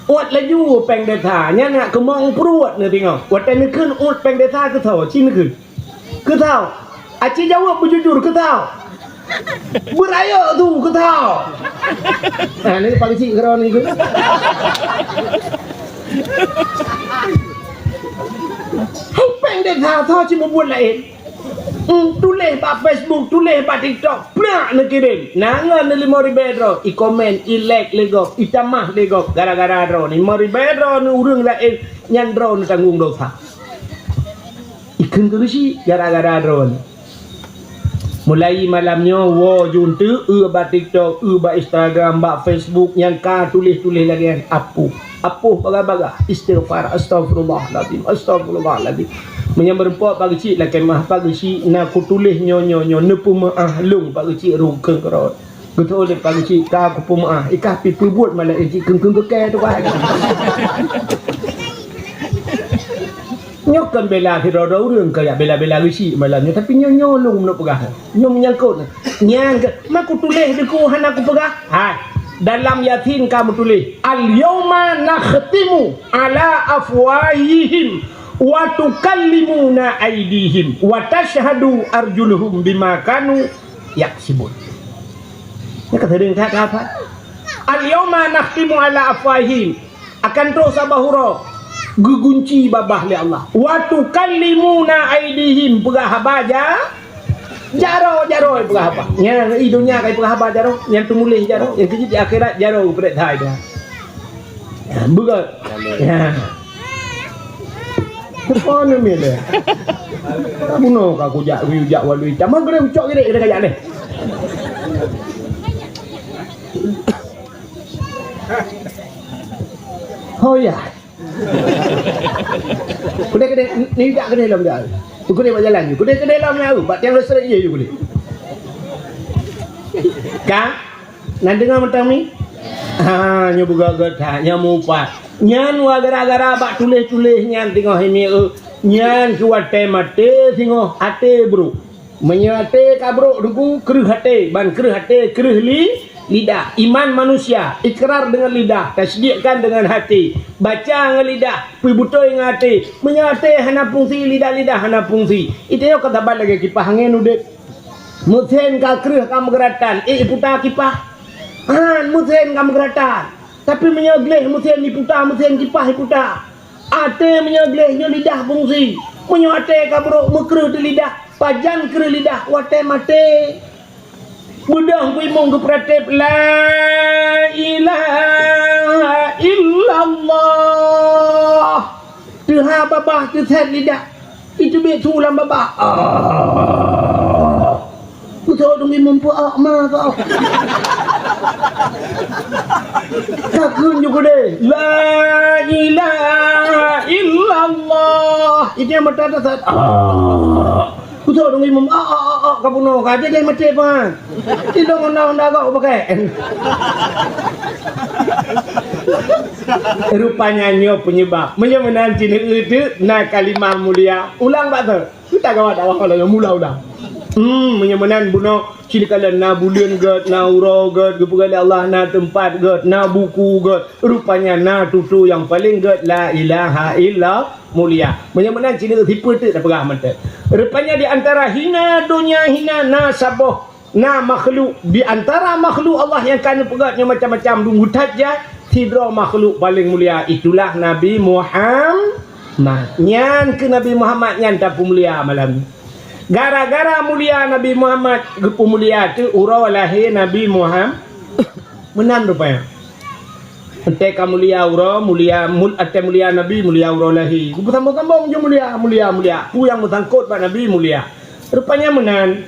uat laju peng data nyan nak kemong peruat ni tengok uat ni kun uat peng data ke tahu cin ke tahu aci jawab berjujur ke tahu beraya tu ke tahu ni pagi cik kerana ni ke hai peng data tahu cik membuat lain tulis pak Facebook tulis pak TikTok pernah nak kirim nangan ni 5,000 ro i komen i like legok i tamah legok gara-gara ro ni 5,000 ro ni urang lain nyan ro ni tanggung dosa ikan ke si gara-gara ro ni mulai malamnya wo juntu ba TikTok ba Instagram ba Facebook yang ka tulis-tulis lagi yang apuh baga-baga istighfar astagfirullahaladzim menyamberpok pagi cik lah kemah pagi cik nak ku tulis nyo nepu maah lung pagi cik rukeng kerot betul oleh pagi cik ka ku pemaah ikah pi buat malah cik keng ke tu kan nyok kan bela hiro urang kaya bela risi malamnya tapi nyo lung nak pegah nyo menyangkut nyang mak ku tulis deku hana ku pegah dalam Yasin kamu tulis al-yawma nakhtimu ala afwahihim wa tukallimuna aydihim wa tashhadu arjuluhum bima kanu yaksibun. Ya kata dengan kata apa? Al-yawma nakhtimu ala afwahihim akan terus abahura gugunci babah li Allah. Wa tukallimuna aydihim pegah baja jaro pegah apa? Yang di dunia kai pegah jaro, yang tumulih jaro, yang kecil di akhirat jaro berat thai dah. Bukan. Ya. Mana mele? Buno ka ku jak ujak walui. Tamang kena ucok gede kaya ni. Oh ya. Kuda ni jak kena dalam jalan. Kuda buat jalan ni. Kuda dalam ni aku. Bat yang lesret je boleh. Ka? Nak dengar macam ni? Nya buka gerta, nya mupat. Nyan wa gara-gara bak tulis-tulis nyan tengok himi nyan kuate mate tengok ate bro. Menyate ka bro duku kreuh hate ban kreuh hate kreuh li lidah. Iman manusia, ikrar dengan lidah, tasdikkan dengan hati, baca dengan lidah, pergi betul dengan hati, menyate hana fungsi lidah-lidah hana fungsi. Itu yang kata balik lagi kipah angin udah. Musen ka kreh ka megeratan, putar kipah. Musen ka megeratan. Tapi menyegleh musen diputar, musen kipah diputar. Ate menyeglehnya lidah fungsi. Menyate ka beruk mekreh di lidah, pajan kreh lidah, wate mate. Mudah bimong kepratip la ilaha illallah. Tuhan babah Tuhan lidah. Itu betul lah babah. Betul dong bimong pu ma kau. Takun juga deh. La ilaha illallah. Itu yang mata tak. Betul dong imam kapuno ka dia mati pa. Tidak onda kau pakai. Rupanya nyo penyebab. Menyemenan cini itu na kalimah mulia. Ulang tak tu? Kita kawat awak kalau mula udah. Menyemenan buno cini kala na bulan god, na uro god, kepada Allah na tempat god, na buku god. Rupanya na tutu yang paling god la ilaha illallah mulia. Menyemenan cini tipe tu dah perah mata. Rupanya di antara hina dunia hina nasaboh na makhluk, di antara makhluk Allah yang kan pegatnya macam-macam dungu tajah, tidra makhluk paling mulia itulah Nabi Muhammad. Nyan ke Nabi Muhammad nyan tak mulia malam. Gara-gara mulia Nabi Muhammad, gepu mulia tu urau lahir Nabi Muhammad. Menan rupanya. Ente ka mulia urau, mulia ate mulia Nabi, mulia urau lahir. Ku tambah-tambah je mulia. Ku yang mutangkut pak Nabi mulia. Rupanya menan.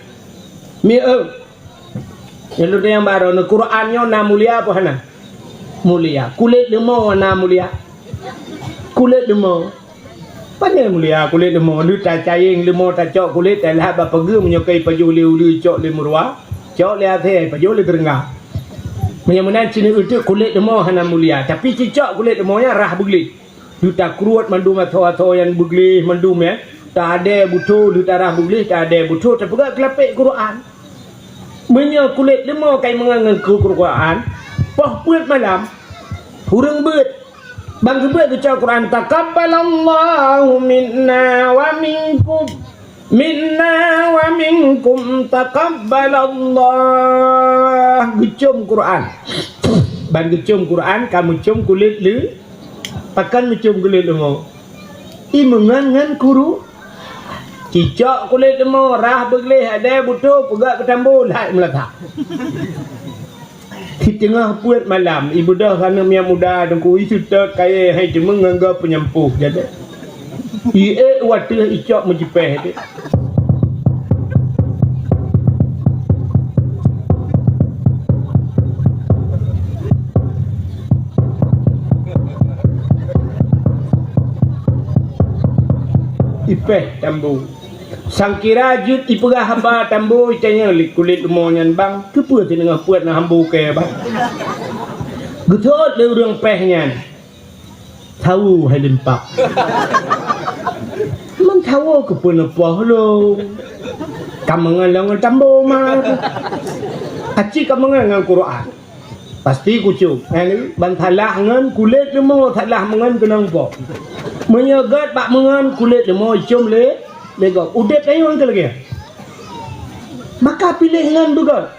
Yang yang baru na Qurannya na mulia apa hana? Mulia. Kulit lemau na mulia. Kulit lemau. Pandai mulia kulit lemau. Lu tak cayeng lemau tak cok kulit tak lah apa pergi menyokai paju liu cok lemurwa. Cok lihat he paju li terenggah. Menyemenan cini itu kulit lemau hana mulia. Tapi cicak kulit lemaunya rah begli. Lu tak keruat mandum atau yang begli mandum ya. Tak ada butuh lu tak rah begli tak ada butuh tak pegak kelapik Quran. Menyo kulit lemau kai mengangan ke Quran. Poh puat malam. Hurung beut. Bang sebut baca Quran taqabbalallahu minna wa minkum taqabbalallah. Gecum Quran. Bang gecum Quran kamu cium kulit lu. Pakan mencium kulit lemau. Mengan kuru. Cicak kulit lemau rah begleh ada butuh pegak ketambul hai meletak. Di tengah puat malam, ibu dah sana yang muda dengku isu tak kaya hai cuma nganggap penyempuh jadi. Waktu icak menjipeh dia. Ipeh tambu. Sangkira jut ipegah haba tambu itanya kulit lemau nyan bang kepa tengah puat na hambu ke bang. Getot le urang peh nyan. Tahu hai lempak. Man tahu kepa na poh lo. Kamangan lang tambu ma. Aci kamangan ngan Quran. Pasti kucuk. Ini bantalah ngan kulit lemau talah mengan kenang poh. Menyegat pak mengan kulit lemau cium le. Legok, udah tayang ke lagi. Maka pilihan juga.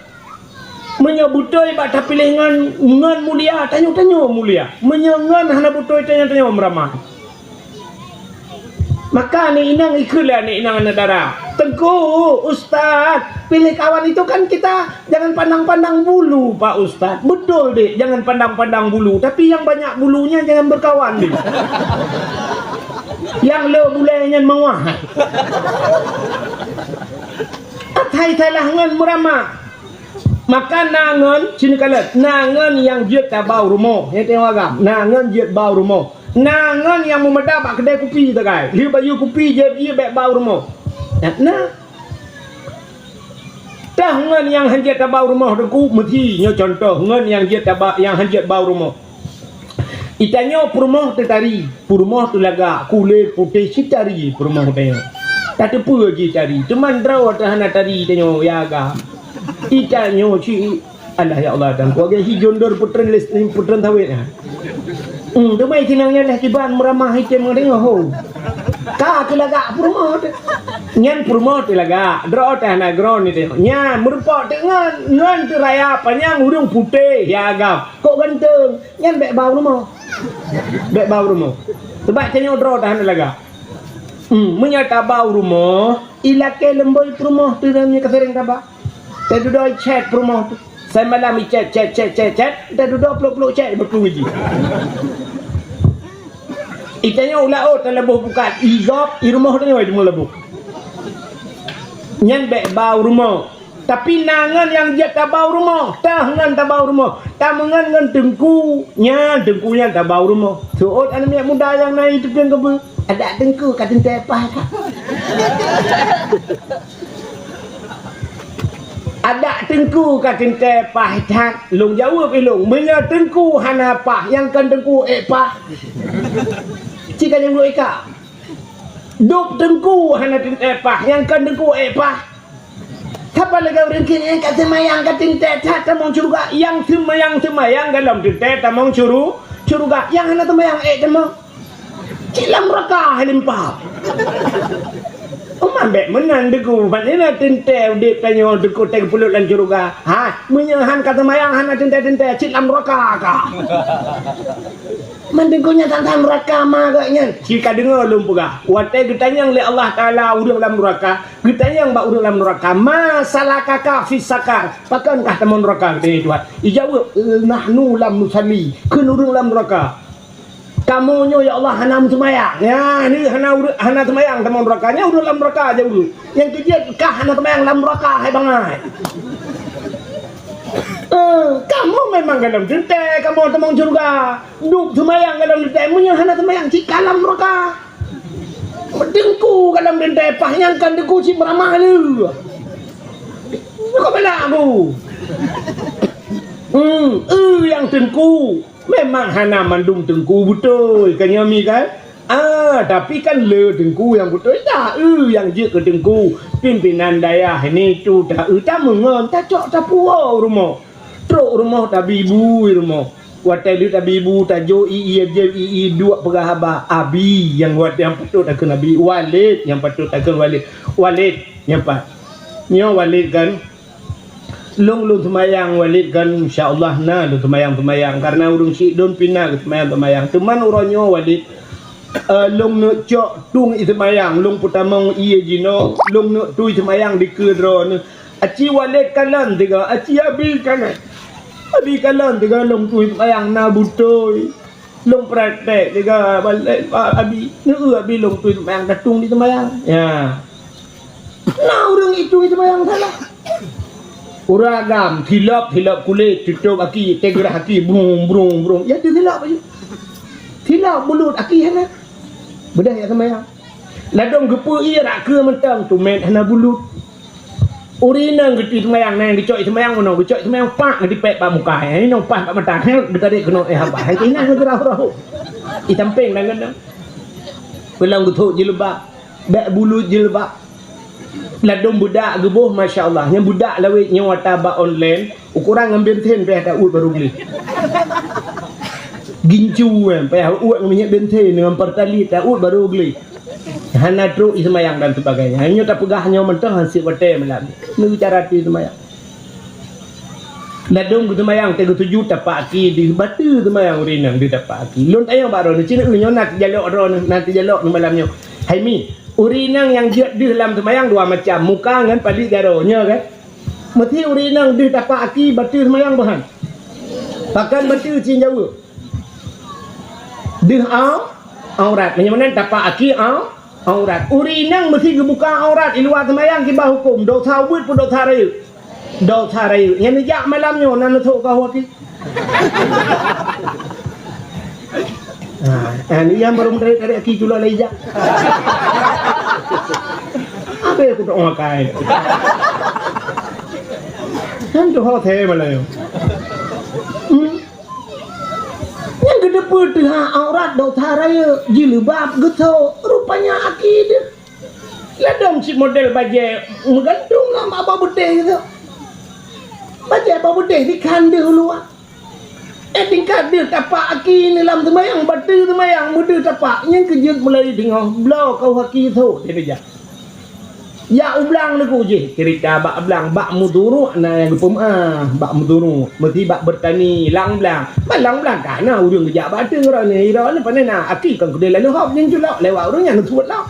Menyebutoi bata pilihan ngan mulia, tanya mulia. Menyangan hana butoi tanya meramah. Maka ni inang ikulah ni inang nedara. Tengku Ustaz, pilih kawan itu kan kita jangan pandang-pandang bulu Pak Ustaz. Betul deh, jangan pandang-pandang bulu, tapi yang banyak bulunya jangan berkawan deh. Yang le bulainya mawah. Atai talangan meramah. Maka nangan sini kalat. Nangan yang jet tabau rumah. Ya tengok agam. Nangan jet bau rumah. Nangan yang memedak bak kedai kopi tak kai. Liu baju kopi je dia bak bau rumah. Nah. Tangan yang hanjat tabau rumah deku mesti nyo contoh ngan yang jet tabau yang hanjat bau rumah. Itanya perumah tertari, perumah tu laga kulit putih citari perumah tanya. Tak ada apa lagi cari, cuman draw tahan tari tanya ya aga. Itanya ci Alah ya Allah dan kau gaya hijau dor putran list ni putran tawit ah. Tu mai tinangnya lah kiban meramah hitam ngering ho. Ka kelaga promote. Nyan promote laga. Draw tah na ground ni teh. Nyan merupak dengan ngan tu raya panjang urung putih ya agam. Kok ganteng. Nyan bek bau rumah. Bek bau rumah. Sebab tanya draw tah na laga. Menyata bau rumah. Ilake lemboi rumah tu dalamnya kesering tabak. Saya duduk chat rumah tu. Saya malam chat. Dah duduk peluk-peluk chat berpuluh biji. Itanya ulah tak lebuh bukan. Igop di rumah tu ni cuma lebuh. Nyan bek bau rumah. Tapi nangan yang dia tak bau rumah. Tangan tak bau rumah. Tamangan ngan tengku. Nyan tengku yang tak bau rumah. Suot anak muda yang naik tu yang kebe. Ada tengku kat tepah tak. Ada tengku kat tepah tak. Long jawab long. Menya tengku hana pah. Yang kan tengku pah. Jika yang lu eka. Duk tengku hana tepah. Yang kan tengku pah. Siapa lagi orang kini kat semayang kat tepah tamong curuga. Yang semayang dalam tepah tamong curuga. Yang hana semayang tamong. Cilam raka halimpah. Mambek menang deku panina tente de tanyo deku teng pulut lan curuga. Ha, menyahan kata mayang hana tente cilam raka ka. Mendengkunya tantan raka ma gaknya. Jika dengar lum puga. Wate getanyang le Allah Taala urang dalam neraka. Getanyang ba urang dalam neraka. Masalah kakak fi sakar. Pakankah temun neraka ni Tuhan? Ijawab nahnu lam nusalli. Kun urang dalam neraka. Kamu nyo ya Allah hana semayang. Ya ni hana semayang teman nerakanya udah dalam neraka aja dulu. Yang kejadian kah hana semayang dalam neraka hai bangai. Kamu memang dalam tente, kamu teman surga. Duk semayang dalam tente, munyo hana semayang cik dalam neraka. Dengku dalam tente pahyangkan dengku si meramah lu. Kau bela aku. Yang dengku memang hana mandum tengku betul kan Yami kan. Tapi kan le tengku yang betul tak. Yang je ke tengku pimpinan daerah ini tu tak mengon tak cok tak puau rumah. Truk rumah tak bibu rumah. Watai tak bibu tak jo ii dua pegahaba abi yang buat yang patut tak kena nabi Walid yang patut tak kena Walid yang pat. Nyo Walid kan. Long semayang Walid kan insya-Allah na lu semayang karena urung si don pina ke semayang teman uronyo Walid long nak cok tung semayang long pertama iya jino long nak tu semayang di kedron aci Walid kanan tiga aci abi kanan tiga long tu semayang na butoy long praktek tiga balik abi nu abi long tu semayang datung di semayang ya na urang itu semayang salah. Uragam hilap kulit tutup aki tegerah aki brung ya tu hilap aja hilap mulut aki hana bedah ya semayang ladong gepu ia rak ke mentang tu men hana bulut urina geti semayang nang dicok semayang ono dicok semayang pak ngedipek pak muka ini nong pas pak mata dekat kena haba hai kena gerah itampeng nang pelang gutuk jilbab bek bulut jilbab ladong budak gebuh masya-Allah yang budak lawit nyawa tabak online ukuran ngambil ten peh tak ut baru beli gincu kan peh ut minyak benten dengan pertali tak ut baru beli hana truk semayang dan sebagainya hanya tak pegah nyawa mentah hasil wate malam ni cara tu semayang ladong semayang tegu 7 tapak aki di batu semayang urinang di tapak aki lon tayang baro ni cina nak jalok ron nanti jalok malamnya hai mi urinang yang dia di dalam semayang dua macam muka dengan padi garonya kan mesti urinang di tapak aki batu semayang bahan pakan batu cin jawa di aurat macam mana tapak aki aurat urinang mesti kebuka aurat di luar semayang kibah hukum dosa wud pun dosa rayu yang nejak malamnya nan tok kau aki ini yang baru menarik aki cula lejak. Apa yang aku tak makai? Kan tu hotel malah. Yang gede putih aurat dosa raya jilbab gitu rupanya aki dia. Ladang si model baju menggantung lah apa betul gitu. Baca apa bedeh di kanda hulu. Tingkat dia tapak aki ni dalam semayang, batu semayang, muda tapak. Yang kejut mulai tengah, belau kau haki tu. Dia bijak. Ya ublang leku je. Cerita bak belang, bak muduru, na yang gupum bak muduru. Mesti bak bertani, lang belang. Lang belang kan, na urung kejap batu orang ni. Ira ni pandai nak, aki kan kedai lalu hop, yang julak, lewat orang yang ngesuat lah.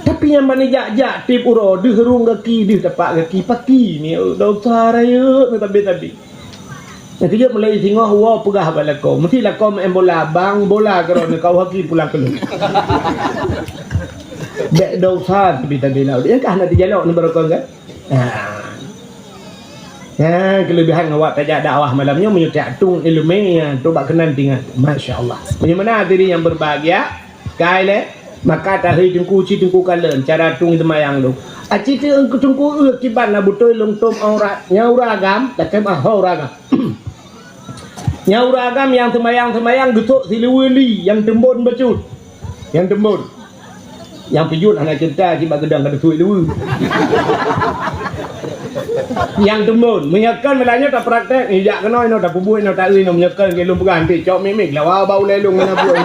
Tapi yang mana jak-jak tip uro dia herung kaki dia tapak kaki paki ni dosa raya tapi nanti dia mulai tengok wah pegah bala kau mesti lah kau main bola bang bola kerana kau haki pulang keluar dek dosa tapi lah dia kan nak dijalok ni berokon kan kelebihan awak tajak dakwah malamnya menyutak tung ilmu tu bak kenan tinggal masya-Allah. Bagaimana diri yang berbahagia kaile maka tahi tungku ci tungku kalen cara tung semayang lu aci ti engku tungku kiban na butoi long tom aurat nyauragam takem ahoragam nyauragam yang semayang getuk siliwili yang tembon becut yang tembon yang pejut anak cerita ci bagedang kada suai lu yang tembon menyekan melanya tak praktek ni jak kenoi no tak pubuh no tak ui no menyekan ke lu peganti cok mimik lah wah bau lelung na buai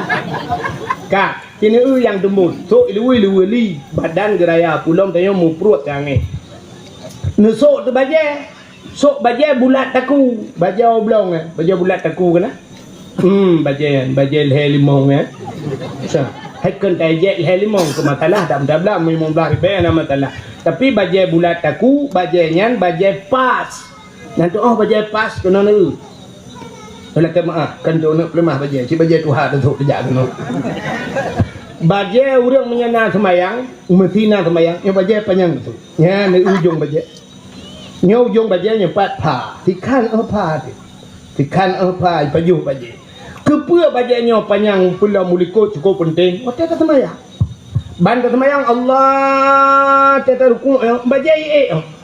ka kini yang tembun so ilui badan geraya pulom tanya mu perut jangan nusuk tu baje bulat taku baje oblong baje bulat taku kena baje leher limong sa hakan tajet leher limong ke masalah tak benda memang belah ribe nama masalah tapi baje bulat taku baje nyan baje pas nanti baje pas kena nu kalau kemaah kan tu nak lemah baje si baje tuha tu kerja kena baje orang menyana semayang mesina semayang yang baje panjang tu nya ni ujung baje nya ujung baje nya pat pha tikan apa tikan apa pajuh baje kepua baje nya panjang pula muliko cukup penting waktu tak semayang ban tak semayang Allah tak ruku baje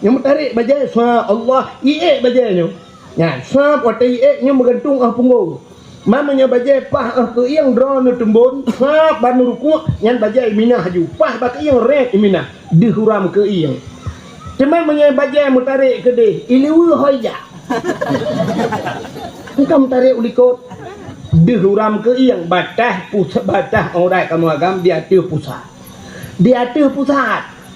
yang tarik baje sa Allah baje nya nya sab waktu nya bergantung punggung mamanya bajai pah ke yang drone tembon sab banu ruku yang bajai minah ju pah bak yang rek minah dihuram ke yang teman menyai bajai mutarik ke deh iliwu hoja engkau mutarik ulikot dihuram ke yang batah pusat batah orang kamu agam dia tu pusat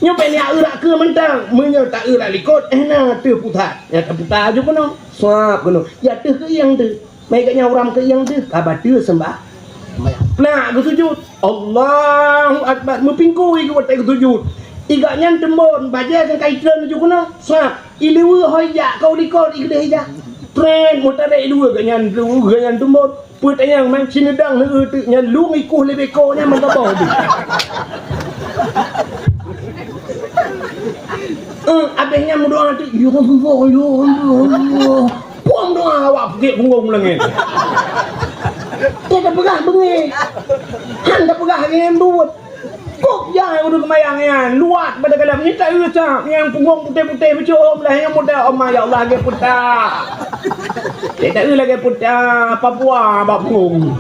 nyampe ni urak ke mentang menyau tak urak likot na tu pusat ya tak pusat ju kono sab kono ya tu ke yang tu baiknya orang ke yang tu abadu sembah nah ke sujud Allahu akbar mepingkui ke watai ke sujud igaknya tembon baja kan kaitan ju kono sab iliwu hoya kau likor igde ja tren mutare dua ganyan tembon put yang man cinedang tu nya lung ikuh lebeko nya man kabau tu abengnya mudoa tu yo puang doa awak pergi punggung lagi. Dia tak pegah bengi. Han tak pegah yang duit. Kok jangan udah kemayang luat pada kalam ni tak usah yang punggung putih-putih macam lah yang muda omah ya Allah ge putah. Dia tak lagi putah Papua bab punggung.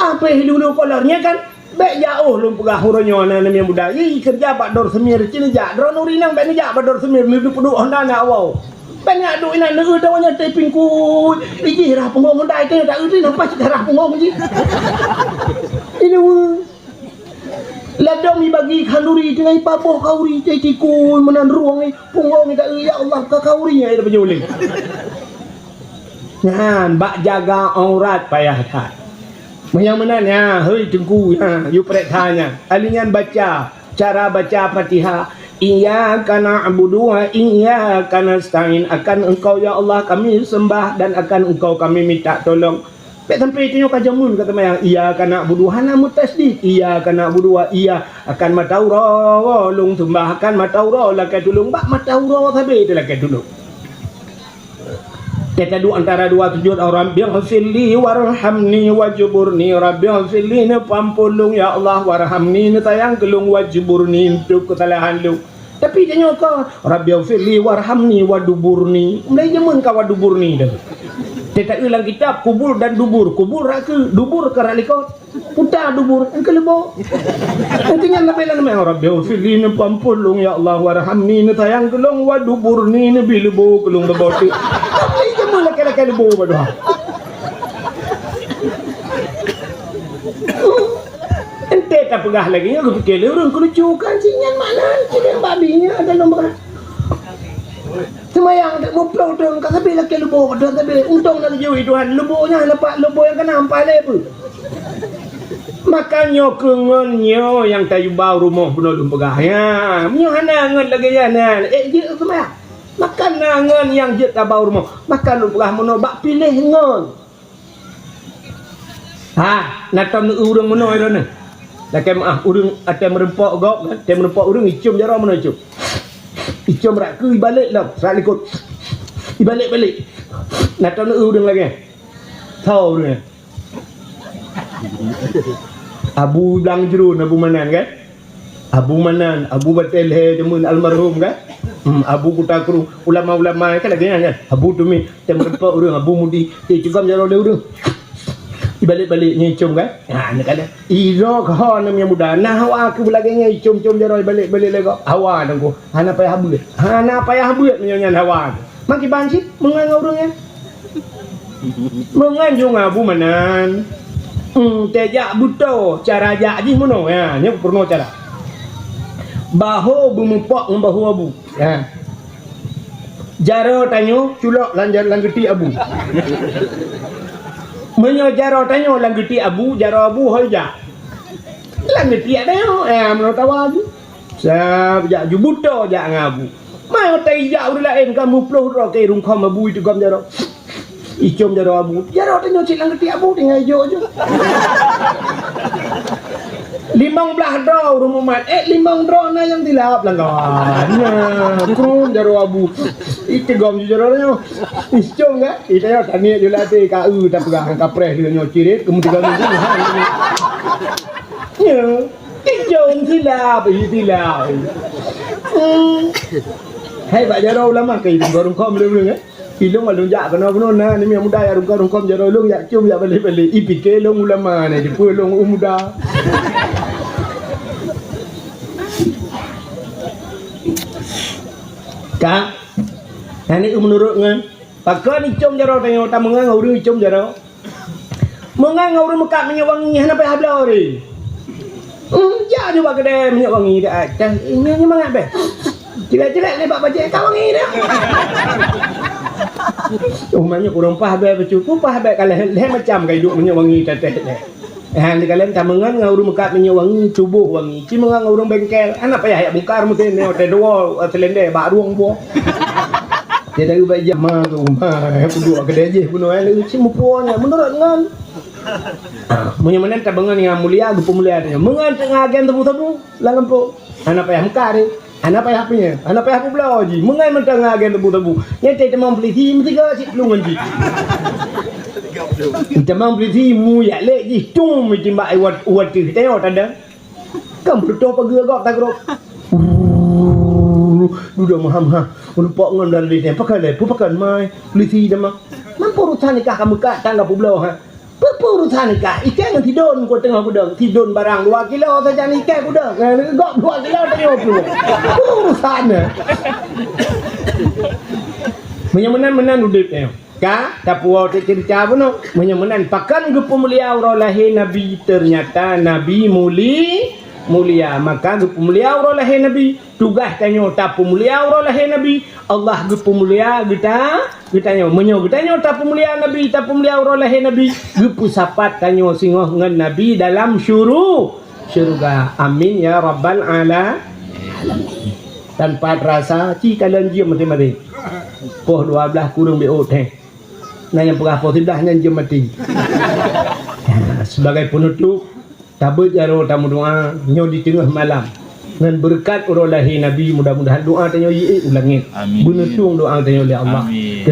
Apa dulu kolornya kan baik jauh lu pegah huronyo na yang muda. Ye kerja bak dor semir cina jak dron urinang baik ni jak bak dor semir ni peduk honda nak awau. Banyak duit nak negeri tawanya taping ku iji rah punggung ndai ke tak uti nampak darah punggung ji ini ladong bagi kanduri dengan papoh kauri cai ku menan ruang ni punggung ni tak ya Allah ka kauri ai penyuling ngan bak jaga aurat payah tak yang menanya hei tengku you prek tanya alingan baca cara baca Fatihah Iyyaka na'budu wa iyyaka nasta'in akan engkau ya Allah kami sembah dan akan engkau kami minta tolong. Baik sampai tengok kajamun kata mayang iyyaka na'budu hana mutasdid iyyaka na'budu wa iya akan mataura lung sembah akan mataura lakai tulung bak mataura sabe itu lakai tulung. Kita dua antara dua sujud Rabbighfirli warhamni wajburni Rabbighfirli ne pampulung ya Allah warhamni ne tayang kelung wajburni untuk kesalahan lu. Tapi dia nyokong Rabbighfirli warhamni waduburni. Mulai jemun ka waduburni dah. Tidak ulang kitab kubur dan dubur. Kubur ke dubur ke ralikot. Putar dubur ke lebo. Nantinya nabilan nama Rabbi ufili ni pampulung ya Allah warhamni ni tayang kelong wa dubur ni bi lebo kelong lebo tu. Tapi kamu laki-laki lebo berdoa. Ente tak pegah lagi nya aku fikir orang kelucukan sinyan mana kira babinya ada nombor. Semayang tak mumplau tu kat sabi laki lebo dah sabi untung nak jauh Tuhan lebonya lepak lebo yang kena ampai le. Makanya kengonnya yang tayu bau rumah penolong pegah ya. Menyo hana ngon lagi ya nah. Je semayang. Makan ngon yang je tak bau rumah. Makan lu pegah mono bak pilih ngon. Ha, nak tahu urang mono iro ni. Dah kemah urang atem merempok gok, atem merempok urang icum jara mono icum. Icum rak ke balik lah, rak ikut. Balik. Nak tahu urang lagi. Tahu ni. Abu Blang Jerun, Abu Manan kan? Abu Manan, Abu Batel he jamun almarhum kan? Abu Kutakru, ulama-ulama kan lagi kan? Abu Tumi, atem merempok urang, Abu Mudi, cukam jara dia urang. Balik-balik nyicum kan? Ha nak ada. Iro kau nam yang muda. Nah hawa ke belakangnya icum-cum jaroi balik-balik lagi. Hawa dengku. Hana payah buat. Hana payah buat menyanyian hawa. Maki banci mengan urangnya. Mengan jung Abu Manan. Tejak buto cara jak ji mono ya. Nya purno cara. Bahu bumupok ngembahu Abu. Ya. Jaro tanyo culok langgeti Abu. Menyo jaro tanyo langgeti Abu, jaro Abu hoja. Langgeti ada yo, menurut awak. Sab jak jubuto jak ngabu. Mai tai jak ur lain kamu ploh ro ke rung khom Abu itu gam jaro. Icom jaro Abu. Jaro tanyo cik langgeti Abu dengan jo jo. 15 draw rumah mat 5 draw na yang dilap langgan nah kru jaro Abu itu gom jaro iscom kan itu ya tani je latih KU tak pegang kapres dia nyocirit kemudian minggu ya iscom silap hai pak jaro ulama ke itu gorong kom belum kan Ilung alung jak kena benar nah ni muda ya rung kom jaro lung ya cum ya balik ipike long ulama ni depu long muda Kak, ini menurut ngan. Pakai ni cum jaro tengok tak mengang orang cum jaro. Mengang orang mekat minyak wangi hana payah habla ori. Ja juga kedai minyak wangi dah. Ini mangat be. Jelek-jelek ni bab bajak kau wangi dah. Umanya kurang pah be becukup pah be kalau leh macam kai duk minyak wangi teteh ni. Di kalian tak mengan ngau rumah kat minyak wangi tubuh wangi. Ci mengan ngau rumah bengkel. Anak payah ya bungkar mungkin ni hotel dua telende bak ruang buah. Dia dari baik jam mah tu mah. Aku dua kedai je puno ai ci mupuanya menurut ngan. Munyo menen tak bengan yang mulia gupu mulia dia. Mengan tengah agen tebu-tebu langampo. Anak payah mungkar ni. Anak payah apanya? Anak payah aku belau ji. Mengan tengah agen tebu-tebu. Nyete temam beli hi mesti ga cik pelungan ji. Jamang beli mu ya lek ji tum timbak ai wat tu tengok tak ada kam betul pagi agak tak gerok duduk maham lupa ngon dan li pakai le pakai mai beli dah mak mampu urusan nikah kamu kat tangga pulau urusan nikah ikan tidon ko tengah budang tidon barang 2 kilo saja nikah budang gok 2 kilo tengok urusan menan udip Ka tapuau cerita puno menyemenan pakan gupu mulia auralahi nabi ternyata nabi mulia maka gupu mulia auralahi nabi tugas tanyo tapu mulia auralahi nabi Allah gupu mulia kita menyo tanyo tapu mulia nabi auralahi nabi gupu sapat tanyo singoh ngan nabi dalam syurga amin ya rabbal alamin tanpa rasa ci kalian diam mati poh 12 kurang be teh nah yang pernah positif yang jemati sebagai penutup tabut jaro tamu doa nyo di tengah malam dengan berkat urulahi nabi mudah-mudahan doa tanyo ulangi benutung doa tanyo oleh Allah. Amin.